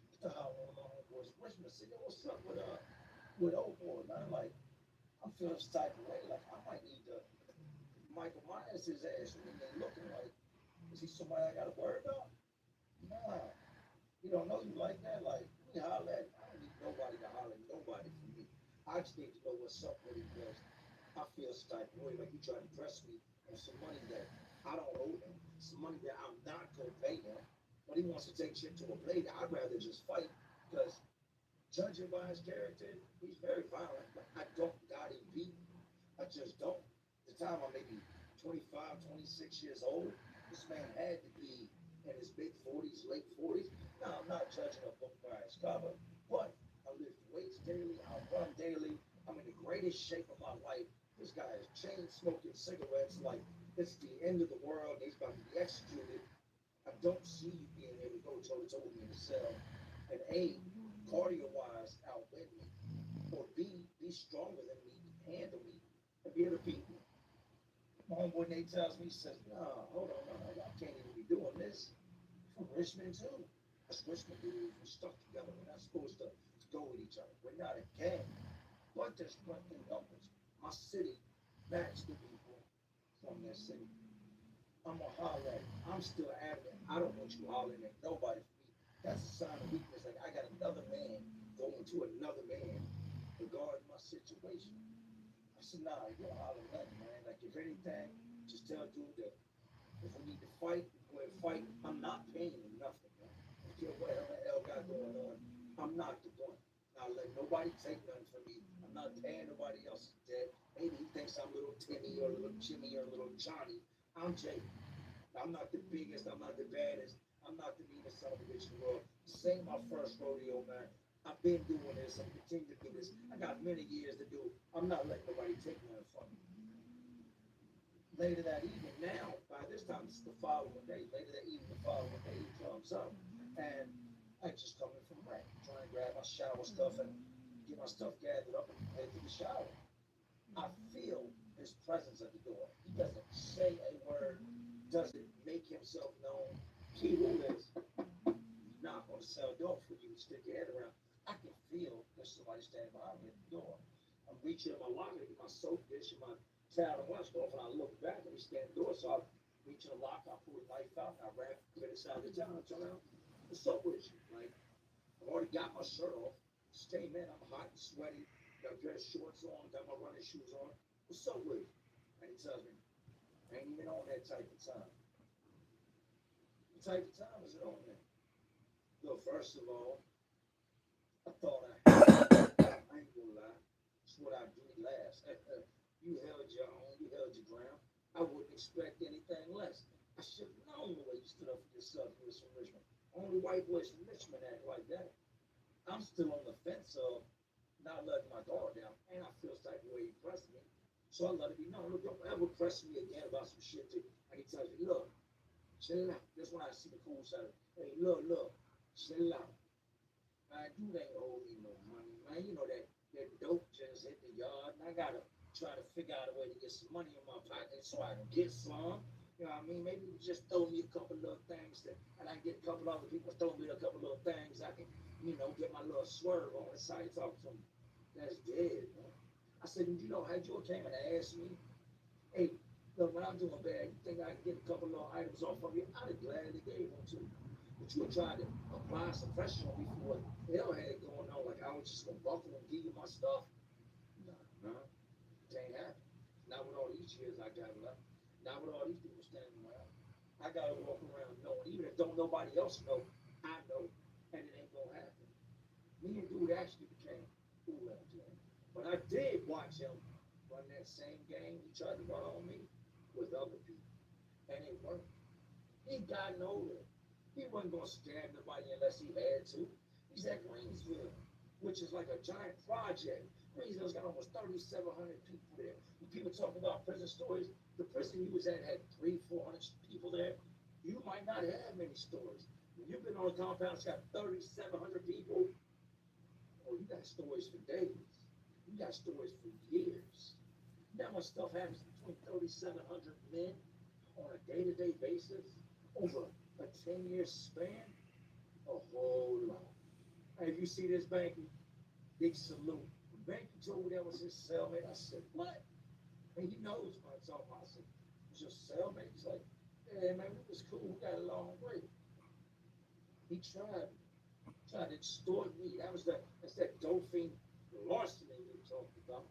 What the hell went on with his business? I said, what's up with old boy, man? Like, I'm feeling this type of way. Like, I might need to Michael Myers his ass when they're looking like, is he somebody I got to worry about? Nah. You don't know you like that? Like, me holler at, I don't need nobody to holler at nobody for me. I just need to know what's up with him because I feel this type of way. Like, you trying to press me on some money that I don't owe him, some money that I'm not going to pay him. But he wants to take shit to a blade. I'd rather just fight because judging by his character, he's very violent, but I don't got him beat. I just don't. At the time, I'm maybe 25, 26 years old. This man had to be in his mid 40s, late 40s. Now, I'm not judging a book by its cover, but I lift weights daily, I run daily. I'm in the greatest shape of my life. This guy is chain smoking cigarettes like it's the end of the world. He's about to be executed. I don't see you being able to go toe-to-toe with me in the cell. And A, cardio-wise, outwit me. Or B, be stronger than me, handle me, and be able to beat me. My homeboy Nate tells me, he says, no, hold on, no, I can't even be doing this. From Richmond too. Us Richmond dudes, we stuck together. We're not supposed to go with each other. We're not a gang. But there's one thing numbers. My city matched the people from their city. I'm gonna holler at you. I'm still adamant. I don't want you hollering at nobody for me. That's a sign of weakness. Like I got another man going to another man regarding my situation. I said, nah, you don't holler at nothing, man. Like if anything, just tell dude that if we need to fight, we go ahead and fight. I'm not paying him nothing, man. I don't care what the hell got going on. I'm not the one. Now let nobody take nothing from me. I'm not paying nobody else's debt. Maybe he thinks I'm little Timmy or little Jimmy or little Johnny. I'm Jay. I'm not the biggest. I'm not the baddest. I'm not the meanest son of a bitch in the world. This ain't my first rodeo, man. I've been doing this. I'm continuing to do this. I got many years to do. I'm not letting nobody take nothing from me. Later that evening, now, by this time, it's the following day. Later that evening, the following day, he comes up. And I just come in from rain, trying to grab my shower stuff and get my stuff gathered up and head to the shower. I feel his presence at the door. He doesn't say a word, doesn't make himself known. Key rule is, he's not going to sell dope for you to stick your head around. I can feel there's somebody standing behind me at the door. I'm reaching in my locker to get my soap dish and my towel and washcloth, and I look back and he's standing at the door, so I reach in the locker, I pull the knife out, and I wrap it inside the towel, and turn around. What's up with you? Like, I've already got my shirt off. Just came in, I'm hot and sweaty, got a pair of shorts on, got my running shoes on. What's up with you? And he tells me, I ain't even on that type of time. What type of time is it on there? Well, first of all, I thought I ain't gonna lie. It's what I do last. You held your own, you held your ground. I wouldn't expect anything less. I should have known the way you stood up for yourself. You was from Richmond. Only white boys from Richmond act like that. I'm still on the fence of not letting my guard down, and I feel the type of way you pressed me. So I let it be known. Look, don't ever press me again about some shit that I can tell you, look, chill out. That's when I see the cool side. Hey, look, chill out. Man, dude ain't owe me no money, man. You know that dope just hit the yard, and I gotta try to figure out a way to get some money in my pocket so I can get some. You know what I mean? Maybe you just throw me a couple little things that, and I get a couple other people throw me a couple little things. I can, get my little swerve on the side, talk to them. That's dead, man. I said, you know, had you came and asked me, hey, look, when I'm doing bad, you think I can get a couple little items off of you? I'd have gladly gave them to you. But you were trying to apply some pressure on me for what hell had going on. Like I was just gonna buckle and give you my stuff. Nah, it ain't happening. Not with all these years I got left. Not with all these people standing around. I gotta walk around knowing, even if don't nobody else know, I know, and it ain't gonna happen. Me and dude actually became cool after that. But I did watch him run that same game he tried to run on me with other people. And it worked. He got older. He wasn't gonna stab nobody unless he had to. He's at Greensville, which is like a giant project. Greensville's got almost 3,700 people there. When people talk about prison stories, the prison he was at had 300-400 people there. You might not have many stories. When you've been on a compound that's got 3,700 people, oh, you got stories for days. You got stories for years. That much stuff happens between 3,700 men on a day-to-day basis over a 10-year span, a whole lot. And if you see this Banky, big salute. When Banky told me that was his cellmate, I said, what? And he knows what I'm talking about. I said, was your cellmate? He's like, yeah, man, we was cool. We got along great. He tried to extort me. That's that Dolphin larceny they talked about.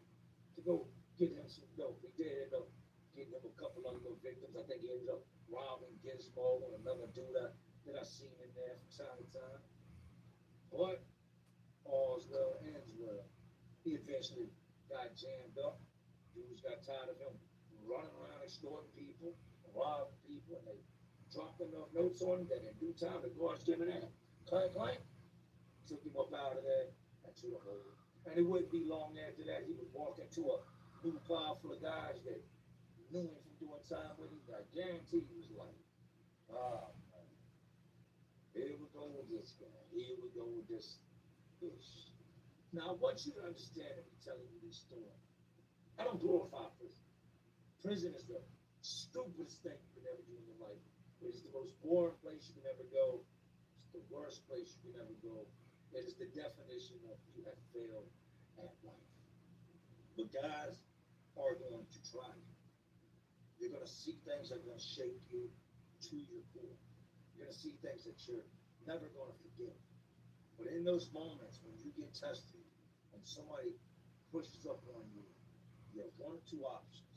To go get him some dope. He did end up getting him a couple other little victims. I think he ended up robbing Gizmo and another dude that I seen in there from time to time. But all's well ends well. He eventually got jammed up. Dudes got tired of him running around extorting people, robbing people, and they dropped enough notes on him that in due time the guards gave him that. Clank, took him up out of there and to a hole. And it wouldn't be long after that he would walk into a new crowd full of guys that knew him from doing time with him. I guarantee he was like, man, here we go with this guy. Here we go with this fish. Now, I want you to understand me telling you this story. I don't glorify prison. Prison is the stupidest thing you can ever do in your life. It is the most boring place you can ever go. It's the worst place you can ever go. It is the definition of you have failed at life. But guys are going to try you. You're going to see things that are going to shake you to your core. You're going to see things that you're never going to forget. But in those moments when you get tested and somebody pushes up on you, you have one or two options.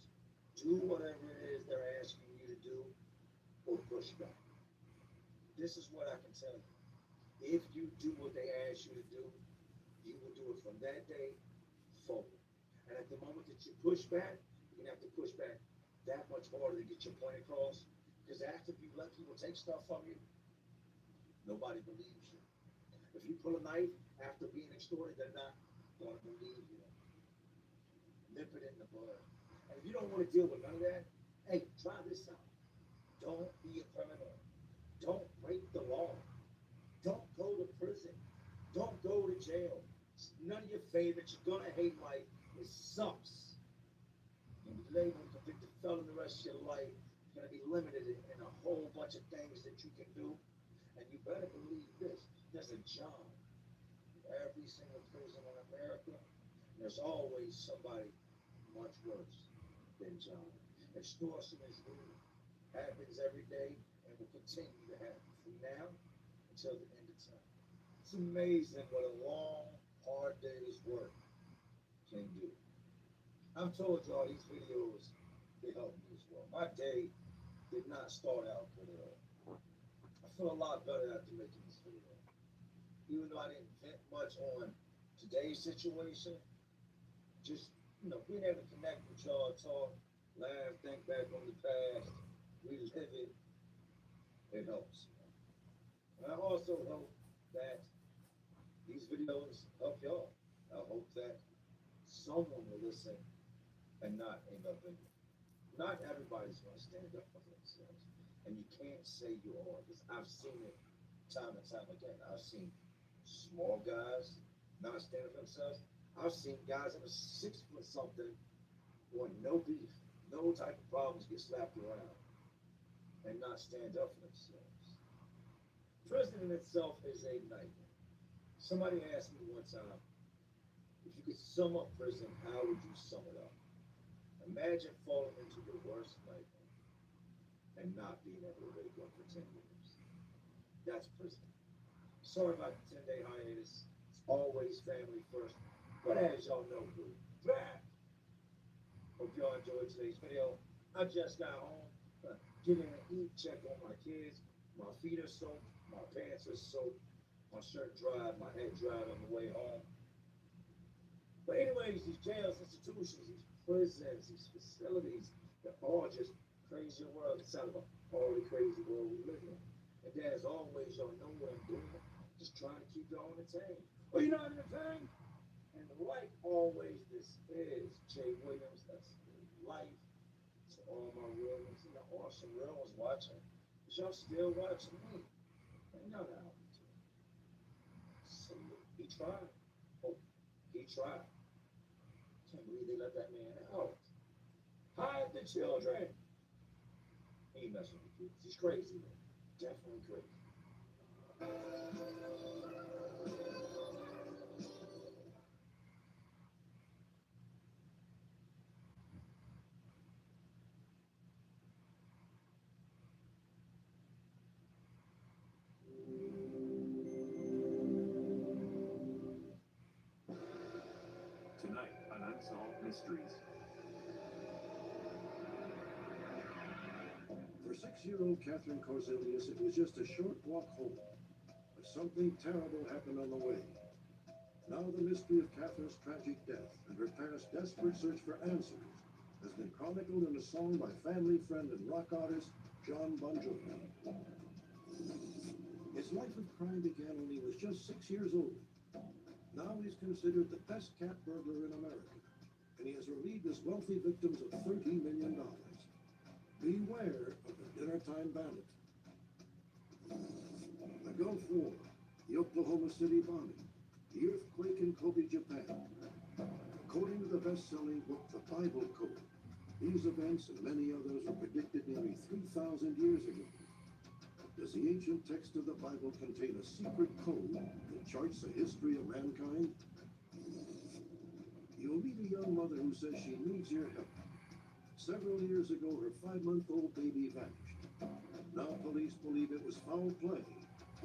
Do whatever it is they're asking you to do or push back. This is what I can tell you. If you do what they ask you to do, you will do it from that day forward. And at the moment that you push back, you're going to have to push back that much harder to get your point across. Because after you let people take stuff from you, nobody believes you. If you pull a knife after being extorted, they're not going to believe you. Nip it in the bud. And if you don't want to deal with none of that, hey, try this out. Don't be a criminal. Don't break the law. Don't go to prison. Don't go to jail. It's none of your favorites. You're going to hate life. It sucks. And you're labeled a convicted felon the rest of your life. You're going to be limited in a whole bunch of things that you can do. And you better believe this. There's a job in every single prison in America. And there's always somebody much worse than John. Extortion is real. Happens every day and will continue to happen from now until the end of time. It's amazing what a long, hard day's work can do. I've told y'all these videos, they help me as well. My day did not start out good at all. I feel a lot better after making this video. Even though I didn't vent much on today's situation, just, being able to connect with y'all, talk, laugh, think back on the past, relive it, it helps. And I also hope that these videos help y'all. I hope that someone will listen and not end up in it. Not everybody's going to stand up for themselves. And you can't say you are, because I've seen it time and time again. I've seen small guys not stand up for themselves. I've seen guys that are 6 foot something with no beef, no type of problems get slapped around and not stand up for themselves. Prison in itself is a nightmare. Somebody asked me one time, if you could sum up prison, how would you sum it up? Imagine falling into your worst nightmare and not being able to wake up for 10 years. That's prison. Sorry about the 10-day hiatus. It's always family first. But as y'all know, we're back. Hope y'all enjoyed today's video. I just got home. Get in and eat, check on my kids. My feet are soaked. My pants are soaked. My shirt dried. My head dried on the way home. But anyways, these jails, institutions, these prisons, these facilities, they're all just crazy world. It's out of all the crazy world we live in. And as always, y'all know what I'm doing. Just trying to keep y'all entertained. Well, you're not entertained? And like always, this is Jay Williams. That's life. To all my real ones and the awesome real ones watching. Because y'all still watching me. And y'all know how we do. So he tried. Oh, he tried. Can't believe they let that man out. Hide the children. He ain't messing with kids. He's crazy, man. Definitely crazy. Tonight on Unsolved Mysteries. For 6-year-old Catherine Corselius, it was just a short walk home. But something terrible happened on the way. Now the mystery of Catherine's tragic death and her parents' desperate search for answers has been chronicled in a song by family friend and rock artist John Bon Jovi. His life of crime began when he was just 6 years old. Now he's considered the best cat burglar in America, and he has relieved his wealthy victims of $30 million. Beware of the dinnertime bandit. The Gulf War, the Oklahoma City bombing, the earthquake in Kobe, Japan. According to the best-selling book, The Bible Code, These events and many others were predicted nearly 3,000 years ago. Does the ancient text of the Bible contain a secret code that charts the history of mankind? You'll meet a young mother who says she needs your help. Several years ago, her 5-month-old baby vanished. Now police believe it was foul play,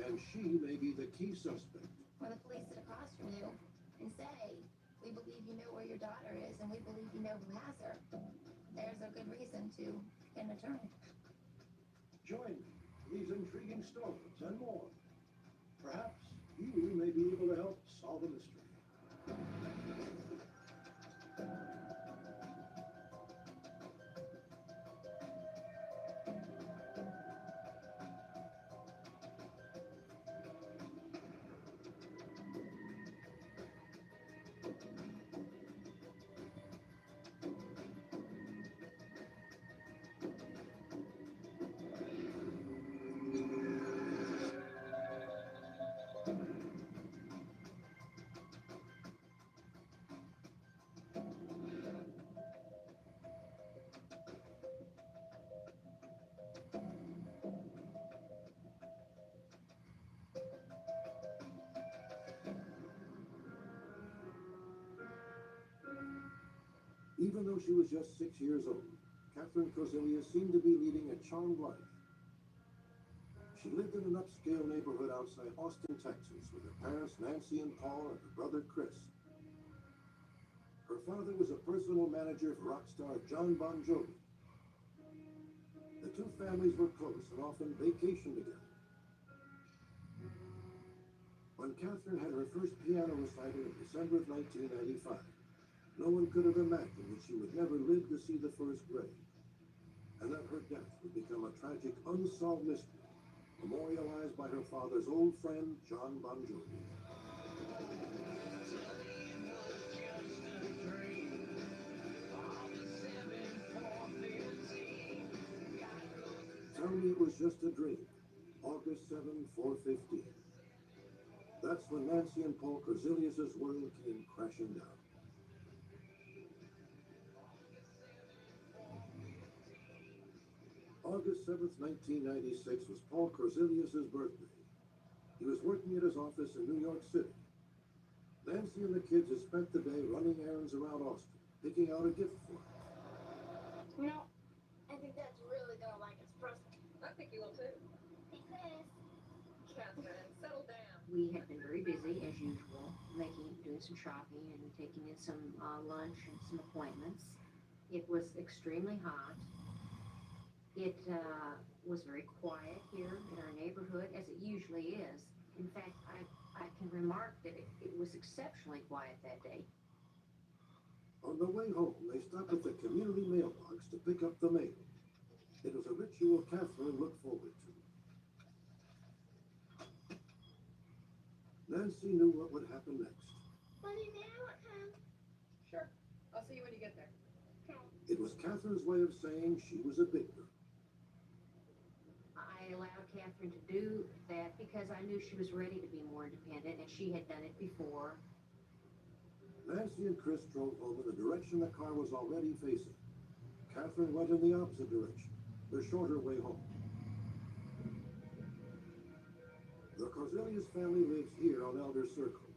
and she may be the key suspect. When the police sit across from you and say, we believe you know where your daughter is and we believe you know who has her, there's a good reason to get an attorney. Join me for these intriguing stories and more. Perhaps you may be able to help solve a mystery. Even though she was just 6 years old, Catherine Korzilius seemed to be leading a charmed life. She lived in an upscale neighborhood outside Austin, Texas, with her parents Nancy and Paul and her brother Chris. Her father was a personal manager for rock star John Bon Jovi. The two families were close and often vacationed together. When Catherine had her first piano recital in December of 1995, no one could have imagined that she would never live to see the first grade, and that her death would become a tragic, unsolved mystery, memorialized by her father's old friend, John Bon Jovi. Tell me it was just a dream. August 7, 4:15. That's when Nancy and Paul Korzilius' world came crashing down. August 7th, 1996 was Paul Korzilius' birthday. He was working at his office in New York City. Nancy and the kids had spent the day running errands around Austin, picking out a gift for him. You know, I think Dad's really gonna like his present. I think you will too. Thanks. Catherine, settle down. We have been very busy as usual, doing some shopping and taking in some lunch and some appointments. It was extremely hot. It was very quiet here in our neighborhood, as it usually is. In fact, I can remark that it was exceptionally quiet that day. On the way home, they stopped at the community mailbox to pick up the mail. It was a ritual Catherine looked forward to. Nancy knew what would happen next. Will you now come? Sure. I'll see you when you get there. It was Catherine's way of saying she was a big girl. I allowed Catherine to do that because I knew she was ready to be more independent, and she had done it before. Nancy and Chris drove home in the direction the car was already facing. Catherine went in the opposite direction, the shorter way home. The Korzilius family lives here on Elder Circle.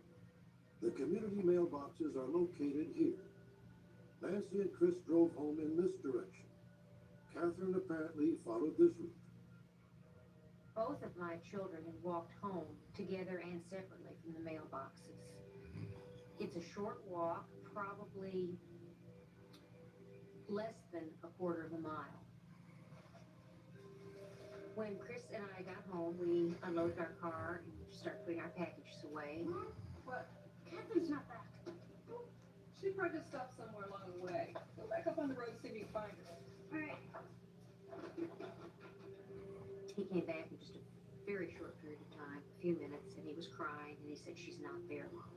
The community mailboxes are located here. Nancy and Chris drove home in this direction. Catherine apparently followed this route. Both of my children had walked home together and separately from the mailboxes. It's a short walk, probably less than a quarter of a mile. When Chris and I got home, we unloaded our car and started putting our packages away. What? Catherine's not back. She probably just stopped somewhere along the way. Go back up on the road and see if you can find her. All right. He came back in just a very short period of time, a few minutes, and he was crying, and he said, she's not there, Mom.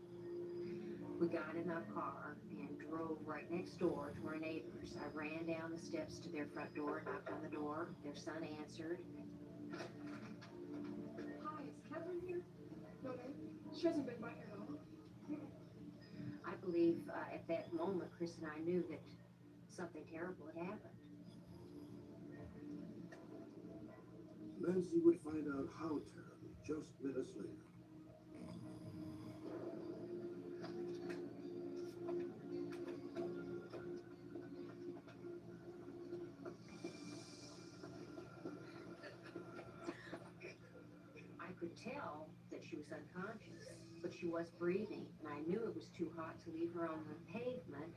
We got in our car and drove right next door to our neighbors. I ran down the steps to their front door, knocked on the door. Their son answered. Hi, is Catherine here? No, ma'am. She hasn't been by here at all. I believe at that moment, Chris and I knew that something terrible had happened. Nancy would find out how terribly just minutes later. I could tell that she was unconscious, but she was breathing, and I knew it was too hot to leave her on the pavement.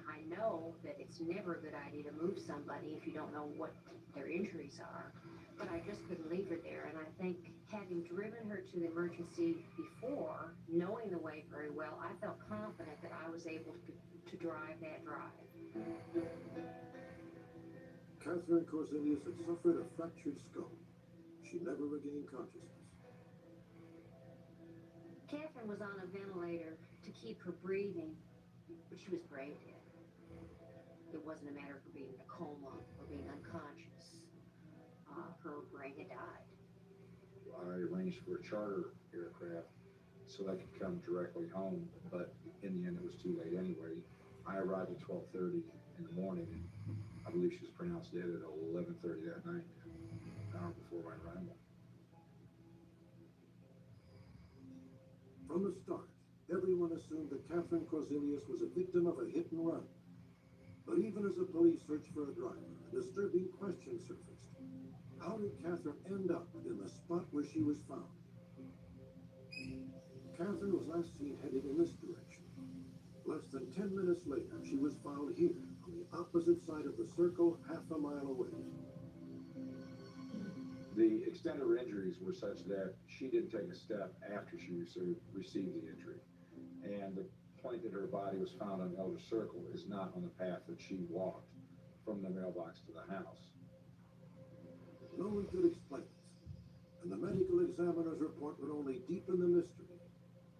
I know that it's never a good idea to move somebody if you don't know what their injuries are, but I just couldn't leave her there, and I think having driven her to the emergency before, knowing the way very well, I felt confident that I was able to drive that drive. Catherine Korzelius had suffered a fractured skull. She never regained consciousness. Catherine was on a ventilator to keep her breathing, but she was brain dead. It wasn't a matter of her being in a coma or being unconscious. Her brain had died. I arranged for a charter aircraft so I could come directly home, but in the end it was too late anyway. I arrived at 12:30 in the morning, and I believe she was pronounced dead at 11:30 that night, an hour before my arrival. From the start, everyone assumed that Catherine Korzelius was a victim of a hit and run. But even as the police searched for a driver, a disturbing question surfaced. How did Catherine end up in the spot where she was found? Catherine was last seen headed in this direction. Less than 10 minutes later, she was found here, on the opposite side of the circle, half a mile away. The extent of her injuries were such that she didn't take a step after she received the injury. And the point that her body was found on Elder Circle is not on the path that she walked from the mailbox to the house. No one could explain it, and the medical examiner's report would only deepen the mystery.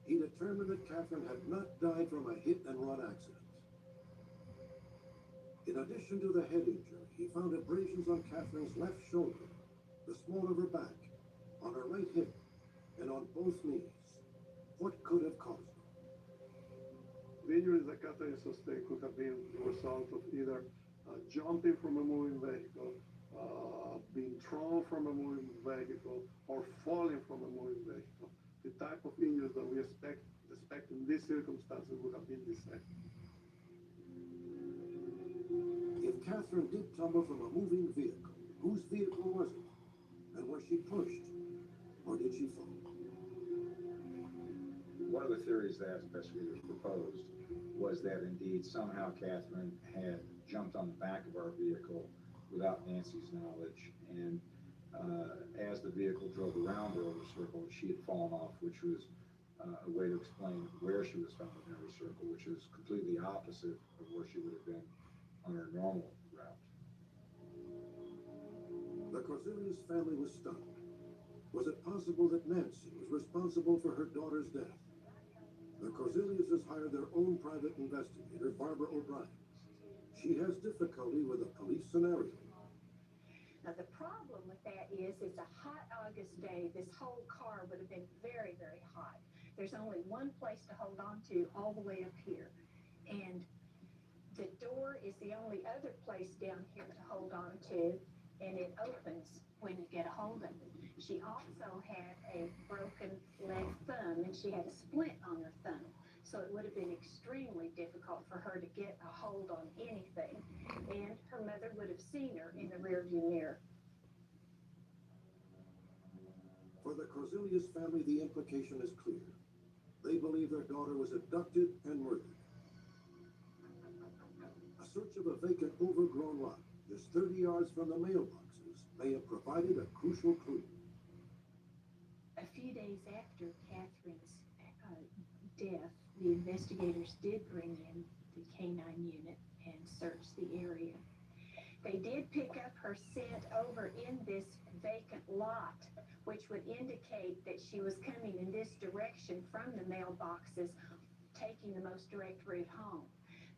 He determined that Catherine had not died from a hit-and-run accident. In addition to the head injury, he found abrasions on Catherine's left shoulder, the small of her back, on her right hip, and on both knees. What could have caused them? The injuries that Catherine sustained could have been the result of either jumping from a moving vehicle, being thrown from a moving vehicle, or falling from a moving vehicle. The type of injuries that we expect in these circumstances would have been the same. If Catherine did tumble from a moving vehicle, whose vehicle was it? And was she pushed? Or did she fall? One of the theories that investigators proposed was that indeed somehow Catherine had jumped on the back of our vehicle without Nancy's knowledge, and as the vehicle drove around the Elder Circle, she had fallen off, which was a way to explain where she was found in Elder Circle, which is completely opposite of where she would have been on her normal route. The Korzelius family was stunned. Was it possible that Nancy was responsible for her daughter's death? The Korzeliuses hired their own private investigator, Barbara O'Brien. She has difficulty with a police scenario. Now, the problem with that is it's a hot August day. This whole car would have been very, very hot. There's only one place to hold on to all the way up here. And the door is the only other place down here to hold on to, and it opens when you get a hold of it. She also had a broken leg thumb, and she had a splint on her thumb. So it would have been extremely difficult for her to get a hold on anything. And her mother would have seen her in the rearview mirror. For the Korzelius family, the implication is clear. They believe their daughter was abducted and murdered. A search of a vacant, overgrown lot, just 30 yards from the mailboxes, may have provided a crucial clue. A few days after Catherine's death, the investigators did bring in the K-9 unit and search the area. They did pick up her scent over in this vacant lot, which would indicate that she was coming in this direction from the mailboxes, taking the most direct route home.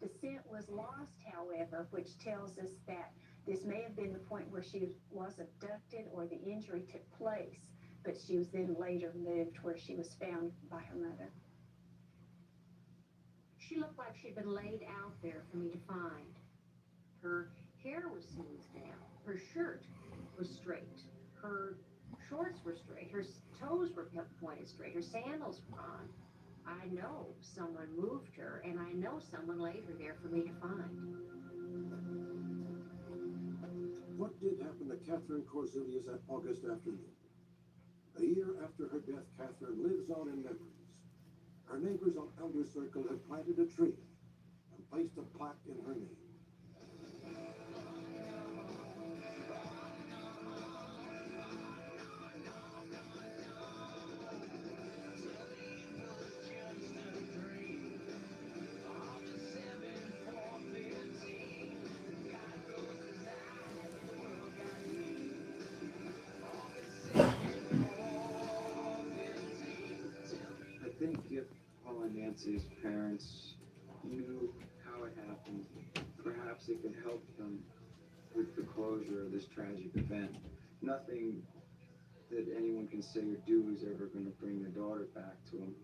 The scent was lost, however, which tells us that this may have been the point where she was abducted or the injury took place, but she was then later moved where she was found by her mother. She looked like she'd been laid out there for me to find. Her hair was smoothed down. Her shirt was straight. Her shorts were straight. Her toes were pointed straight. Her sandals were on. I know someone moved her, and I know someone laid her there for me to find. What did happen to Catherine Corsilius that August afternoon? A year after her death, Catherine lives on in memories. Her neighbors on Elder Circle had planted a tree and placed a plaque in her name. I think if Paul and Nancy's parents knew how it happened, perhaps it could help them with the closure of this tragic event. Nothing that anyone can say or do is ever going to bring their daughter back to them.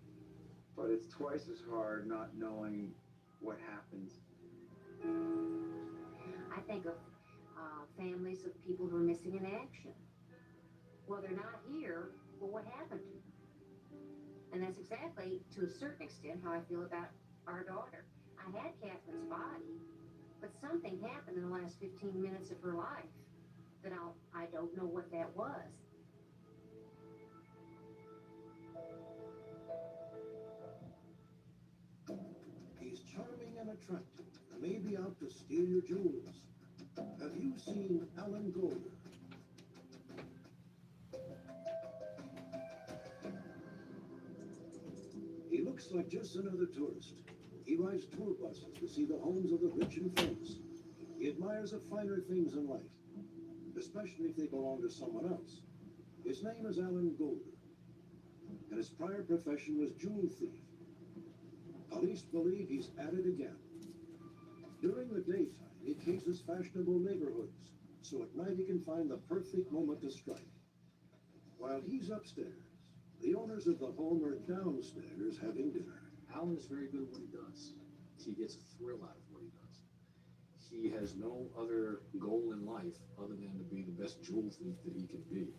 But it's twice as hard not knowing what happened. I think of families of people who are missing in action. Well, they're not here, well, what happened to them? And that's exactly, to a certain extent, how I feel about our daughter. I had Catherine's body, but something happened in the last 15 minutes of her life that I don't know what that was. He's charming and attractive, and may be out to steal your jewels. Have you seen Alan Golder? He looks like just another tourist. He rides tour buses to see the homes of the rich and famous. He admires the finer things in life, especially if they belong to someone else. His name is Alan Golder, and his prior profession was jewel thief. Police believe he's at it again. During the daytime, he cases fashionable neighborhoods, so at night he can find the perfect moment to strike. While he's upstairs, the owners of the home are downstairs having dinner. Alan is very good at what he does. He gets a thrill out of what he does. He has no other goal in life other than to be the best jewel thief that he can be.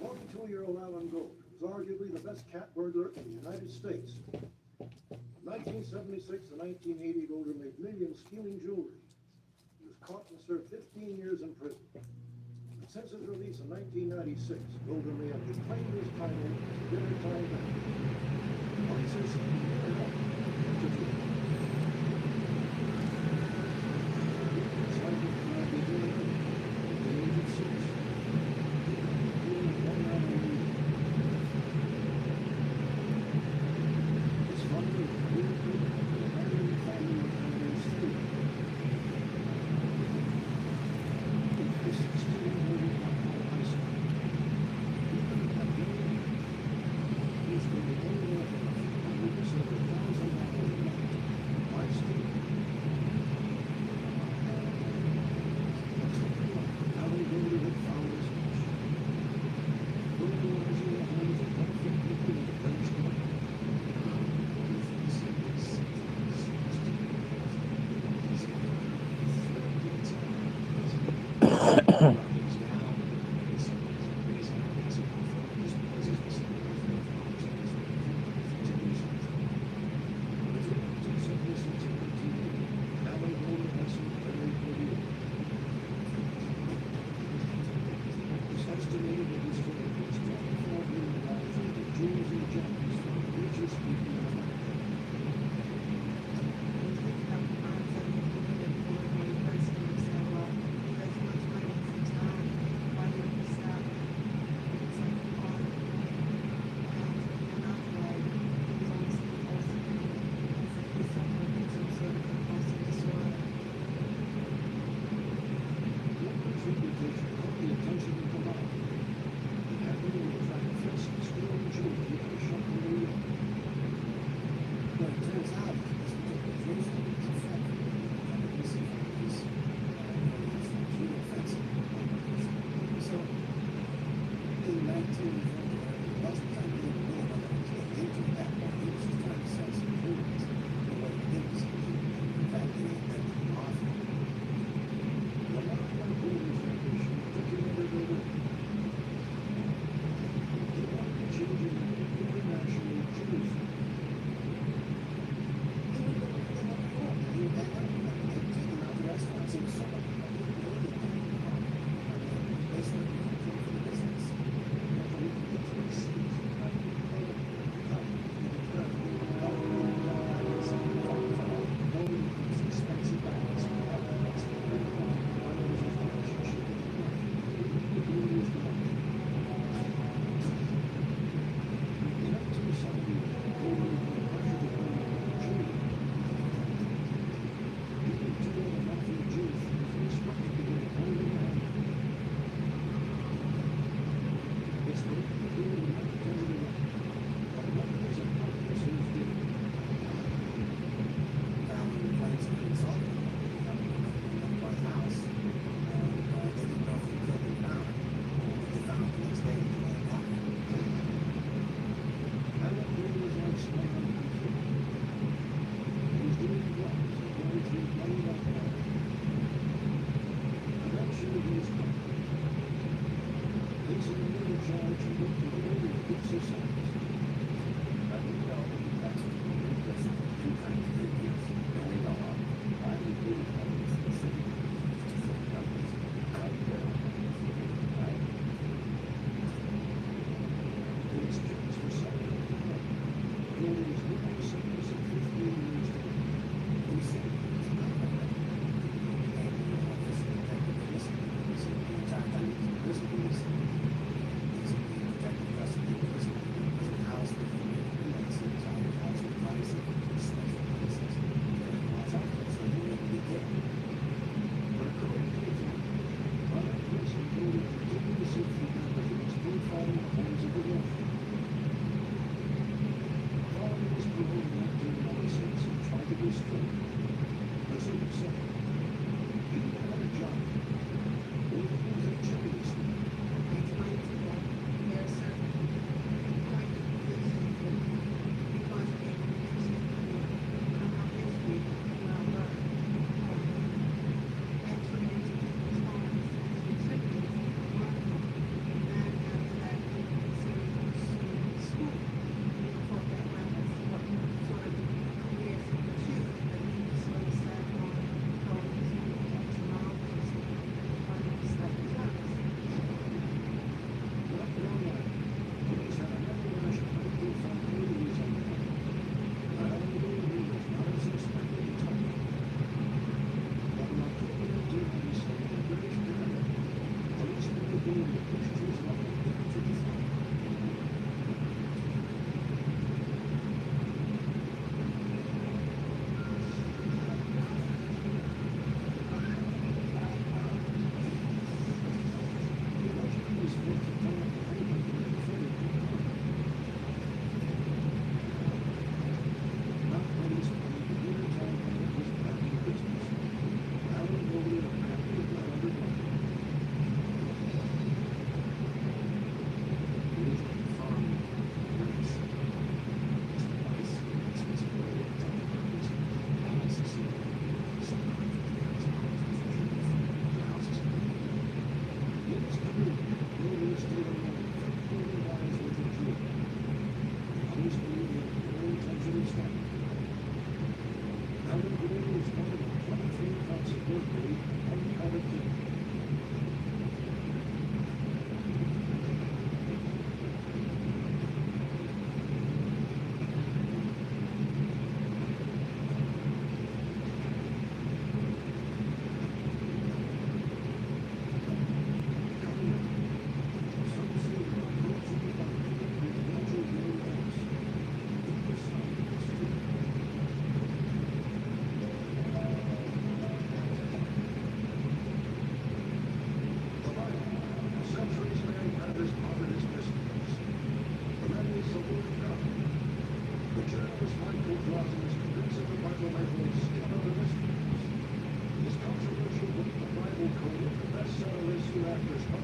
42-year-old Alan Golder was arguably the best cat burglar in the United States. From 1976 to 1980, Golder made millions stealing jewelry. He was caught and served 15 years in prison. And since his release in 1996, Golder may have reclaimed his title as Dinner Time Bandit. Police are seeking their help. It's like a crime they did at the age of 6. Thousands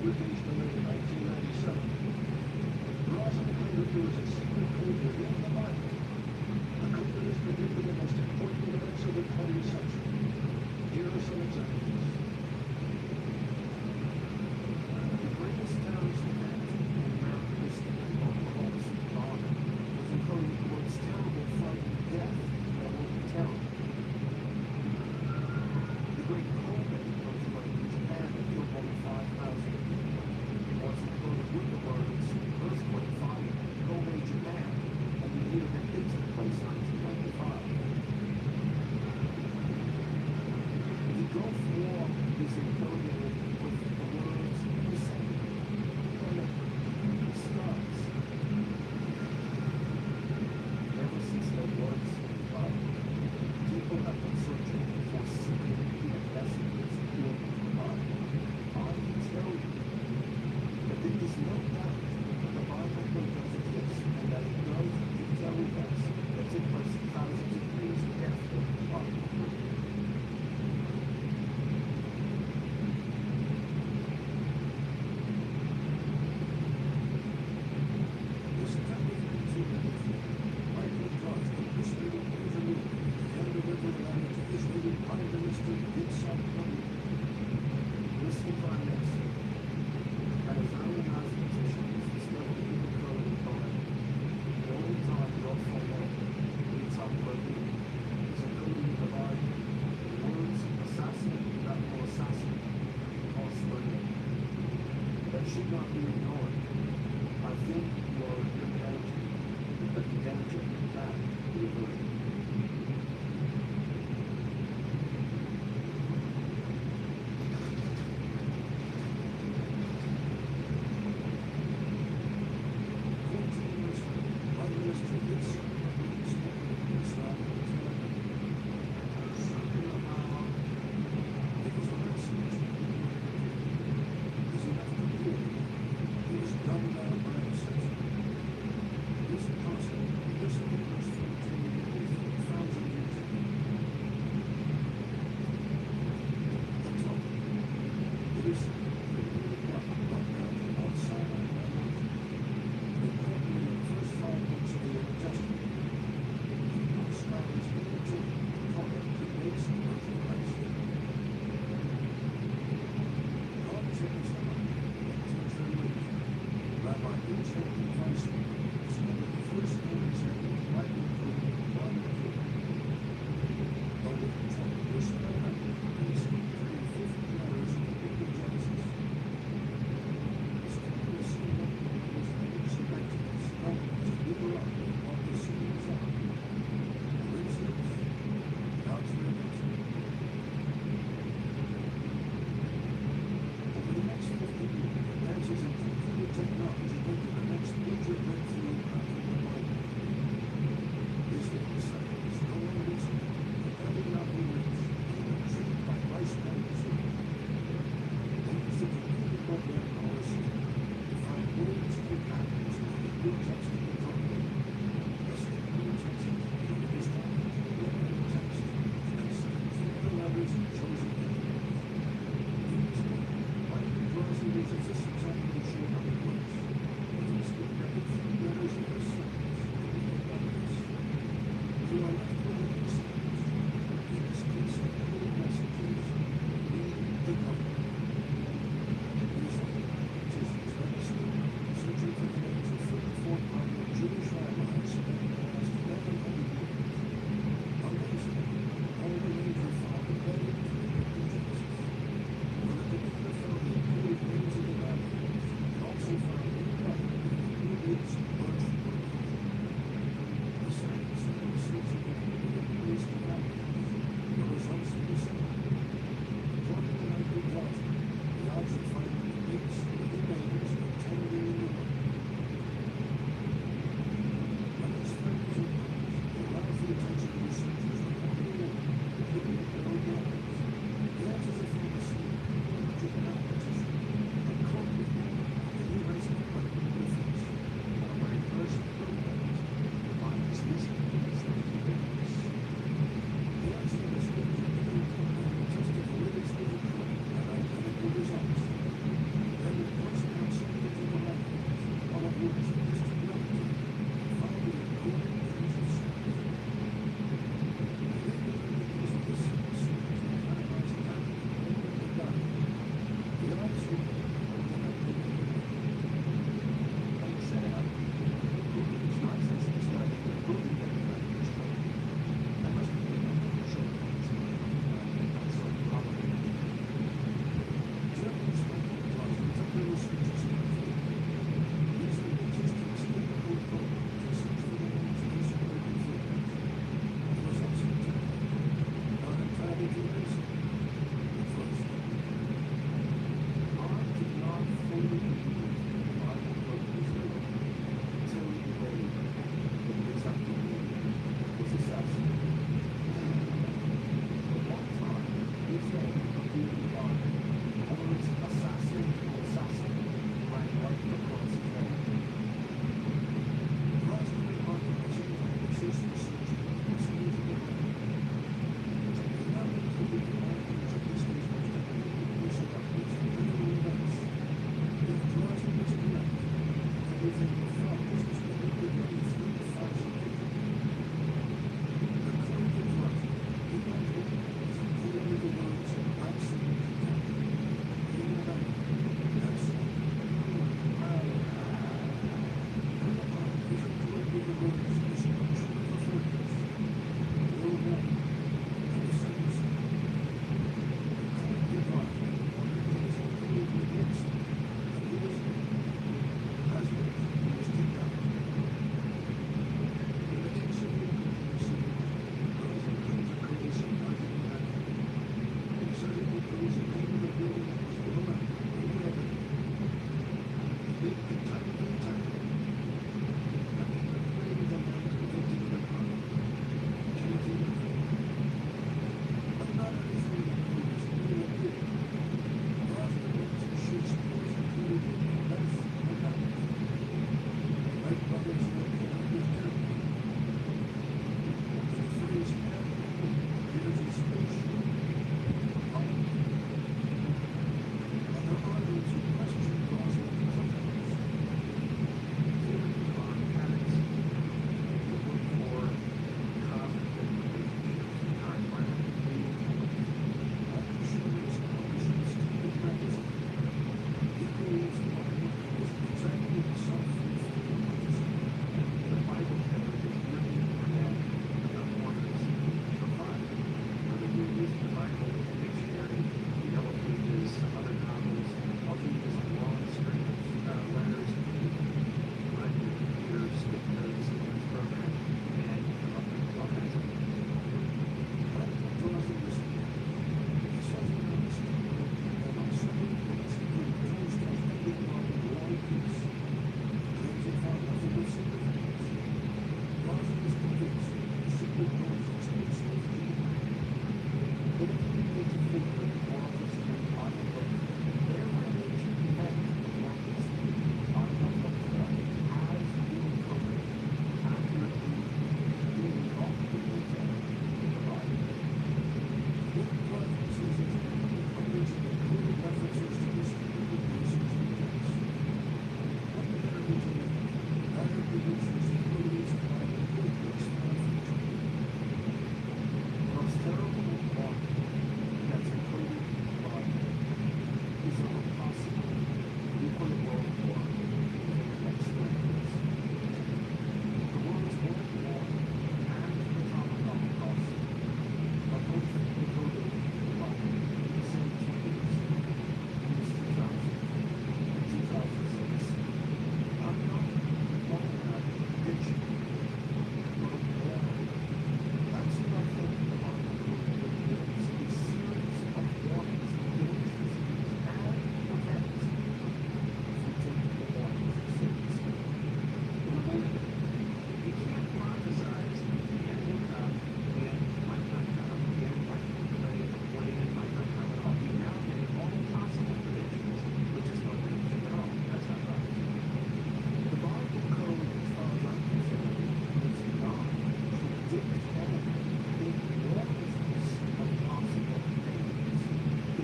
British delayed in 1997. Rosalind claimed that there was a secret code within the Bible, a code that is predicted the most important events of the 20th century. Here are some examples. The greatest terrorist event in American history, Holocaust bombing, was encoded the most terrible frightening death that will be terrible. The great Kobe earthquake in Japan that killed more than 5,000 people was encoded with the words earthquake fire, Kobe, Japan, and the year that it took place, 1995. The Gulf War is encoded with the words Hussein, Yemen, the stars. Ever since there was love, people have been searching for secret hidden messages in the Bible. I can tell you that there is no doubt that the Bible does exist and that it does detail events that took place thousands of years after the Bible was written. In September 1993, Michael Clark, the Israeli engineer, hand-delivered land to Israeli Prime Minister Yitzhak Rabin. Mr. Prime Minister, at a very mathematician is discovered in the code of time. The only time your father, Yitzhak Rabin, is encoded in the Bible. The words assassinate that will assassinate are slain. That should not be ignored. I think you are a good manager, but the manager can be averted. He was dumbed down by obsession. This constant, this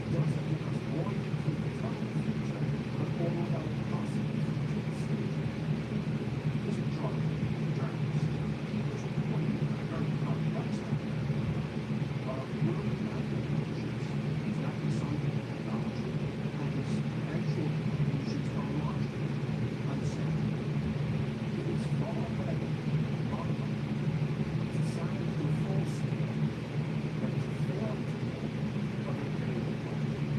doesn't give us more conclusions about the future, but all about the possible future. He's a drug journalist. There's a point in a very complex topic. Our world conclusions is not the sum of technology, and its actual conclusions are largely unsound. It is far better, far better, to sign to a false but to fail to of a paid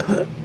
Bye.